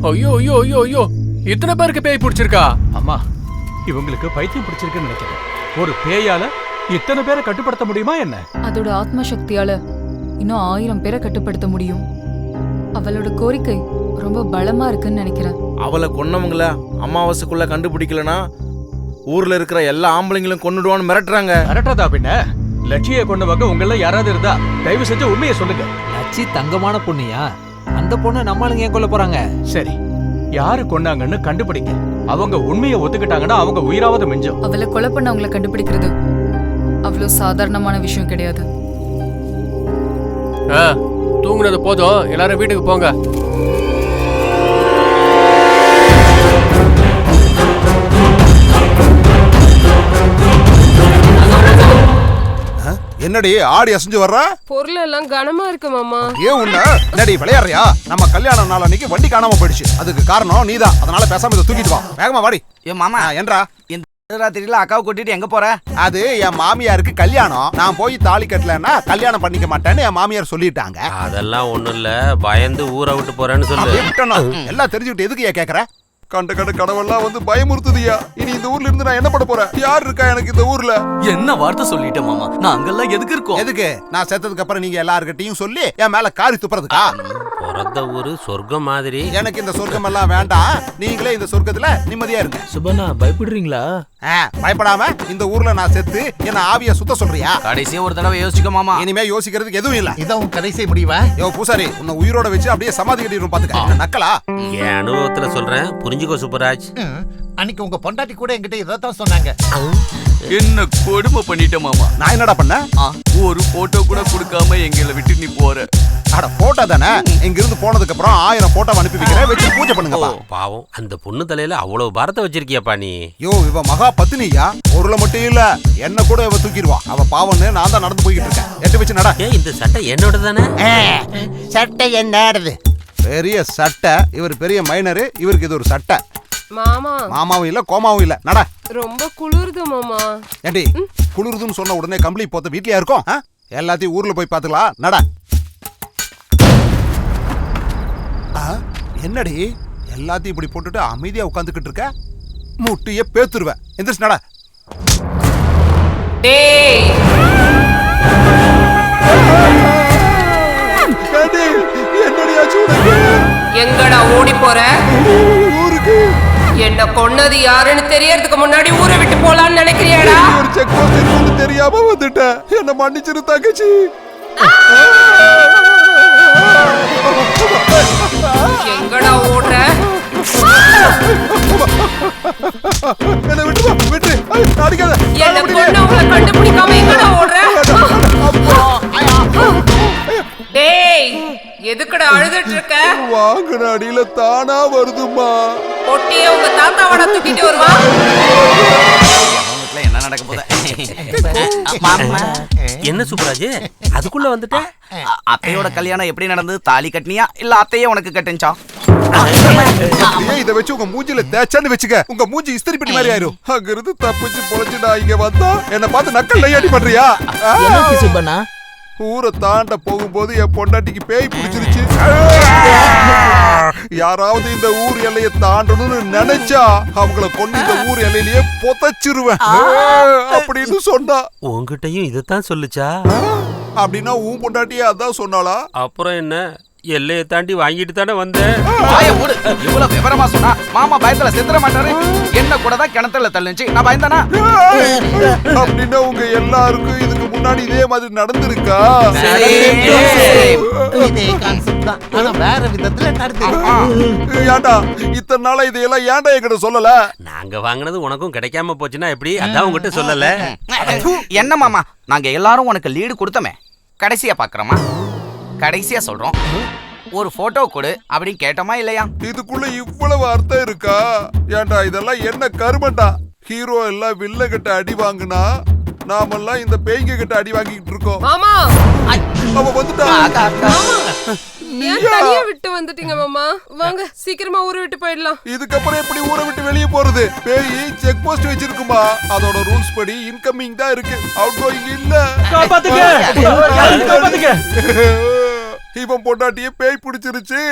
ஐயோ ஐயோ ஐயோ ஐயோ, இத்தனை பேருக்கு பேய் பிடிச்சிருக்கா? அம்மா, இவங்களுக்கு பைத்தியம் பிடிச்சிருக்குன்னு நினைக்கிறேன். ஒரு பேயால இத்தனை பேரை கட்டுப்படுத்த முடியுமா என்ன? அதோட ஆத்ம சக்தியால இன்னும் 1000 பேரை கட்டுப்படுத்த முடியும். அவளோட கோரிக்கை ரொம்ப பலமா இருக்குன்னு நினைக்கிறேன். அவளை கொன்னவங்கள அமாவாசைக்குள்ள கண்டுபிடிக்கலனா ஊர்ல இருக்கிற எல்லா ஆம்பளைங்களும் கொன்னுடுவான்னு மிரட்டுறாங்க. மிரட்டதா பின்ன? லட்சியை கொண்டவங்க உங்கள யாராவது இருந்தா தயவு செஞ்சு உண்மையை சொல்லுங்க. லட்சி தங்கமான பொண்ணியா? அந்த பொண்ணை நம்மளுங்க ஏன் கொல்ல போறாங்க? சரி, யாரு கொண்டாங்கன்னு கண்டுபிடிங்க. அவங்க உண்மையை ஒத்துக்கிட்டாங்கன்னா அவங்க உயிராவது மிஞ்சும். அவளை கொலை பண்ணவங்களை கண்டுபிடிக்கிறது அவ்வளவு சாதாரணமான விஷயம் கிடையாது. தூங்குனது போதும், எல்லாரும் வீட்டுக்கு போங்க. என்னடி ஆடி அசைஞ்சு வர்ற? பொருள் எல்லாம் கனமா இருக்கு மாமா. ஏன் உன்ன என்னடி விளையாடுறியா? நம்ம கல்யாண நாள் அன்னைக்கு வண்டி காணாம போயிடுச்சு. அதுக்கு காரணம் நீதான். அதனால பேசாம இதை தூக்கிட்டு வா. வேகமா வாடி. ஏ மாமா, என்றா இந்த ராத்திரியில அக்காவை கூட்டிட்டு எங்க போற? அது என் மாமியாருக்கு கல்யாணம். நான் போய் தாலி கட்டலன்னா கல்யாணம் பண்ணிக்க மாட்டேன்னு என் மாமியார் சொல்லிட்டாங்க. அதெல்லாம் ஒண்ணும் இல்ல, பயந்து ஊரை விட்டு போறேன்னு சொல்லு. எல்லாம் தெரிஞ்சுக்கிட்டு எதுக்கு ஏன் கேக்குற? கண்ட கடவெல்லாம் வந்து பயமுறுத்துதியா? இனி இந்த ஊர்ல இருந்து நான் என்ன பண்ண போறேன்? யார் இருக்கா எனக்கு இந்த ஊர்ல? என்ன வார்த்தை சொல்லிட்டேன் மாமா. நாங்கெல்லாம் எதுக்கு இருக்கோம்? எதுக்கு? நான் செத்ததுக்கு அப்புறம் நீங்க எல்லார்கிட்டையும் சொல்லி என் மேல காரி துப்புறதுக்கா? பிறந்த ஊரு சொர்க்கம் மாதிரி. எனக்கு இந்த சொர்க்கம் எல்லாம் வேண்டாம். நீங்களே இந்த சொர்க்கத்துல நிம்மதியா இருங்க. சுபண்ணா, பயப்படுறீங்களா? பயப்படாம இந்த ஊர்ல நான் செத்து என்ன ஆவிய சுத்த சொல்றியா? கடைசியா ஒரு தடவை யோசிக்க மாமா. இனிமே யோசிக்கிறதுக்கு எதுவும் இல்ல. இதான் கடைசி முடிவா? யோ பூசாரி, உன்னை உயிரோட வச்சு அப்படியே சமாதி கட்டிடும் பாத்துக்க. நக்கலா? என் அனுபவத்துல சொல்றேன், புரிஞ்சுக்கோ சுப்பராஜ். அன்னைக்கு உங்க பொண்டாட்டி கூட என்கிட்ட இதான் சொன்னாங்க. என்ன கொடுமை பண்ணிட்ட மாமா. நான் என்னடா பண்ண? ஒரு போட்டோ கூட கொடுக்காம எங்களை விட்டு நீ போற. அட போட்டோ தானே, இங்க இருந்து போனதுக்கு அப்புறம் 1000 போட்டோ அனுப்பி வைக்கிறேன், வச்சு பூஜை பண்ணுங்கப்பா. பாவம் அந்த பொண்ணு தலையில அவ்வளவு பாரத்தை வச்சிருக்கியாப்பா நீ. யோ இவ மகா பத்தினியா, ஒருல மட்டும் இல்ல என்ன கூட இவ தூக்கிடுவா. அவ பாவம்னு நான் தான் நடந்து போய்கிட்டு இருக்கேன். எட்டு வச்சு நட. இந்த சட்டை என்னோட தானே? சட்டை என்னது? பெரிய சட்டை, இவர் பெரிய மைனரு, இவருக்கு இது ஒரு சட்டை. மாமா மாமாவும் இல்ல கோமாவும் இல்ல, நட. ரொம்ப குளிருது மாமா. ஏண்டி குளிருதுன்னு சொன்ன உடனே கம்பளி போத்த வீட்லயா இருக்கும்? எல்லாத்தையும் ஊர்ல போய் பாத்துக்கலாம், நட. என்னடி எல்லாத்தையும் இப்படி போட்டுட்டு அமைதியா உட்காந்துக்கிட்டு இருக்க? முட்டிய பேத்துருவேன். எந்திரிச்சு நட. டேய் எங்கடா ஓடி போற? ஊருக்கு. என்ன கொன்னது யாருன்னு தெரியறதுக்கு முன்னாடி ஊரை விட்டு போலான்னு நினைக்கிறியாடா? ஒரு செக் போஸ்ட் இருக்குன்னு தெரியாம வந்துட்டேன், என்ன மன்னிச்சிரு தங்கச்சி. எங்கடா ஓடுற? என்ன விட்டு விட்டு அடிக்காத. என்ன கொன்னவங்கள கண்டுபிடிக்காம எங்கடா ஓடுற? டேய் எதுக்குடா அழுதுட்டு இருக்க? வாங்குன அடியில தானா வருதுமா. பொட்டியே உங்க தாத்தாவோட தூக்கிட்டு வருவா. என்ன நடக்க போகுது? என்ன சுப்ராஜ் அதுக்குள்ள வந்துட்ட? அத்தையோட கல்யாணம் எப்படி நடந்தது? தாலி கட்டினியா இல்ல அத்தையே உனக்கு கட்டுச்சா? இத வச்சு உங்க மூஞ்சில தேய்ச்சான்னு வச்சுக்க, உங்க மூஞ்சி இஸ்திரி பெட்டி மாதிரி ஆயிரும். அங்க இருந்து தப்பிச்சு பொழைச்சுடா இங்க வந்தா என்ன பார்த்து நக்கல் லையாடி பண்றியா? சுப்பண்ணா ஊரை தாண்ட போகும்போது என் பொண்டாட்டிக்கு பேய் பிடிச்சிருச்சு. யாராவது இந்த ஊர் எல்லையை தாண்டணும்னு நினைச்சா அவங்கள கொண்டு இந்த ஊர் எல்லையிலேயே புதைச்சிருவேன் அப்படின்னு சொன்னா. உன்கிட்டயும் இதத்தான் சொல்லுச்சா? அப்படின்னா உன் பொண்டாட்டியே அதான் சொன்னாளா? அப்புறம் என்ன, எல்லையை தாண்டி வாங்கிட்டு தானே வந்தேன். இவ்வளவு விவரமா சொன்னா மாமா பயத்துல செத்துற மாட்டாரு. என்ன கூட தான் கிணத்துல தள்ளுச்சு, நான் பயந்தானா? அப்படின்னா உங்க எல்லாருக்கும் இதுக்கு முன்னாடி இதே மாதிரி நடந்திருக்கா? இதே கான்செப்ட் தான், ஆனா வேற விதத்துல நடந்துருக்கு. ஏன்டா இத்தனை நாளா இதையெல்லாம் ஏன்டா என்கிட்ட சொல்லல? நாங்க வாங்கினது உனக்கும் கிடைக்காம போச்சுன்னா எப்படி? அதான் உங்ககிட்ட சொல்லல. என்ன மாமா, நாங்க எல்லாரும் உனக்கு லீடு கொடுத்தோமே, கடைசியா பாக்குறோமா? கடைசியா சொல்றோம், ஒரு போட்டோ கொடு அப்படின்னு கேட்டோமா இல்லையா? இதுக்குள்ள இவ்வளவு அர்த்தம் இருக்கா? ஏன்டா இதெல்லாம் என்ன கருமண்டா? ஹீரோ எல்லாம் வில்ல கிட்ட அடி வாங்குனா நாமெல்லாம் இந்த பேய்ங்க கிட்ட அடி வாங்கிட்டு இருக்கோம். மாமா அவ வந்துட்டா. ஏன் தனியா விட்டு வந்துட்டீங்க மாமா? வாங்க சீக்கிரமா ஊரை விட்டு போயிடலாம். இதுக்கப்புறம் எப்படி ஊரை விட்டு வெளியே போறது? பேய் செக் போஸ்ட் வச்சிருக்குமா? அதோட ரூல்ஸ் படி இன்கமிங் தான் இருக்கு, அவுட் கோயிங் இல்ல. காப்பாத்துங்க. இவன் பொண்டாட்டியே பேய் பிடிச்சிருச்சு.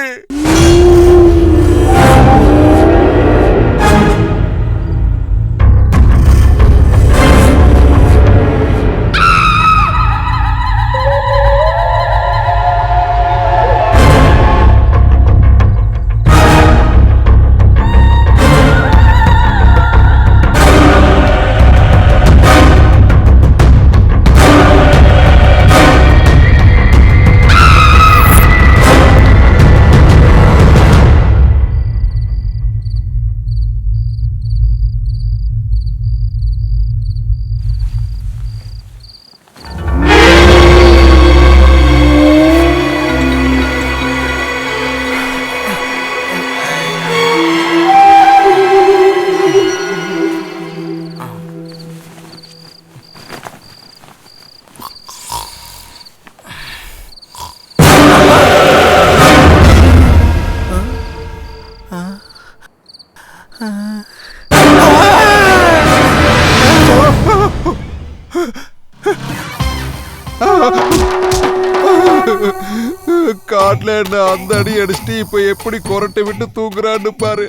காட்டுல என்ன அந்த அடி அடிச்சுட்டு இப்ப எப்படி கொரட்டை விட்டு தூங்குறான்னு பாரு.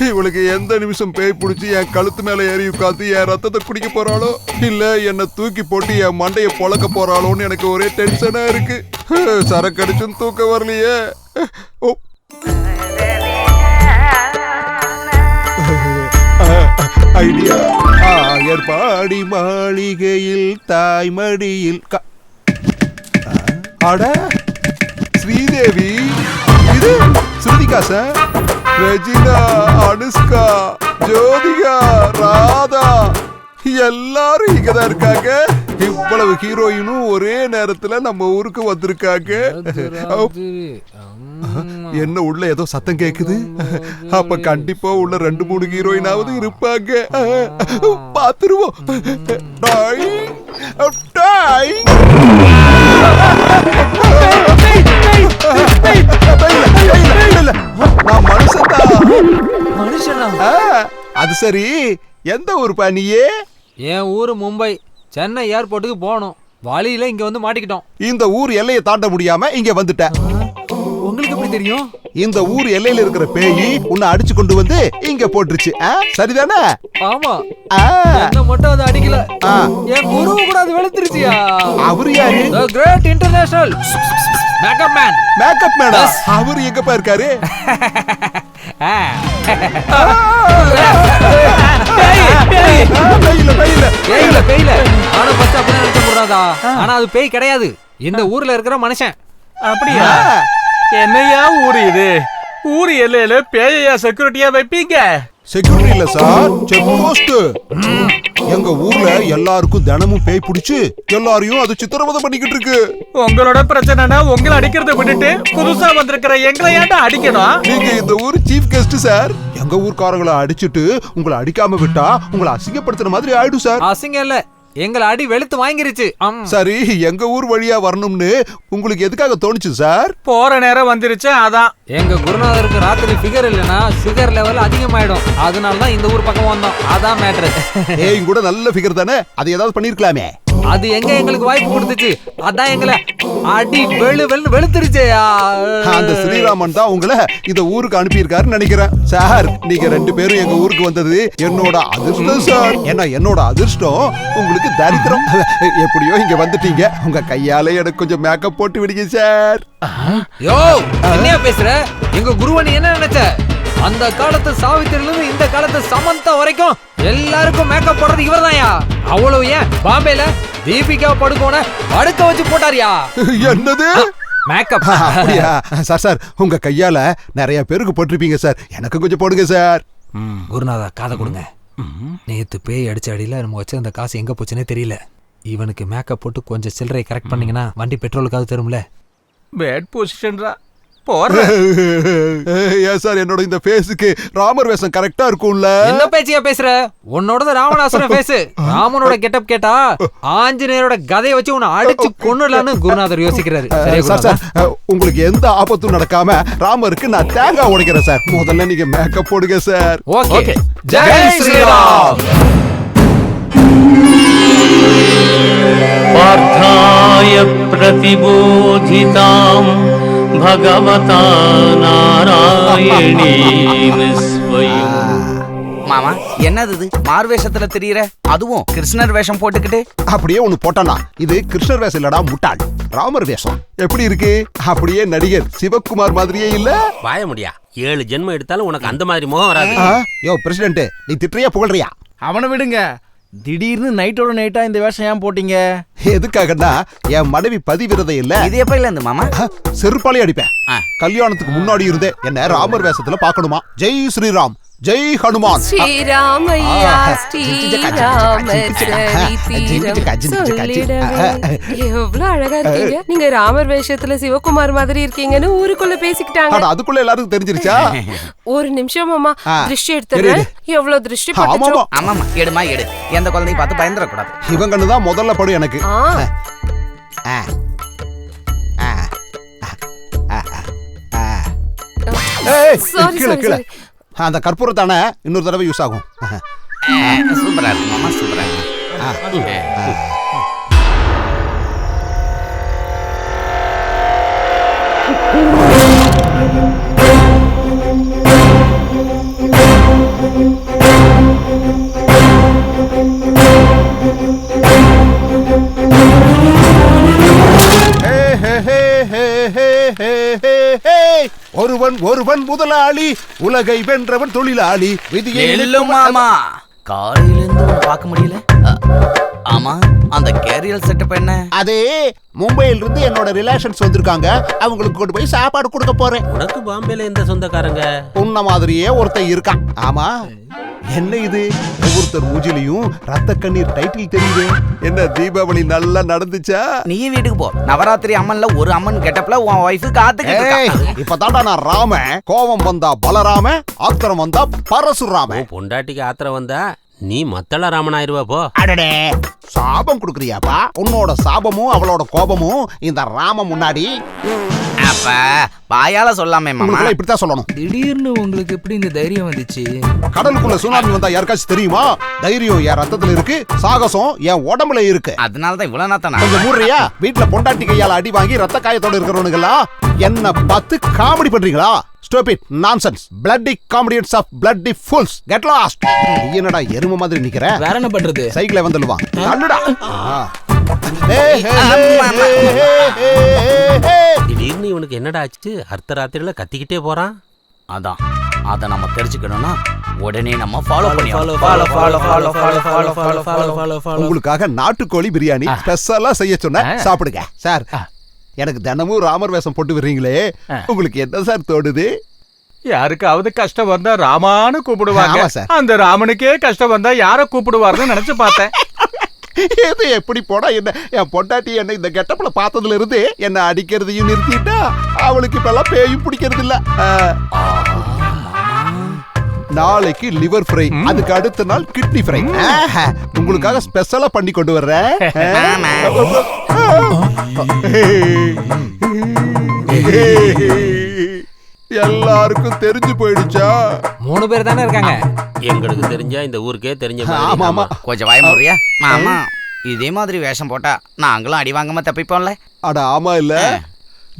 இவளுக்கு எந்த நிமிஷம் பேய் பிடிச்சி என் கழுத்து மேல ஏறி உட்காந்து என் ரத்தத்தை குடிக்க போறாளோ, இல்ல என்னை தூக்கி போட்டு என் மண்டையை பொழக்க போறாளோன்னு எனக்கு ஒரே டென்ஷனா இருக்கு. சரக்கு அடிச்சும் தூக்க வரலையே. ஐடியா. ஏற்பாடி மாளிகையில் தாய்மடியில் அட ஸ்ரீதேவி, இது ஸ்ருதிகா சார், ரெஜினா, அனுஷ்கா, ஜோதிகா, ராதா எல்லாரும் இங்கதான் இருக்காங்க. இவ்வளவு ஹீரோயினும் ஒரே நேரத்துல நம்ம ஊருக்கு வந்திருக்காங்க. என்ன உள்ள ஏதோ சத்தம் கேக்குது. அப்ப கண்டிப்பா உள்ள 2-3 ஹீரோயினாவது இருப்பாங்க. பாத்துருவோம். அது சரி, எந்த ஊர் பாணியே? என் ஊரு மும்பை. சென்னை ஏர்போர்ட்டுக்கு போகணும். வழியில இங்க வந்து மாட்டிக்கிட்டோம். இந்த ஊர் எல்லையை தாண்ட முடியாம இங்க வந்துட்டேன். உங்களுக்கு எப்படி தெரியும்? இந்த ஊர் எல்லையில இருக்கிற பேய் உன்னை அடிச்சு கொண்டு வந்து இங்க போட்டுருச்சு. சரிதானே? ஆமா. என்ன மட்டும் அது அடிக்கல, என் குரு கூட அது வெளுத்துருச்சியா. அவரு யாரு? The Great International makeup man. Makeup மேனா? அவரு எங்கப்பா இருக்காரு? ஆனா அது பேய் கிடையாது. இந்த ஊர்ல இருக்கிற மனுஷன். அப்படியா? என்னையா ஊரு இது? ஊரு எல்லையில பேயா செக்யூரிட்டியா வைப்பீங்க? செக்யூரிட்டி இல்ல சார், செக் போஸ்ட். எங்க ஊர்ல எல்லாருக்கும் தினமும் பேய் பிடிச்சு எல்லாரையும் அது சித்திரவதை பண்ணிக்கிட்டு இருக்கு. உங்களோட பிரச்சனைனா உங்களை அடிக்கிறத விட்டுட்டு புதுசா வந்திருக்கிற எங்களை ஏன்டா அடிக்கணும்? நீங்க இந்த ஊர் சீஃப் கெஸ்ட் சார். எங்க ஊர்க்காரங்களை அடிச்சிட்டு உங்களை அடிக்காம விட்டா உங்களை அசிங்கப்படுத்துற மாதிரி ஆயிடும் சார். அசிங்கம் இல்ல, எங்களை அடி வெளுத்து வாங்கிருச்சு. சரி, எங்க ஊர் வழியா வரணும்னு உங்களுக்கு எதுக்காக தோணுச்சு சார்? போற நேரம் வந்துருச்சு, அதான். எங்க குருநாதருக்கு ராத்திரி ஃபிகர் இல்லனா சுகர் லெவல் அதிகமாயிடும். அதனால தான் இந்த ஊர் பக்கம் வந்தோம். அதான் மேட்டர். ஏய், கூட நல்ல ஃபிகர் தானே, அது ஏதாவது பண்ணிருக்கலாமே. அது எங்க எங்களுக்கு வாய்ப்பு கொடுத்துச்சு. அதான் எங்களை அடி வெளுத்துருச்சு. அந்த ஸ்ரீராமன் தான் உங்களை இந்த ஊருக்கு அனுப்பியிருக்காருன்னு நினைக்கிறேன். சார், நீங்க 2 பேரும் எங்க ஊருக்கு வந்தது என்னோட அதிர்ஷ்டம் சார். ஏன்னா என்னோட அதிர்ஷ்டம் உங்களுக்கு தரித்திரம். எப்படியோ இங்க வந்துட்டீங்க. உங்க கையால எனக்கு கொஞ்சம் மேக்கப் போட்டு விடுங்க சார். யோ, என்ன பேசுற? எங்க குருவை நீ என்ன நினைச்ச? அந்த காலத்து சாவித்திரில இருந்து இந்த காலத்து சமந்தா வரைக்கும் எல்லாருக்கும் மேக்கப் போடுறது இவர்தான்யா. அவ்வளவு ஏன் பாம்பேல தீபிகா படுகோன படுக்க வச்சு போட்டாரியா. என்னது மேக்கப்? அப்படியா சார்? சார், உங்க கையால நிறைய பேருக்கு போட்டிருப்பீங்க சார். எனக்கு கொஞ்சம் போடுங்க சார். குருநாதா, காதை கொடுங்க. நேத்து பேய் அடிச்ச அடியில நம்ம வச்ச அந்த காசு எங்க போச்சுன்னே தெரியல. இவனுக்கு மேக்கப் போட்டு கொஞ்சம் சில்லறை கரெக்ட் பண்ணீங்கன்னா வண்டி பெட்ரோலுக்காவது தரும்ல. பேட் பொசிஷன்ரா. ஏன் சார், என்னோட இந்த ஃபேஸுக்கு ராமர் வேஷம் கரெக்டா இருக்கும்ல? என்ன பேச்சியா பேசுற? உன்னோட ராவணாசுரன் ஃபேஸ். ராமனோட கெட்டப் கேட்டா ஆஞ்சநேயரோட கதையை வச்சு உன்னை அடிச்சு கொன்னுடலான்னு குருநாதர் யோசிக்கிறாரு. சார், சார், உங்களுக்கு எந்த ஆபத்தும் நடக்காம ராமருக்கு நான் தேங்காய் உடைக்கிறேன் சார். முதல்ல நீங்க மேக்கப் போடுங்க சார். ஓகே. ஜெய் ஸ்ரீராம். पार्थाय प्रतिबोधितां भगवता नारायणेन स्वयं. மாமா, என்னது இது? மார்வேஷத்துல தெரியற, அதுவும் கிருஷ்ணர் வேஷம் போட்டுக்கிட்டு. அப்படியே ஒண்ணு போட்டானா? இது கிருஷ்ணர் வேஷம் இல்லடா முட்டாள், ராமர் வேஷம். எப்படி இருக்கு? அப்படியே நடிகர் சிவகுமார் மாதிரியே இல்ல? வாய முடியா, 7 ஜென்மம் எடுத்தாலும் உனக்கு அந்த மாதிரி முகம் வராது. யோ பிரசிடென்ட், நீ திட்டுறியா புகழ்றியா? அவனை விடுங்க. திடீர்னு நைட்டோட நைட்டா இந்த வேஷம் ஏன் போட்டீங்க? எதுக்காகன்னா என் மனைவி பதிவிரதை இல்ல. இது எப்ப இல்ல இந்த மாமா? செருப்பாலே அடிப்பேன். கல்யாணத்துக்கு முன்னாடி இருந்தே என்ன ராமர் வேஷத்துல பாக்கணுமா. ஜெய் ஸ்ரீராம், ஜெய் ஹனுமான். ஸ்ரீராமையா எவ்வளவு அழகா இருக்கீங்க. நீங்க ராமர் வேஷத்துல சிவகுமார் மாதிரி இருக்கீங்கன்னு ஊருக்குள்ள பேசிக்கிட்டாங்க. அதுக்குள்ள எல்லாருக்கும் தெரிஞ்சிருச்சா? ஒரு நிமிஷம் மாமா, திருஷ்டி எடுத்துறேன். எவ்வளவு திருஷ்டி பட்டுச்சோ. ஆமாமா, எடுமா எடு. எந்த குழந்தையும் பார்த்து பயந்துட கூடாது. இவன் கண்ணுதான் முதல்ல படும் எனக்கு. அந்த கற்பூரத்தானே இன்னொரு தடவை யூஸ் ஆகும். சூப்பரா இருக்கு மாமா, சூப்பரா இருக்கு. ஒருவன் ஒருவன் முதலாளி, உலகை வென்றவன் தொழிலாளி. மாமா, காலையில இருந்து பார்க்க முடியல. ஆமா, அந்த கேரியல் செட்டப் என்ன? அது மும்பையில இருந்து என்னோட ரிலேஷன்ஸ் வந்திருக்காங்க. அவங்களுக்கு கொண்டு போய் சாப்பாடு கொடுக்க போறேன். உனக்கு பாம்பேல எந்த சொந்தக்காரங்க? உன்ன மாதிரியே ஒருத்தன் இருக்கான். ஆமா, என்ன இது ஒவ்வொருத்தர் மூஞ்சிலையும் ரத்த கண்ணீர் டைட்டில் தெரியுது. என்ன தீபாவளி நல்லா நடந்துச்சா? நீ வீட்டுக்கு போ. நவராத்திரி அம்மன்ல ஒரு அம்மன் கெட்டப்ல உன் வைஃப் காத்துக்கிட்டு இருக்கா. இப்பதான்டா நான் ராம. கோபம் வந்தா பலராம, ஆத்திரம் வந்தா பரசுராம. பொண்டாட்டிக்கு ஆத்திரம் வந்தா நீ மத்தள ராமனாயிருவா போ. அடடே, சாபம் குடுக்குறியாப்பா? உன்னோட சாபமும் அவளோட கோபமும் இந்த ராம முன்னாடி. அப்ப வாயால சொல்லாமே மாமா. இப்படித்தான் சொல்லணும். திடீர்னு உங்களுக்கு எப்படி இந்த தைரியம் வந்துச்சு? கடலுக்குள்ள சுனாமி வந்தா யாருக்காச்சும் தெரியுமா? தைரியம் என் ரத்தத்துல இருக்கு, சாகசம் என் உடம்புல இருக்கு. அதனாலதான் இவ்வளவு நாத்தனா. கொஞ்சம் மூடுறியா? வீட்டுல பொண்டாட்டி கையால அடி வாங்கி ரத்த காயத்தோட இருக்கிறவனுங்களா என்ன பார்த்து காமெடி பண்றீங்களா? Stop it, nonsense. Bloody comedians of bloody fools. Get lost. நீ என்னடா எருமை மாதிரி நிக்கிற? வேற என்ன பண்றது? சைக்கிளை வந்துடுவா. தள்ளுடா. திடீர்னு இவனுக்கு என்னடா ஆச்சு? அர்த்த ராத்திரில கத்திக்கிட்டே போறான். அதான் அத நம்ம தெரிஞ்சுக்கணும்னா உடனே நம்ம ஃபாலோ பண்ணி உங்களுக்காக நாட்டுக்கோழி பிரியாணி ஸ்பெஷலா செய்ய சொன்ன, சாப்பிடுங்க. சார், எனக்கு தினமும் ராமர் வேஷம் போட்டு வர்றீங்களே, உங்களுக்கு என்ன சார் தோடுது? யாருக்காவது கஷ்டம் வந்தா ராமான்னு கூப்பிடுவாங்க. ஆமா சார். அந்த ராமனுக்கே கஷ்டம் வந்தா யார கூப்பிடுவாருன்னு நினைச்சு பார்த்தேன். எது எப்படி போனா என்ன? என் பொண்டாட்டி என்ன இந்த கெட்டப்ல பார்த்ததுல இருந்து என்ன அடிக்கிறதையும் நிறுத்திட்டா. அவளுக்கு இப்பெல்லாம் பேயும் பிடிக்கிறது இல்ல. நாளைக்கு லிவர் ஃப்ரை, அதுக்கு அடுத்த நாள் கிட்னி ஃப்ரை. உங்களுக்காக ஸ்பெஷலா பண்ணி கொண்டு வர்றேன். எல்லாருக்கும் தெரிஞ்சு போயிடுச்சா? 3 பேர் தானே இருக்காங்க. எங்களுக்கு தெரிஞ்சா இந்த ஊருக்கே தெரிஞ்ச ஆமா ஆமா. கொஞ்சம் வாய முடியா மாமா? இதே மாதிரி வேஷம் போட்டா நாங்களும் அடி வாங்காம தப்பிப்போம்ல. அட ஆமா இல்ல.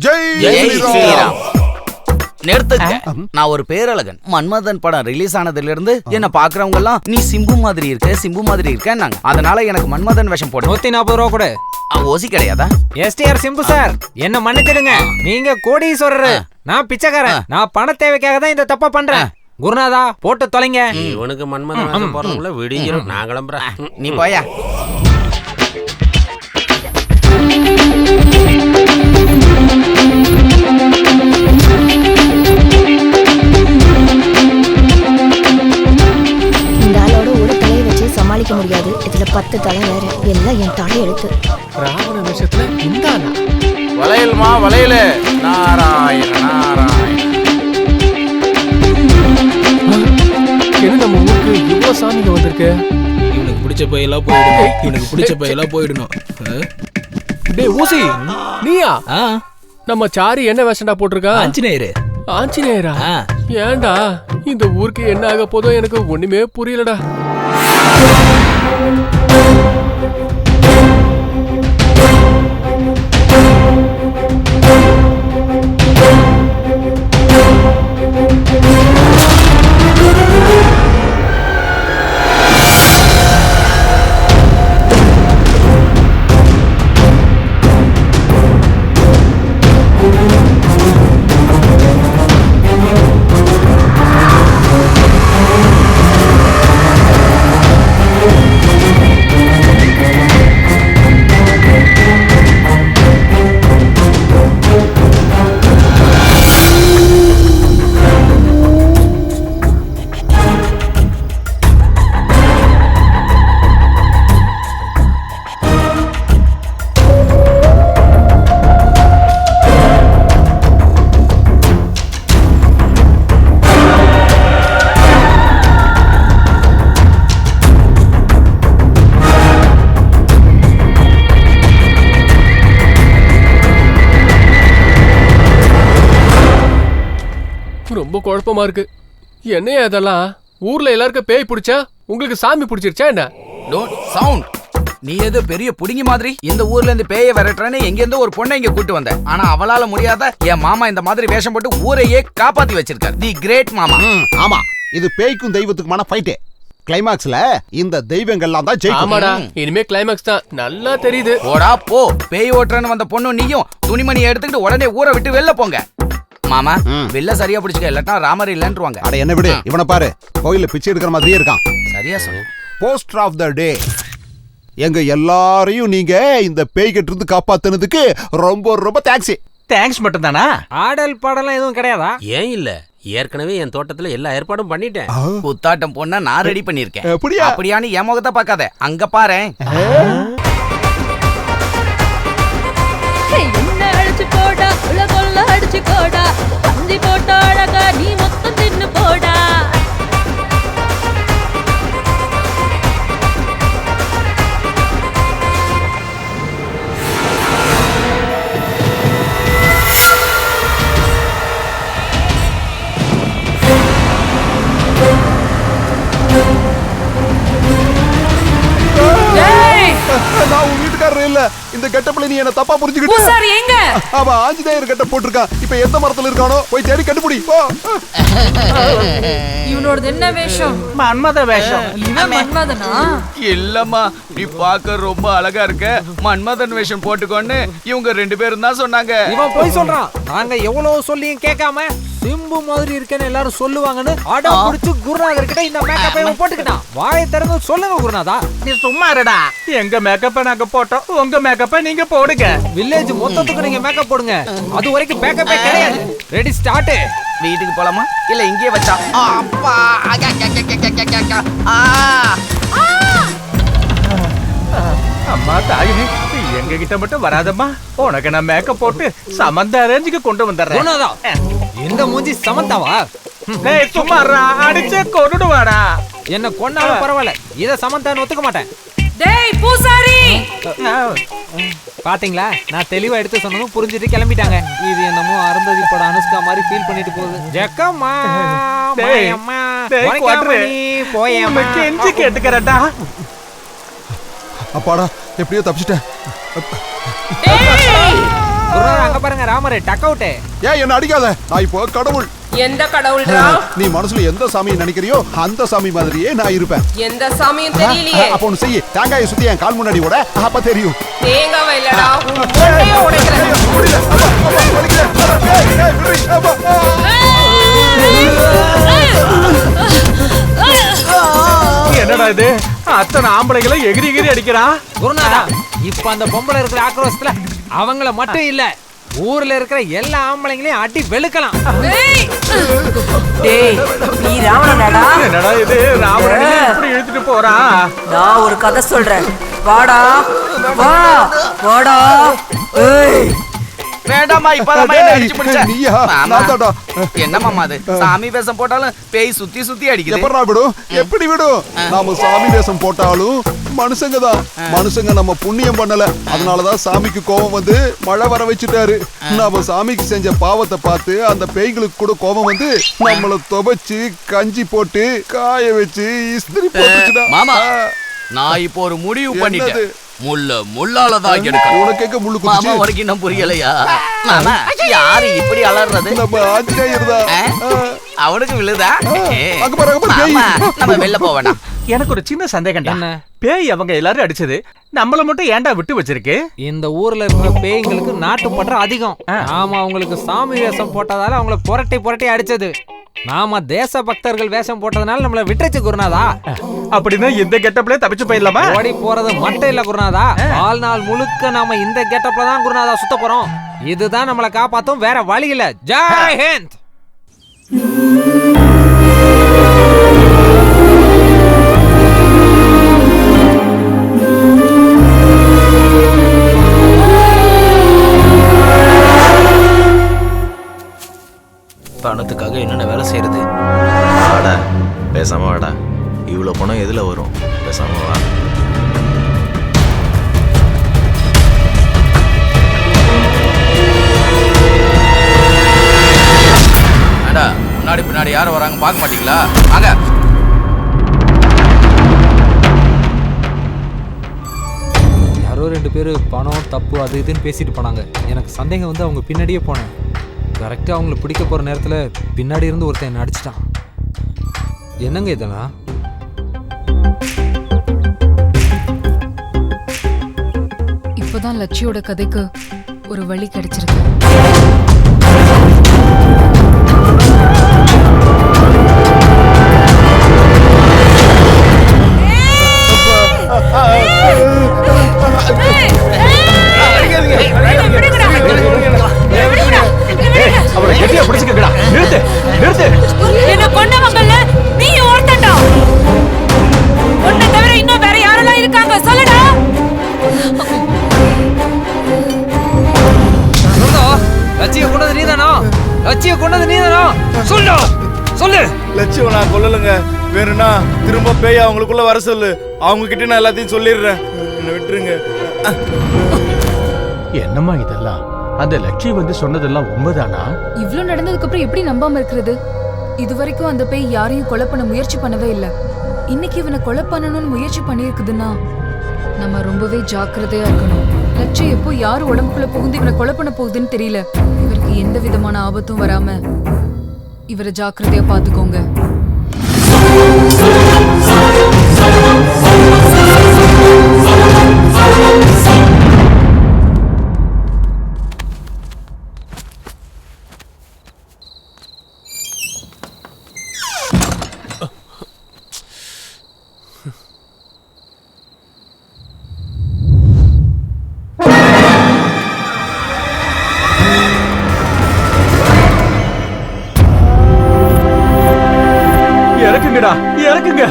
ஜெய் ஸ்ரீராம். நிறுத்துங்க. நான் ஒரு பேரழகன். மன்மதன் படம் ரிலீஸ் ஆனதுல இருந்து என்ன பாக்குறவங்க எல்லாம் நீ சிம்பு மாதிரி இருக்க, சிம்பு மாதிரி இருக்கன்னாங்க. அதனால எனக்கு மன்மதன் வேஷம் போடு. 140 ரூபா கூட. ஓசி கிடையாதா? எஸ்டிஆர் சிம்பு சார், என்ன மன்னிச்சிடுங்க. நீங்க கோடீஸ்வரர், நான் பிச்சைக்காரன். நான் பண தேவைக்காக தான் இந்த தப்ப பண்றேன். குருநாதா, போட்டு தொலைங்க. இவனுக்கு மன்மதன் வேஷம் போறதுக்குள்ள விடிஞ்சிரும். நான் கிளம்புறேன். நீ போயா. இந்த ஆளோட ஒரு தலையை வச்சு சமாளிக்க முடியாது. இதுல 10 தலை வேற. எல்லாம் என் தலை எழுத்து. ராவண விஷயத்துல இந்த ஆளா? வளையல்மா வளையல. நாராயண நாராயண. என்ன நம்ம ஊருக்கு இவ்வளவு சாமிங்க வந்திருக்கு? இவனுக்கு பிடிச்ச பையெல்லாம் போயிடணும். இவனுக்கு பிடிச்ச பையெல்லாம் போயிடணும். டேய் ஊசி, நீயா? நம்ம சாரி என்ன வேஷம்டா போட்டிருக்கா? ஆஞ்சநேயர். ஆஞ்சநேயரா? ஏன்டா இந்த ஊருக்கு என்ன ஆக போதோ எனக்கு ஒண்ணுமே புரியலடா. ரொம்ப குழப்பமா இருக்கு. என்னையா அதெல்லாம்? ஊர்ல எல்லாருக்கும் பேய் பிடிச்சா உங்களுக்கு சாமி பிடிச்சிருச்சா என்ன? Don't sound. நீ ஏதோ பெரிய புடிங்கி மாதிரி இந்த ஊர்ல இருந்து பேயை விரட்டுறேன்னு எங்க இருந்து ஒரு பொண்ணை இங்க கூட்டு வந்த. ஆனா அவளால முடியாத என் மாமா இந்த மாதிரி வேஷம் போட்டு ஊரையே காப்பாத்தி வச்சிருக்காரு. தி கிரேட் மாமா. ஆமா, இது பேய்க்கும் தெய்வத்துக்குமான ஃபைட். கிளைமாக்ஸ்ல இந்த தெய்வங்கள்லாம் தான் ஜெயிக்கும். ஆமாடா, இனிமே கிளைமாக்ஸ் தான் நல்லா தெரியுது. போடா போ. பேய் ஓட்டுறன்னு வந்த பொண்ணு நீயும் துணிமணியை எடுத்துக்கிட்டு உடனே ஊரை விட்டு வெளில போங்க. மாமா, வெளில சரியா பிடிச்சுக்க, இல்லாட்டா ராமர் இல்லன்றுவாங்க. அட என்ன விடு, இவனை பாரு, கோயில்ல பிச்சை எடுக்கிற மாதிரியே இருக்கான். சரியா சொல்லு. போஸ்டர் ஆஃப் த டே. எங்க எல்லாரையும் நீங்க இந்த பேய்கிட்ட இருந்து காப்பாத்துனதுக்கு ரொம்ப ரொம்ப தேங்க்ஸ். தேங்க்ஸ் மட்டும் தானா? ஆடல் பாடலாம் எதுவும் கிடையாதா? ஏன் இல்ல, ஏற்கனவே என் தோட்டத்துல எல்லா ஏற்பாடும் பண்ணிட்டேன். குத்தாட்டம் பொண்ண நான் ரெடி பண்ணிருக்கேன். அப்படியா? அப்படியான்னு என் முகத்தை பார்க்காத, அங்க பாரு. என்ன அடிச்சு போடா, உள்ள கொள்ள அடிச்சு போடா, பந்தி போட்டா அழகா நீ மொத்தம் தின்னு போடா. நான் உன் வீட்டுக்காரர் இல்ல. இந்த கெட்டப்ல நீ என்ன தப்பா புரிஞ்சுக்கிட்ட. பூசாரி எங்க? அவன் ஆஞ்சநேயர் கெட்டப் போட்டிருக்கான். இப்ப எந்த மரத்துல இருக்கானோ போய் தேடி கண்டுபிடி. போ. இவனோட என்ன வேஷம்? மன்மத வேஷம். இவன் மன்மதனா? இல்லம்மா, நீ பார்க்க ரொம்ப அழகா இருக்க, மன்மதன் வேஷம் போட்டுக்கோன்னு இவங்க 2 பேரும் தான் சொன்னாங்க. இவன் போய் சொல்றான். நாங்க எவ்வளவு சொல்லியும் கேட்காம சிம்பு மாதிரி இருக்கேன்னு எல்லாரும் சொல்லுவாங்கன்னு அடம் புடிச்சு குருநாதர் கிட்ட இந்த மேக்கப்பை போட்டுக்கிட்டான். வாயை திறந்து சொல்லுங்க குருநாதா. நீ சும்மா இருடா. எங்க மேக்கப்பை நாங்க போட்டோம், உங்க மேக்கப்பை நீங்க போடுங்க. வில்லேஜ் மொத்தத்துக்கு நீங்க மேக்கப் போடுங்க. அது வரைக்கும் மேக்கப்பே கிடையாது. Ready start. வீட்டுக்கு போலாமா இல்ல இங்கேயே வச்சா? அப்பா அம்மா தாயே, எங்க கிட்ட மட்டும் வராதம்மா. உனக்கு நான் மேக்கப் போட்டு சமந்தா ரேஞ்சுக்கு கொண்டு வந்துடுறேன். குருநாதா, இந்த மூஞ்சி சமந்தாவா? டேய் சும்மா அடிச்சே கொன்னுடுவாடா. என்ன கொன்னாலும் பரவாயில்ல, இத சமந்தான்னு ஒத்துக்க மாட்டேன். டேய் பூசாரி, பாத்தீங்களா, நான் தெளிவா எடுத்து சொன்னதும் புரிஞ்சுட்டு கிளம்பிட்டாங்க. இது என்னமோ அருந்ததி பட அனுஷ்கா மாதிரி ஃபீல் பண்ணிட்டு போகுது. ஜக்கம்மா மாயம்மா போயம்மா கெஞ்சி கேட்டுக்கறடா. அப்பாடா, எப்படியோ தப்பிச்சிட்டேன். குருநாதா, அங்க பாருங்க ராமரே, டக் அவுட். ஏன் என்ன அடிக்காத, நான் இப்போ கடவுள். எந்த கடவுள்டா? நீ மனசுல எந்த சாமியை நினைக்கிறியோ அந்த சாமி மாதிரியே நான் இருப்பேன். எந்த சாமியும் தெரியலையே. அப்ப ஒண்ணு செய்ய, தேங்காயை சுத்தி என் கால் முன்னாடி ஓட, அப்ப தெரியும். தேங்காவை இல்லடா, உன்னையே உடைக்கிறேன். என்னடா இது, அத்தனை ஆம்பளைகளை எகிரி எகிரி அடிக்கிறான். குருநாதா, இப்ப அந்த பொம்பளை இருக்கிற ஆக்ரோஷத்துல அவங்கள மட்டும் இல்ல, ஊர்ல இருக்கிற எல்லா ஆம்பளைங்களையும் அடி வெளுக்கலாம். டேய், நீ ராவணனாடா? என்னடா இது, ராவணனை இப்படி இழுத்துட்டு போறான்? நான் ஒரு கதை சொல்றேன், வாடா வா வாடா. ஏய் வேண்டாமா, இப்பதான் அடிச்சு பிடிச்ச. நீயா? மாமா, நான் தான்டா. என்ன மாமா அது, சாமி வேஷம் போட்டாலும் பேய் சுத்தி சுத்தி அடிக்குது. எப்படா விடும்? எப்படி விடும்? நாம சாமி வேஷம் போட்டாலும் மனுஷங்க தான். மனுஷங்க நம்ம புண்ணியம் பண்ணல, அதனாலதான் சாமிக்கு கோபம் வந்து மழை வர வச்சுட்டாரு. நாம சாமிக்கு செஞ்ச பாவத்தை பார்த்து அந்த பேய்களுக்கு கூட கோபம் வந்து நம்மள துவைச்சு கஞ்சி போட்டு காய வச்சு இஸ்திரி போட்டுச்சுடா. மாமா, நான் இப்போ ஒரு முடிவு பண்ணிட்டேன். முள்ளாலதான் எடுக்கணும். உனக்கு எங்க முள்ளு மாமா, குத்துச்சு? உனக்கு இன்னும் புரியலையா? மாமா, யாரு இப்படி அலறது? நம்ம ஆஞ்சநேயர் தான். அவனுக்கு விழுதா? அங்க பாரு, அங்க பாரு, பேய். மாமா, நம்ம வெளில போவேனா? எனக்கு ஒரு சின்ன சந்தேகம்டா. என்ன பேய் அவங்க எல்லாரும் அடிச்சது, நம்மள மட்டும் ஏன்டா விட்டு வச்சிருக்கு? இந்த ஊர்ல இருக்கிற பேய்களுக்கு நாட்டு பற்ற அதிகம். நாம அவங்களுக்கு சாமி வேஷம் போட்டதால அவங்கள புரட்டி புரட்டி அடிச்சது. நாம தேச பக்தர்கள் வேஷம் போட்டதுனால நம்மள விட்டுருச்சு குருநாதா. அப்படின்னா இந்த கெட்டப்ல தப்பிச்சு போயிடலாமா? ஓடி போறது மட்டும் இல்ல குருநாதா, வாழ்நாள் முழுக்க நாம இந்த கெட்டப்ல தான் குருநாதா சுத்த போறோம். இதுதான் நம்மளை காப்பாத்தும், வேற வழி இல்ல. ஜெய் ஹிந்த். பணத்துக்காக என்னென்ன வேலை செய்யறது? வாடா, பேசாம வாடா. இவ்வளோ பணம் எதுல வரும்? பேசாம வா. ஏண்டா, முன்னாடி பின்னாடி யாரும் வராங்க பார்க்க மாட்டீங்களா? வாங்க. யாரோ 2 பேர் பணம் தப்பு அது இதுன்னு பேசிட்டு போனாங்க. எனக்கு சந்தேகம் வந்து அவங்க பின்னாடியே போனேன். கரெக்டாக அவங்கள பிடிக்க போகிற நேரத்தில் பின்னாடி இருந்து ஒருத்தன் என்ன அடிச்சிட்டான். என்னங்க இதெல்லாம்? இப்போதான் லட்சியோட கதைக்கு ஒரு வழி கிடைச்சிருக்கு. அவரை கெட்டியா பிடிச்சுக்கடா. நிறுத்து நிறுத்து. என்ன கொண்டவங்கல்ல நீ ஒருத்தன்டா. உன்னை தவிர இன்னும் வேற யாரெல்லாம் இருக்காங்க சொல்லுடா. லட்சிய கொண்டது நீதானா? லட்சிய கொண்டது நீதானா? சொல்லு சொல்லு. லட்சியம் நான் கொல்லலங்க. வேணும்னா திரும்ப பேய் அவங்களுக்குள்ள வர சொல்லு. அவங்க கிட்ட நான் எல்லாத்தையும் சொல்லிடுறேன். என்ன விட்டுருங்க. என்னம்மா இதெல்லாம்? அந்த லட்சியம் வந்து சொன்னதெல்லாம் உண்மைதானா? இவ்ளோ நடந்ததுக்கு அப்புறம் எப்படி நம்பாம இருக்கிறது? இதுவரைக்கும் அந்த பேய் யாரையும் கொலை பண்ண முயற்சி பண்ணவே இல்ல. இன்னைக்கு இவனை கொலை பண்ணணும்னு முயற்சி பண்ணியிருக்குதுன்னா நம்ம ரொம்பவே ஜாக்கிரதையா இருக்கணும். லட்சியம் எப்போ யாரு உடம்புக்குள்ள புகுந்து இவனை கொலை பண்ண போகுதுன்னு தெரியல. இவருக்கு எந்த விதமான ஆபத்தும் வராம இவரை ஜாக்கிரதையா பாத்துக்கோங்க. இறக்குங்கடா, இறக்குங்க.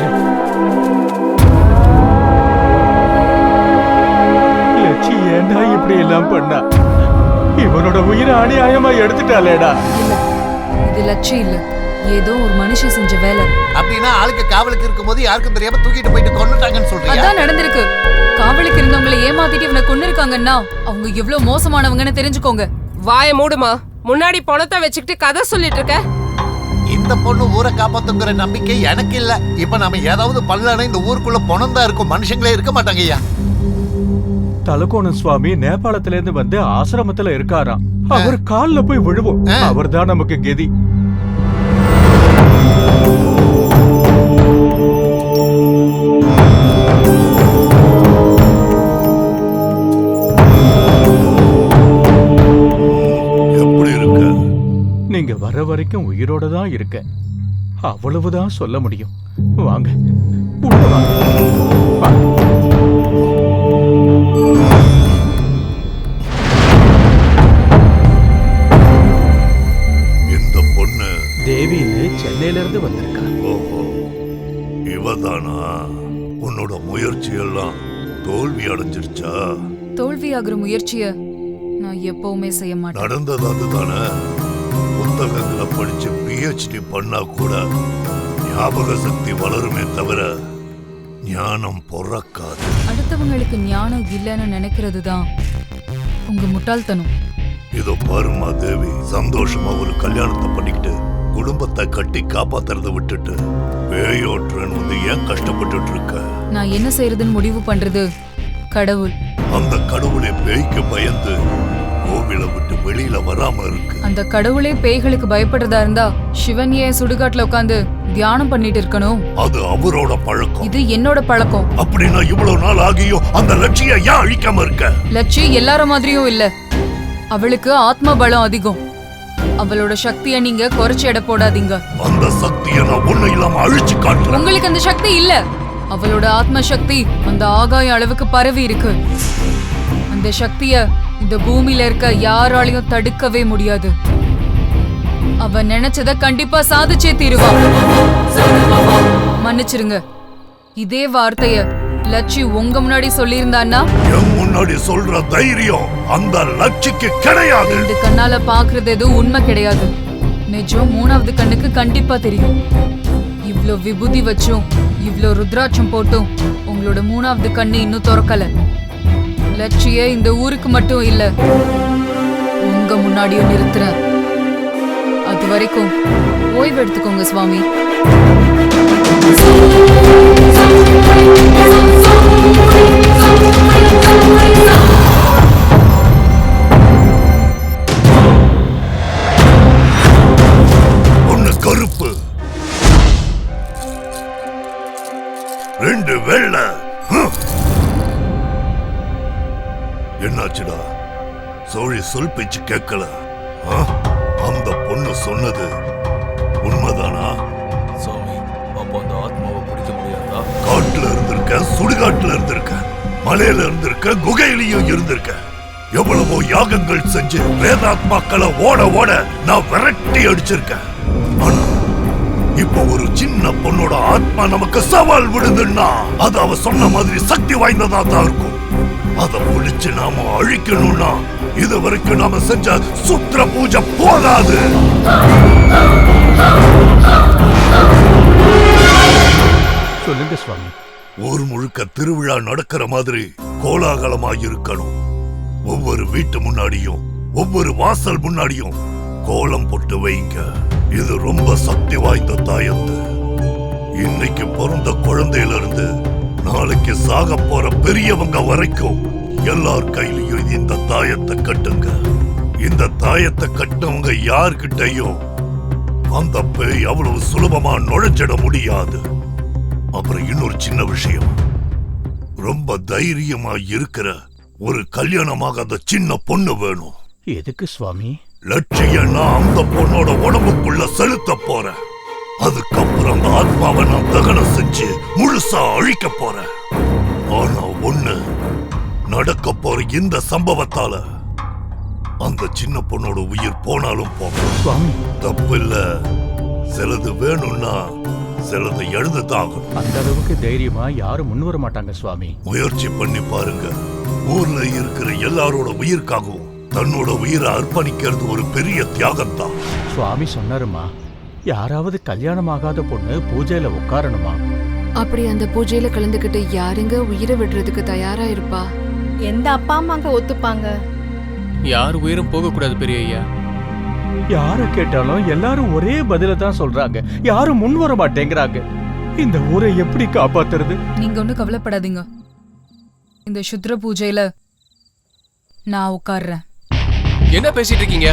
லட்சி ஏண்டா இப்படி எல்லாம் பண்ணா? இவனோட உயிரை அநியாயமா எடுத்துட்டாலேடா. இது லட்சியம் இல்ல, ஏதோ ஒரு மனுஷன் செஞ்ச வேலை. அப்படின்னா ஆளுக்கு காவலுக்கு இருக்கும்போது யாருக்கும் தெரியாம தூக்கிட்டு போயிட்டு கொன்னுட்டாங்கன்னு சொல்றீங்க? அதான் நடந்திருக்கு. காவலுக்கு இருந்தவங்களை ஏமாத்திட்டு இவனை கொன்னிருக்காங்கன்னா அவங்க எவ்வளவு மோசமானவங்கன்னு தெரிஞ்சுக்கோங்க. வாய மூடுமா. முன்னாடி பணத்தை வச்சுக்கிட்டு கதை சொல்லிட்டு இருக்க. இந்த பொண்ணு ஊரை காப்பாத்துங்கிற நம்பிக்கை எனக்கு இல்ல. இப்ப நாம ஏதாவது பண்ணலன்னா இந்த ஊருக்குள்ள பணம் தான் இருக்கும், மனுஷங்களே இருக்க மாட்டாங்க ஐயா. தலகோணம் சுவாமி நேபாளத்துல இருந்து வந்து ஆசிரமத்துல இருக்காராம். அவர் கால்ல போய் விழுவோம். அவர் தான் நமக்கு கெதி. எப்படி இருக்க? நீங்க வர வரைக்கும் உயிரோட தான் இருக்க. அவ்வளவுதான் சொல்ல முடியும். வாங்க உள்ள வாங்க. இந்த பொண்ணு தேவின்னு சென்னையில இருந்து வந்திருக்கா. ஓஹோ, இவதானா? உன்னோட முயற்சி எல்லாம் தோல்வி அடைஞ்சிருச்சா? தோல்வியாகிற முயற்சிய நான் எப்பவுமே செய்ய மாட்டேன். நடந்தது அதுதானே. புத்தகங்களை படிச்சு பிஹெச்டி பண்ணா கூட ஞாபக சக்தி வளருமே தவிர ஞானம் பொறக்காது. அடுத்தவங்களுக்கு ஞானம் இல்லைன்னு நினைக்கிறது தான் உங்க முட்டாள்தனம். இதோ பாருமா தேவி, சந்தோஷமா ஒரு கல்யாணத்தை பண்ணிக்கிட்டு குடும்பத்தை கட்டி காப்பாத்துறத விட்டுட்டு பேயோட்டுறன்னு வந்து ஏன் கஷ்டப்பட்டு இருக்க? நான் என்ன செய்யறதுன்னு முடிவு பண்றது கடவுள். அந்த கடவுளை பேய்க்கு பயந்து கோவிலை விட்டு வெளியில வராம இருக்கு. அந்த கடவுளே பேய்களுக்கு பயப்படுறதா இருந்தா சிவன் ஏன் சுடுகாட்டுல உட்காந்து தியானம் பண்ணிட்டு இருக்கணும்? அது அவரோட பழக்கம். இது என்னோட பழக்கம். அப்படின்னா இவ்வளவு நாள் ஆகியும் அந்த லட்சியம் ஏன் அழிக்காம இருக்க? லட்சி எல்லார மாதிரியும் இல்ல. அவளுக்கு ஆத்ம பலம் அதிகம். அவளோட சக்தியை நீங்க குறைச்சு எடை போடாதீங்க. அந்த சக்தியை நான் ஒண்ணு இல்லாம அழிச்சு காட்டுறேன். உங்களுக்கு அந்த சக்தி இல்ல. அவளோட ஆத்ம சக்தி அந்த ஆகாய அளவுக்கு பரவி இருக்கு. அந்த சக்திய இந்த பூமியில இருக்க யாராலையும் தடுக்கவே முடியாது. அவ நினைச்சத கண்டிப்பா சாதிச்சே தீருவா. மன்னிச்சிருங்க, இதே வார்த்தைய லட்சி உங்க முன்னாடி சொல்லியிருந்தான்னா என் முன்னாடி சொல்ற தைரியம் அந்த லட்சிக்கு கிடையாது. ரெண்டு கண்ணால பாக்குறது எதுவும் உண்மை கிடையாது. நிஜம் மூணாவது கண்ணுக்கு கண்டிப்பா தெரியும். இவ்ளோ விபூதி வச்சும் இவ்ளோ ருத்ராட்சம் போட்டும் உங்களோட மூணாவது கண்ணு இன்னும் திறக்கல. லட்சிய இந்த ஊருக்கு மட்டும் இல்ல, உங்க முன்னாடியும் நிறுத்துறேன். அது வரைக்கும் ஓய்வு எடுத்துக்கோங்க சுவாமி. ஒன்னு கருப்பு, ரெண்டு வெள்ளை. என்னாச்சுடா? சோழி சொல் பேச்சு கேட்கல. அந்த பொண்ணு சொன்னது உண்மைதானா? சாமி, அப்ப அந்த ஆத்மாவை பிடிக்க முடியாதா? காட்டுல இருந்திருக்க இருந்திருக்க, சுடுகாட்டுல இருந்திருக்க, மலையில இருந்திருக்க, குகையிலையும் இருந்திருக்க. எவ்வளவோ யாகங்கள் செஞ்சு வேதாத்மாக்களை ஓட ஓட நான் விரட்டி அடிச்சிருக்கேன். ஆனா இப்ப ஒரு சின்ன பொண்ணோட ஆத்மா நமக்கு சவால் விடுதுன்னா அது அவ சொன்ன மாதிரி சக்தி வாய்ந்ததா தான் இருக்கும். அதை பிடிச்சு நாம அழிக்கணும்னா இது வரைக்கும் நாம செஞ்ச சுத்திர பூஜை போதாது. சொல்லுங்க சுவாமி. ஊர் முழுக்க திருவிழா நடக்கிற மாதிரி கோலாகலமா இருக்கணும். ஒவ்வொரு வீட்டு முன்னாடியும் ஒவ்வொரு வாசல் முன்னாடியும் கோலம் போட்டு வைங்க. இது ரொம்ப சக்தி வாய்ந்த தாயத்து. இன்னைக்கு பிறந்த குழந்தையில இருந்து நாளைக்கு சாக போற பெரியவங்க வரைக்கும் எல்லார் கையிலையும் இந்த தாயத்தை கட்டுங்க. இந்த தாயத்தை கட்டவங்க யார்கிட்டையும் அந்த பேய் அவ்வளவு சுலபமா நுழைச்சிட முடியாது. அப்புறம் இன்னொரு சின்ன விஷயம், ரொம்ப தைரியமா இருக்கிற ஒரு கல்யாணமாகாத சின்ன பொண்ணு வேணும். எதுக்கு சுவாமி? லட்சியம் நான் அந்த பொண்ணோட உடம்புக்குள்ள செலுத்த போறேன். அதுக்கப்புறம் அந்த ஆத்மாவை நான் தகனம் செஞ்சு முழுசா அழிக்க போறேன். ஆனா ஒண்ணு, நடக்க போற இந்த சம்பவத்தால அந்த சின்ன பொண்ணோட உயிர் போனாலும் போகும். தப்பு இல்ல. சிலது வேணும்னா சிலது எழுதுதான். அந்த அளவுக்கு தைரியமா யாரும் முன் வர மாட்டாங்க சுவாமி. முயற்சி பண்ணி பாருங்க. ஊர்ல இருக்கிற எல்லாரோட உயிருக்காகவும் தன்னோட உயிரை அர்ப்பணிக்கிறது ஒரு பெரிய தியாகம் தான். சுவாமி சொன்னாருமா, யாராவது கல்யாணம் ஆகாத பொண்ணு பூஜையில உட்காரணுமா? அப்படி அந்த பூஜையில கலந்துக்கிட்டு யாருங்க உயிரை விடுறதுக்கு தயாரா இருப்பா? எந்த அப்பா அம்மாங்க ஒத்துப்பாங்க? யார் உயிரும் போக கூடாது பெரிய ஐயா. யார கேட்டாலும் எல்லாரும் ஒரே பதில தான் சொல்றாங்க. யாரும் முன் வர மாட்டேங்கிறாங்க. இந்த ஊரை எப்படி காப்பாத்துறது? நீங்க ஒன்னும் கவலைப்படாதீங்க. இந்த சுத்ர பூஜையில நான் உட்கார்றேன். என்ன பேசிட்டு இருக்கீங்க?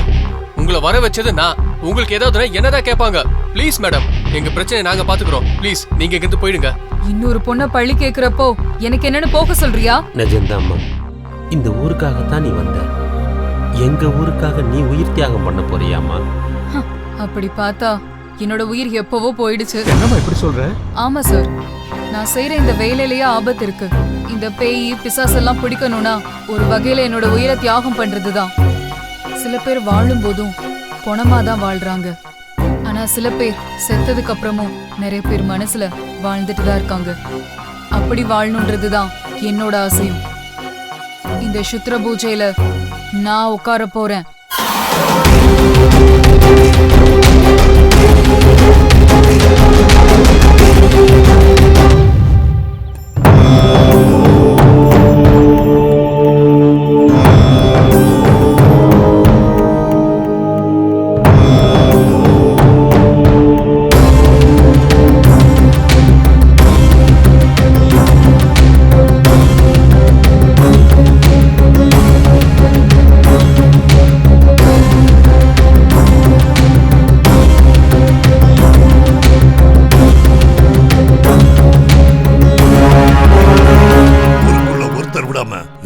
உங்களை வர வச்சது நான். உங்களுக்கு ஏதாவது என்னதான் கேட்பாங்க. ப்ளீஸ் மேடம், எங்க பிரச்சனை நாங்க பாத்துக்கிறோம். ப்ளீஸ் நீங்க இங்கிருந்து போயிடுங்க. இன்னொரு பொண்ண பள்ளி கேக்குறப்போ எனக்கு என்னன்னு போக சொல்றியா? நிஜம்தாம்மா, இந்த ஊருக்காகத்தான் நீ வந்த. எங்க ஊருக்காக நீ உயிர் தியாகம் பண்ண போறியாமா? அப்படி பார்த்தா என்னோட உயிர் எப்பவோ போயிடுச்சு. என்னம்மா இப்படி சொல்ற? ஆமா சார், நான் செய்யற இந்த வேலையிலேயே ஆபத்து இருக்கு. இந்த பேய் பிசாசெல்லாம் பிடிக்கணும்னா ஒரு வகையில என்னோட உயிரை தியாகம் பண்றதுதான். சில பேர் வாழும் போதும் பொணமா தான் வாழ்றாங்க. ஆனா சில பேர் செத்ததுக்கு அப்புறமும் நிறைய பேர் மனசுல வாழ்ந்துட்டு தான் இருக்காங்க. அப்படி வாழணுன்றதுதான் என்னோட ஆசையும். இந்த சுத்ர பூஜையில நான் உட்கார போறேன்.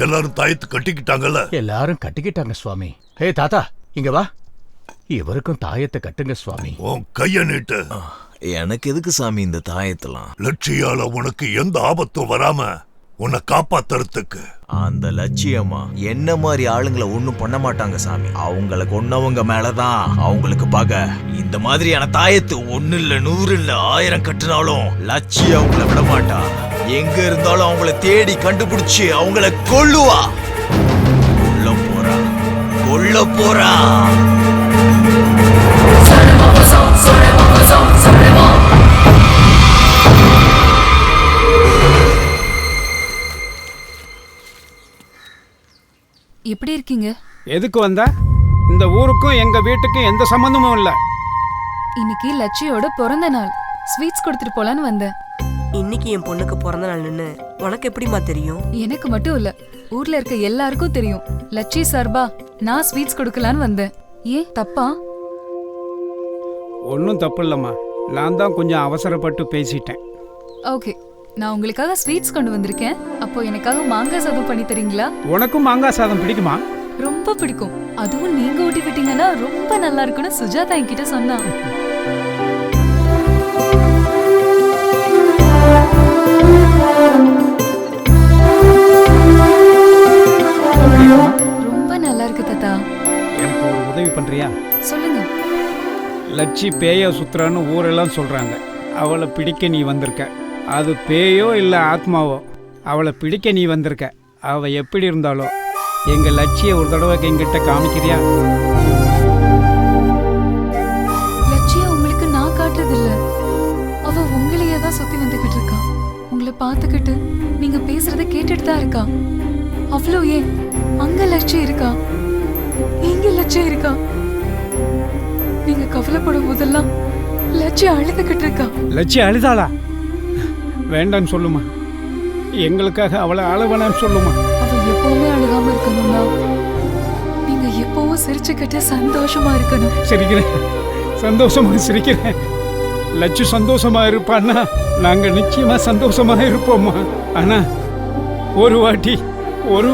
எல்லாரும் தாயத்து கட்டிக்கிட்டாங்கல்ல? எல்லாரும் கட்டிக்கிட்டாங்க சுவாமி. ஹே தாத்தா, இங்க வா. இவருக்கும் தாயத்தை கட்டுங்க சுவாமி. உன் கைய நீட்டு. எனக்கு எதுக்கு சாமி இந்த தாயத்தெல்லாம்? லட்சியால உனக்கு எந்த ஆபத்தும் வராம உன்னை காப்பாத்துறதுக்கு. அந்த லட்சியமா என்ன மாதிரி ஆளுங்களை ஒண்ணும் பண்ண மாட்டாங்க சாமி. அவங்கள கொன்னவங்க மேலதான் அவங்களுக்கு பகை. இந்த மாதிரியான தாயத்து 1 இல்ல 100 இல்ல 1000 கட்டினாலும் லட்சியம் அவங்கள விட மாட்டா. எங்க இருந்தாலும் அவங்கள தேடி கண்டுபிடிச்சு அவங்கள கொல்லுவா. கொல்ல போறா. எப்படி இருக்கீங்க? எதுக்கு வந்த? இந்த ஊருக்கும் எங்க வீட்டுக்கும் எந்த சம்பந்தமும் இல்ல. இன்னைக்கு லட்சியோட பிறந்த நாள். ஸ்வீட்ஸ் கொடுத்துட்டு போலான்னு வந்தேன். இன்னைக்கு என் பொண்ணுக்கு பிறந்த நாள்னு உனக்கு எப்படிமா தெரியும்? எனக்கு மட்டும் இல்ல, ஊர்ல இருக்க எல்லாருக்கும் தெரியும். லட்சி சார்பா நான் ஸ்வீட்ஸ் கொடுக்கலான்னு வந்தேன். ஏன் தப்பா? ஒன்னும் தப்பு இல்லம்மா. நான் தான் கொஞ்சம் அவசரப்பட்டு பேசிட்டேன். ஓகே, நான் உங்களுக்காக ஸ்வீட்ஸ் கொண்டு வந்திருக்கேன். அப்போ எனக்காக மாங்காய் சாதம் பண்ணி தரீங்களா? உனக்கும் மாங்காய் சாதம் பிடிக்குமா? ரொம்ப பிடிக்கும். அதுவும் நீங்க ஊட்டி விட்டீங்கன்னா ரொம்ப நல்லா இருக்குன்னு சுஜாதா என்கிட்ட சொன்னா. சொல்றியா? சொல்லுங்க. லட்சி பேய சுத்துறான்னு ஊரெல்லாம் சொல்றாங்க. அவளை பிடிக்க நீ வந்திருக்க. அது பேயோ இல்லை ஆத்மாவோ, அவளை பிடிக்க நீ வந்திருக்க. அவள் எப்படி இருந்தாலோ எங்கள் லட்சியை ஒரு தடவை எங்கிட்ட காமிக்கிறியா? லட்சியா உங்களுக்கு நான் காட்டுறதில்ல, அவ உங்களையே தான் சுத்தி வந்துகிட்டு இருக்கா. உங்களை பார்த்துக்கிட்டு நீங்க பேசுறத கேட்டுட்டு தான் இருக்கா. அவ்வளோ ஏன் அங்க லட்சியம் இருக்கா, இங்க லட்சியம் இருக்கா. நீங்க கவலைப்படும் போதெல்லாம் லட்சியம் அழுதுகிட்டு இருக்கா. லட்சியம் அழுதாளா? வேண்டான்னு சொல்லுமா. எங்களுக்காக அவளை அழவனான்னு சொல்லுமா. அவ எப்பவுமே அழுகாம இருக்கணும்னா நீங்க எப்பவும் சிரிச்சுக்கிட்டு சந்தோஷமா இருக்கணும். சிரிக்கிறேன், சந்தோஷமா சிரிக்கிறேன். லட்சு சந்தோஷமா இருப்பான்னா நாங்க நிச்சயமா சந்தோஷமா இருப்போம்மா. ஆனா ஒரு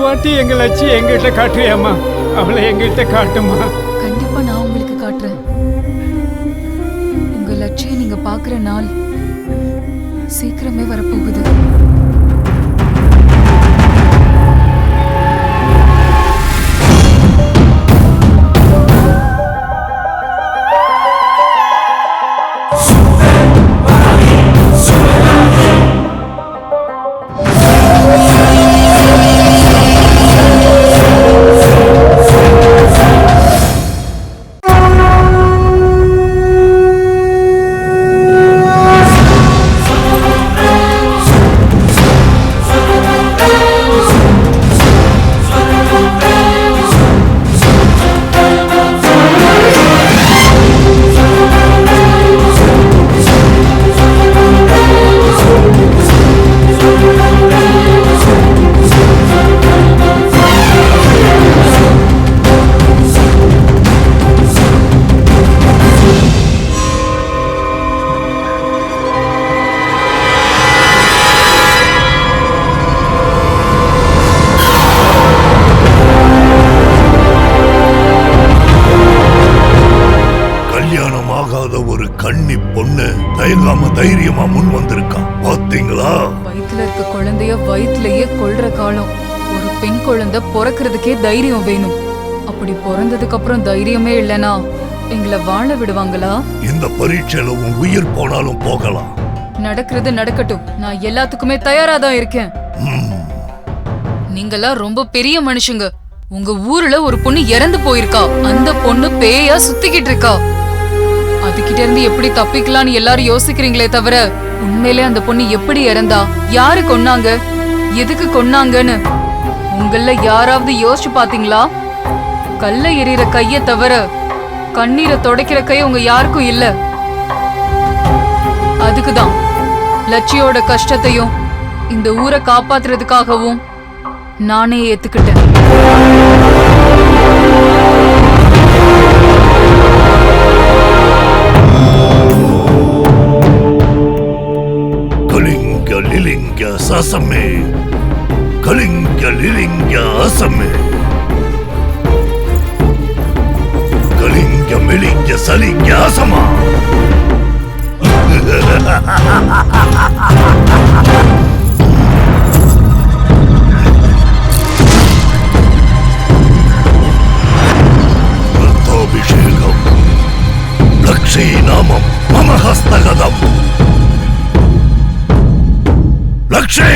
வாட்டி எங்க லட்சியம் எங்கிட்ட காட்டுறியாம்மா? அவளை எங்கிட்ட காட்டுமா. கண்டிப்பா நான் உங்களுக்கு காட்டுறேன். உங்க லட்சியம் நீங்க பாக்குற நாள் சீக்கிரமே வரப்போகுது. தைரியமா முன் வந்திருக்கா பாத்தீங்களா? வயித்துல இருக்க குழந்தைய வயிற்றுலயே கொல்ற காலம். ஒரு பெண் குழந்தை பிறக்கிறதுக்கே தைரியம் வேணும். அப்படி பிறந்ததுக்கு அப்புறம் தைரியமே இல்லனா எங்களை வாழ விடுவாங்களா? இந்த பரீட்சையில உன் உயிர் போனாலும் போகலாம். நடக்கிறது நடக்கட்டும், நான் எல்லாத்துக்குமே தயாரா தான் இருக்கேன். நீங்கெல்லாம் ரொம்ப பெரிய மனுஷங்க. உங்க ஊர்ல ஒரு பொண்ணு இறந்து போயிருக்கா. அந்த பொண்ணு பேயா சுத்திக்கிட்டு இருக்கா. அதுகிட்ட இருந்து எப்படி தப்பிக்கலாம்னு எல்லாரும் யோசிக்கிறீங்களே தவிர உண்மையிலே அந்த பொண்ணு எப்படி இறந்தா, யாரு கொன்னாங்க, எதுக்கு கொன்னாங்கன்னு உங்கள யாராவது யோசிச்சு பாத்தீங்களா? கல்ல எறிகிற கைய தவிர கண்ணீரை துடைக்கிற கை உங்க யாருக்கும் இல்ல. அதுக்குதான் லட்சியோட கஷ்டத்தையும் இந்த ஊரை காப்பாத்துறதுக்காகவும் நானே ஏத்துக்கிட்டேன். கலிங்க லிலிங்க சசமே, கலிங்க லிலிங்க அசமே, கலிங்க மெலிங்க சலிங்க அசமா. ருத்ராபிஷேகம் லக்ஷ்மி நாமம் மம ஹஸ்தகதம். லக்ஷ்மி,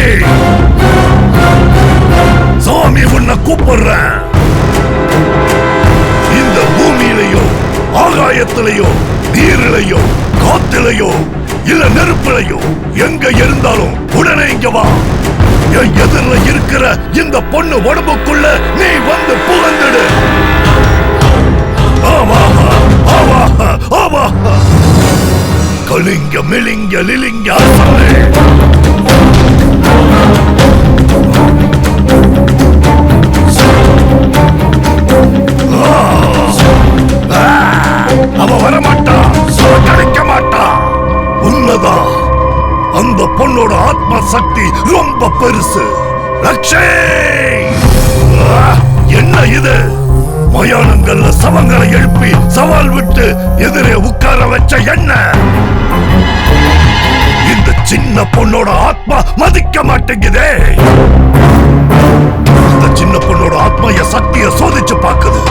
சாமி உன்னை கூப்பிடுறேன். இந்த பூமியிலையோ ஆகாயத்திலையோ நீரிலையோ காத்திலையோ இல்ல நெருப்பிலையோ எங்க இருந்தாலும் உடனே இங்க வா. என் எதிரில இருக்கிற இந்த பொண்ணு உடம்புக்குள்ள நீ வந்து புகழ்ந்துடு. ஆமா ஆமா ஆமா. கலிங்க மிலிங்க லிலிங்க அசமே. அவ வரமாட்டா, கிடைக்க மாட்டா. உண்மைதான், அந்த பொண்ணோட ஆத்ம சக்தி ரொம்ப பெருசு. லக்ஷ்மி, என்ன இது? மயானங்கள்ல சவங்களை எழுப்பி சவால் விட்டு எதிரே உட்கார வச்ச என்ன? இந்த சின்ன பொண்ணோட ஆத்மா மதிக்க மாட்டேங்குதே. இந்த சின்ன பொண்ணோட ஆத்மா என் சக்தியை சோதிச்சு பார்க்குது.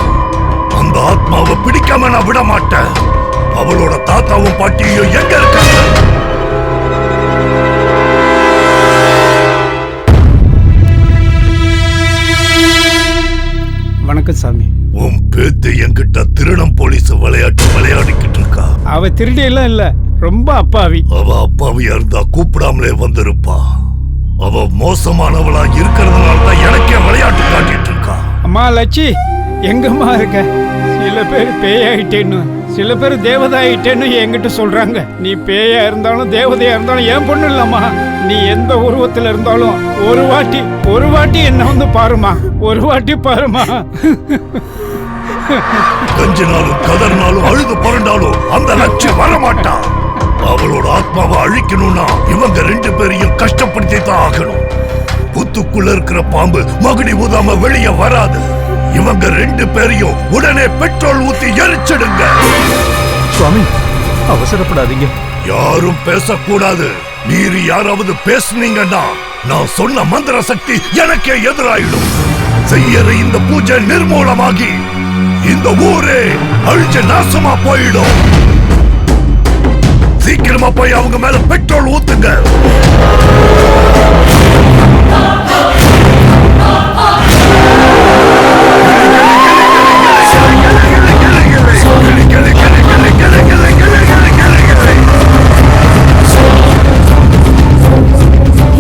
அந்த ஆத்மாவை பிடிக்க வணக்கம் சாமி. உன் பேத்து என்கிட்ட திருடம் போலீஸ் விளையாட்டு விளையாடிக்கிட்டு இருக்கா. அவ திருடி எல்லாம் இல்ல, ரொம்ப அப்பாவி. அவ அப்பாவியா இருந்தா கூப்பிடாமலே வந்திருப்பா. அவ மோசமானவளா இருக்கிறதுனால தான் எனக்கே விளையாட்டு காட்டிட்டு இருக்கா. அம்மா லட்சி, எங்கம்மா இருக்க? சில பேர் பேயாயிட்டேன்னு, சில பேர் தேவதாயிட்டேன்னு என்கிட்ட சொல்றாங்க. நீ பேயா இருந்தாலும் தேவதையா இருந்தாலும் என் பொண்ணு இல்லம்மா. நீ எந்த உருவத்துல இருந்தாலும் ஒரு வாட்டி என்ன வந்து பாருமா, ஒரு வாட்டி பாருமா. கஞ்சினாலும் கதறினாலும் அழுது புரண்டாலும் அந்த லட்சி வரமாட்டா. அவளோட ஆத்மாவை அழிக்கணும்னா இவங்க 2 பேரையும் கஷ்டப்படுத்தி தான் ஆகணும். புத்துக்குள்ள இருக்கிற பாம்பு மகுடி ஊதாம வெளியே வராது. இவங்க 2 பேரையும் உடனே பெட்ரோல் ஊத்தி எரிச்சிடுங்க. சுவாமி, அவசரப்படாதீங்க. யாரும் பேசக்கூடாது. மீறி யாராவது பேசுனீங்கன்னா நான் சொன்ன மந்திர சக்தி எனக்கே எதிராயிடும். செய்யற இந்த பூஜை நிர்மூலமாகி இந்த ஊரே அழிஞ்சு நாசமா போயிடும். சீக்கிரமா போய் அவங்க மேல பெட்ரோல் ஊத்துங்க.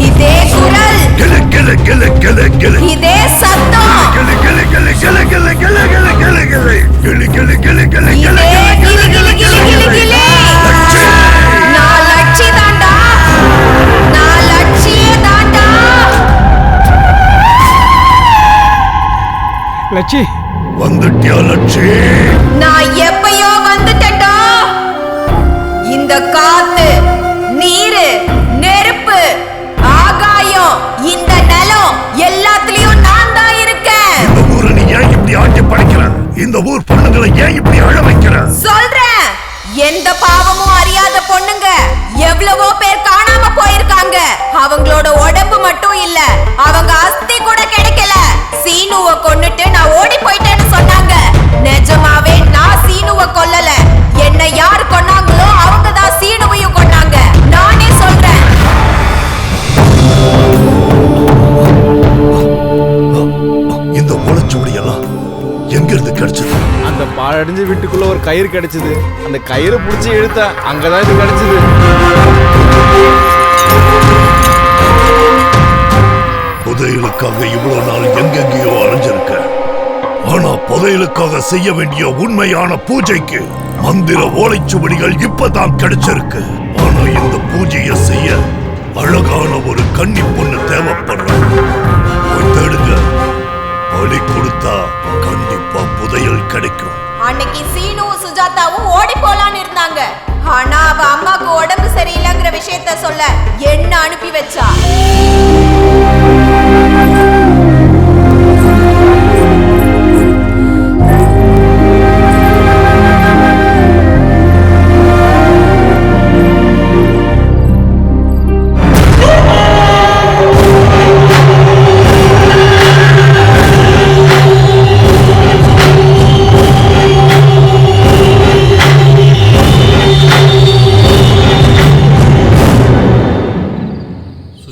இதே குரல், இதே சத்தம், நான் லட்சி தாண்டா, நான் லட்சியே தாண்டா. லட்சி வந்துட்டியா லட்சி? நான் எப்பயோ வந்துட்டேன்டா. இந்த காத்து, நீரு, நெருப்பு, ஆகாயம், இந்த நிலம் எல்லாத்துலயும் நான் தான் இருக்கேன். இந்த ஊரை நீ ஏன் இப்படி ஆட்டி படைக்கிற? இந்த ஊர் பொண்ணுங்களை ஏன் இப்படி அழ வைக்கிற? சொல்றேன், எந்த பாவமும் அறியாத பொண்ணுங்க எவ்வளவோ பேர் காணாம போயிருக்காங்க. அவங்களோட உடம்பு மட்டும் இல்ல, அவங்க அஸ்தி கூட கிடைக்கல. சீனுவை கொன்னுட்டு நான் ஓடி போயிட்டேன்னு சொன்னாங்க. நிஜமாவே நான் சீனுவை கொல்லல. என்ன யார் கொன்னாங்களோ அவங்க தான் சீனுவையும் கொன்னாங்க. நானே சொல்றேன். இந்த ஓலைச்சுவடி எல்லாம் எங்க இருந்து கிடைச்சது? அந்த பாழடைஞ்ச வீட்டுக்குள்ள ஒரு கயிறு கிடைச்சது. அந்த கயிறை புடிச்சு இழுத்த அங்கதான் இது கிடைச்சது. புதையலுக்காக இவ்வளவு நாள் எங்கெங்கேயோ அலைஞ்சிருக்க. ஆனா புதையலுக்காக செய்ய வேண்டிய உண்மையான பூஜைக்கு மந்திர ஓலைச்சுவடிகள் இப்பதான் கிடைச்சிருக்கு. ஆனா இந்த பூஜையை செய்ய அழகான ஒரு கன்னி பொண்ணு தேவைப்படுறான். போய் தேடுங்க. பலி கொடுத்தா கண்டிப்பா புதையல் கிடைக்கும். அன்னைக்கு சீனுவும் சுஜாதாவும் ஓடி போலான்னு இருந்தாங்க. ஆனா அவ அம்மாக்கு உடம்பு சரியில்லைங்கிற விஷயத்த சொல்ல என்ன அனுப்பி வச்சா.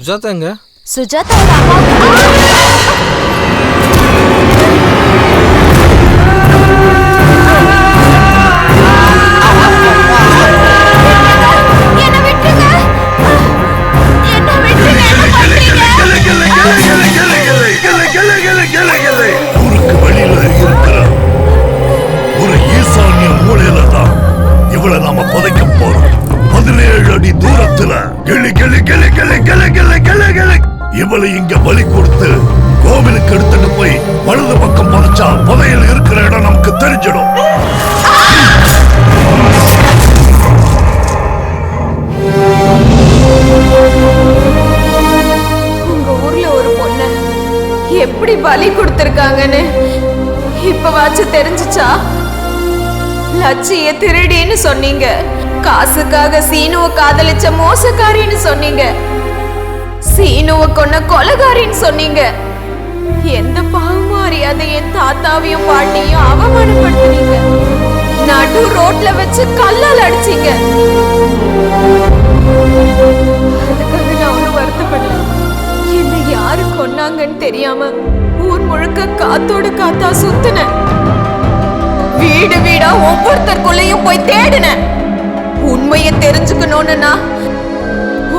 சுஜாதா எங்க? சுஜாதாவோட அம்மா ஊருக்கு வெளியில இருக்கிற ஒரு ஈசானிய மூலையில தான் இவளை நாம புதைக்க போறோம். 17 அடி தூரத்துல இவளை இங்க பலி கொடுத்து கோவிலுக்கு எடுத்துட்டு போய் வலது பக்கம் புதைச்சா புதையல் இருக்கிற இடம் நமக்கு தெரிஞ்சிடும். உங்க ஊர்ல ஒரு பொண்ணு எப்படி பலி கொடுத்திருக்காங்கன்னு இப்பவாச்சும் தெரிஞ்சுச்சா? லட்சிய திருடின்னு சொன்னீங்க. காசுக்காக சீனுவை காதலிச்ச மோசக்காரின்னு சொன்னீங்க. சீனுவை கொன்ன கொலைகாரின்னு சொன்னீங்க. எந்த பாவமும் அறியாத என் தாத்தாவையும் பாட்டியும் அவமானப்படுத்தினீங்க. நடு ரோட்ல வச்சு கல்லால் அடிச்சீங்க. அதுக்காக நான் ஒன்னும் வருத்தப்படல. என்ன யாரு கொன்னாங்கன்னு தெரியாம ஊர் முழுக்க நான் காத்தோட காத்தா சுத்தினேன். வீடு வீடா ஒவ்வொருத்தருக்குள்ளேயும் போய் தேடினேன். உண்மையை தெரிஞ்சுக்கணும்னு நான்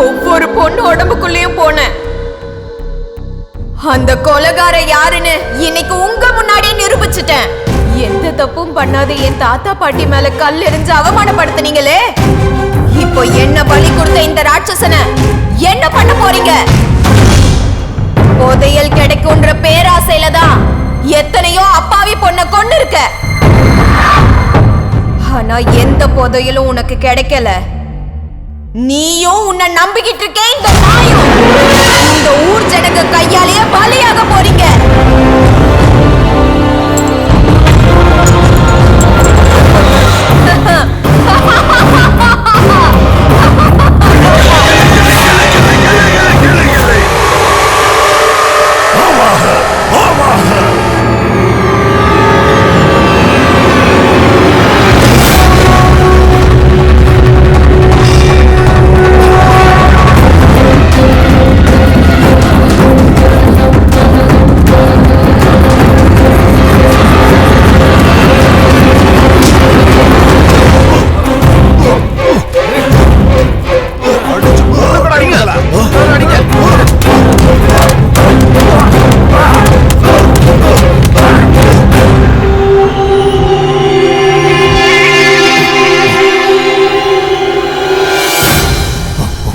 ஒவ்வொரு பொண்ணு உடம்புக்குள்ளேயும் போனேன். அந்த கொலைகார யாருன்னு இன்னைக்கு உங்க முன்னாடி நிரூபிச்சிட்டேன். எந்த தப்பும் பண்ணாத என் தாத்தா பாட்டி மேல கல் எறிஞ்சு அவமானப்படுத்தினீங்களே, இப்போ என்ன பலி கொடுத்த இந்த ராட்சசனை என்ன பண்ண போறீங்க? புதையல் கிடைக்கும்ன்ற பேராசையில தான் எத்தனையோ அப்பாவி பொண்ணை கொண்டு இருக்க. ஆனா எந்த புதையலும் உனக்கு கிடைக்கல. நீயும் உன்னை நம்பிக்கிட்டு இருக்கே இந்த நாயும் இந்த ஊர் ஜனங்க கையாலேயே பலியாக போறீங்க.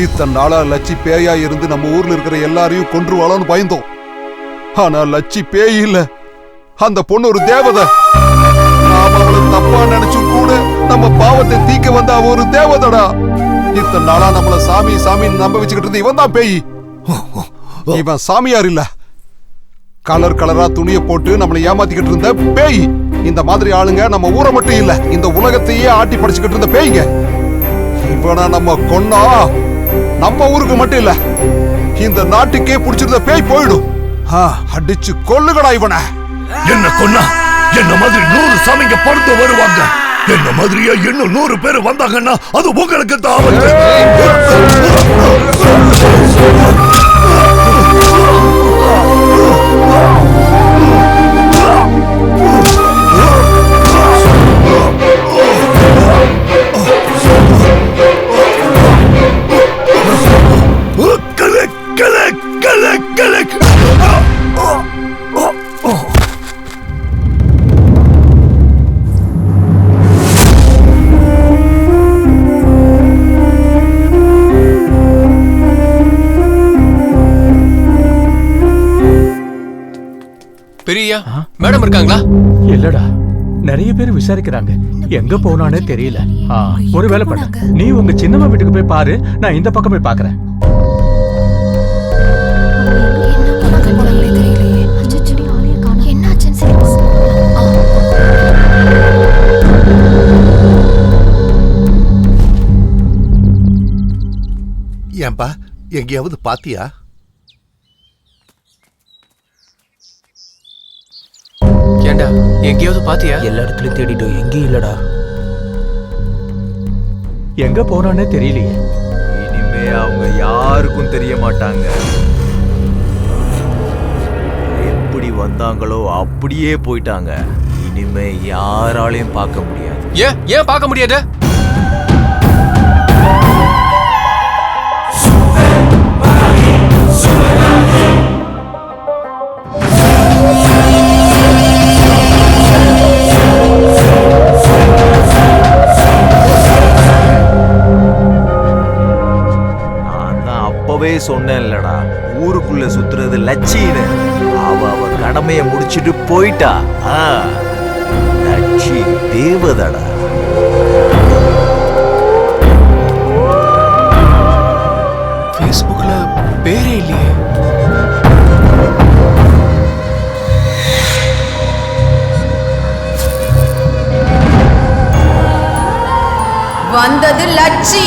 இத்தனை நாளா லட்சி பேயா இருந்து நம்ம ஊர்ல இருக்கிற எல்லாரையும் கொன்றுவாளான்னு பயந்தோம். ஆனா லட்சி பேய் இல்ல, அந்த பொண்ணு ஒரு தேவதை. நாம அவளை தப்பா நினைச்சு கூட நம்ம பாவத்தை தீக்க வந்த அவ ஒரு தேவதடா. இத்தனை நாளா நம்மள சாமி சாமின்னு நம்ப வச்சுக்கிட்டு இருந்த இவன் தான் பேய். இவன் சாமியார் இல்ல, கலர் கலரா துணிய போட்டு நம்மளை ஏமாத்திக்கிட்டு இருந்த பேய். இந்த மாதிரி ஆளுங்க நம்ம ஊரை மட்டும் இல்ல, இந்த உலகத்தையே ஆட்டி படிச்சுக்கிட்டு இருந்த பேய்ங்க. இவனா நம்ம கொன்னா நம்ம ஊருக்கு மட்டும் இல்ல, இந்த நாட்டுக்கே பிடிச்சிருந்த பேய் போயிடும். அடிச்சு கொல்லுகடா இவனை. என்ன கொன்னா என்ன மாதிரி 100 சாமிங்க படுத்து வருவாங்க. என்ன மாதிரியா இன்னும் 100 பேர் வந்தாங்கன்னா அது உங்களுக்கு தான் ஆபத்து. பெரியா மேடம் இருக்காங்களா? இல்லடா, நிறைய பேர் விசாரிக்கிறாங்க, எங்க போனானே தெரியல. ஒரு வேலை பண்ண, நீ உங்க சின்னம்மா வீட்டுக்கு போய் பாரு, நான் இந்த பக்கம் போய் பாக்குறேன். ஏன்பா எங்கேயாவது பாத்தியா? ஏண்டா எங்கேயாவது பாத்தியா? எல்லா இடத்துலயும் தேடிட்டோம், எங்கேயும் இல்லடா. எங்க போனானே தெரியலையே. இனிமே அவங்க யாருக்கும் தெரிய மாட்டாங்க. எப்படி வந்தாங்களோ அப்படியே போயிட்டாங்க. இனிமே யாராலையும் பார்க்க முடியாது. ஏன் பார்க்க முடியாது? சொன்னேன்லடா, ஊருக்குள்ள சுத்துறது லட்சின்னு. அவ கடமையை முடிச்சிட்டு போயிட்டா. லட்சி தேவதடா. ஃபேஸ்புக்ல பேரே இல்லையே. வந்தது லட்சி.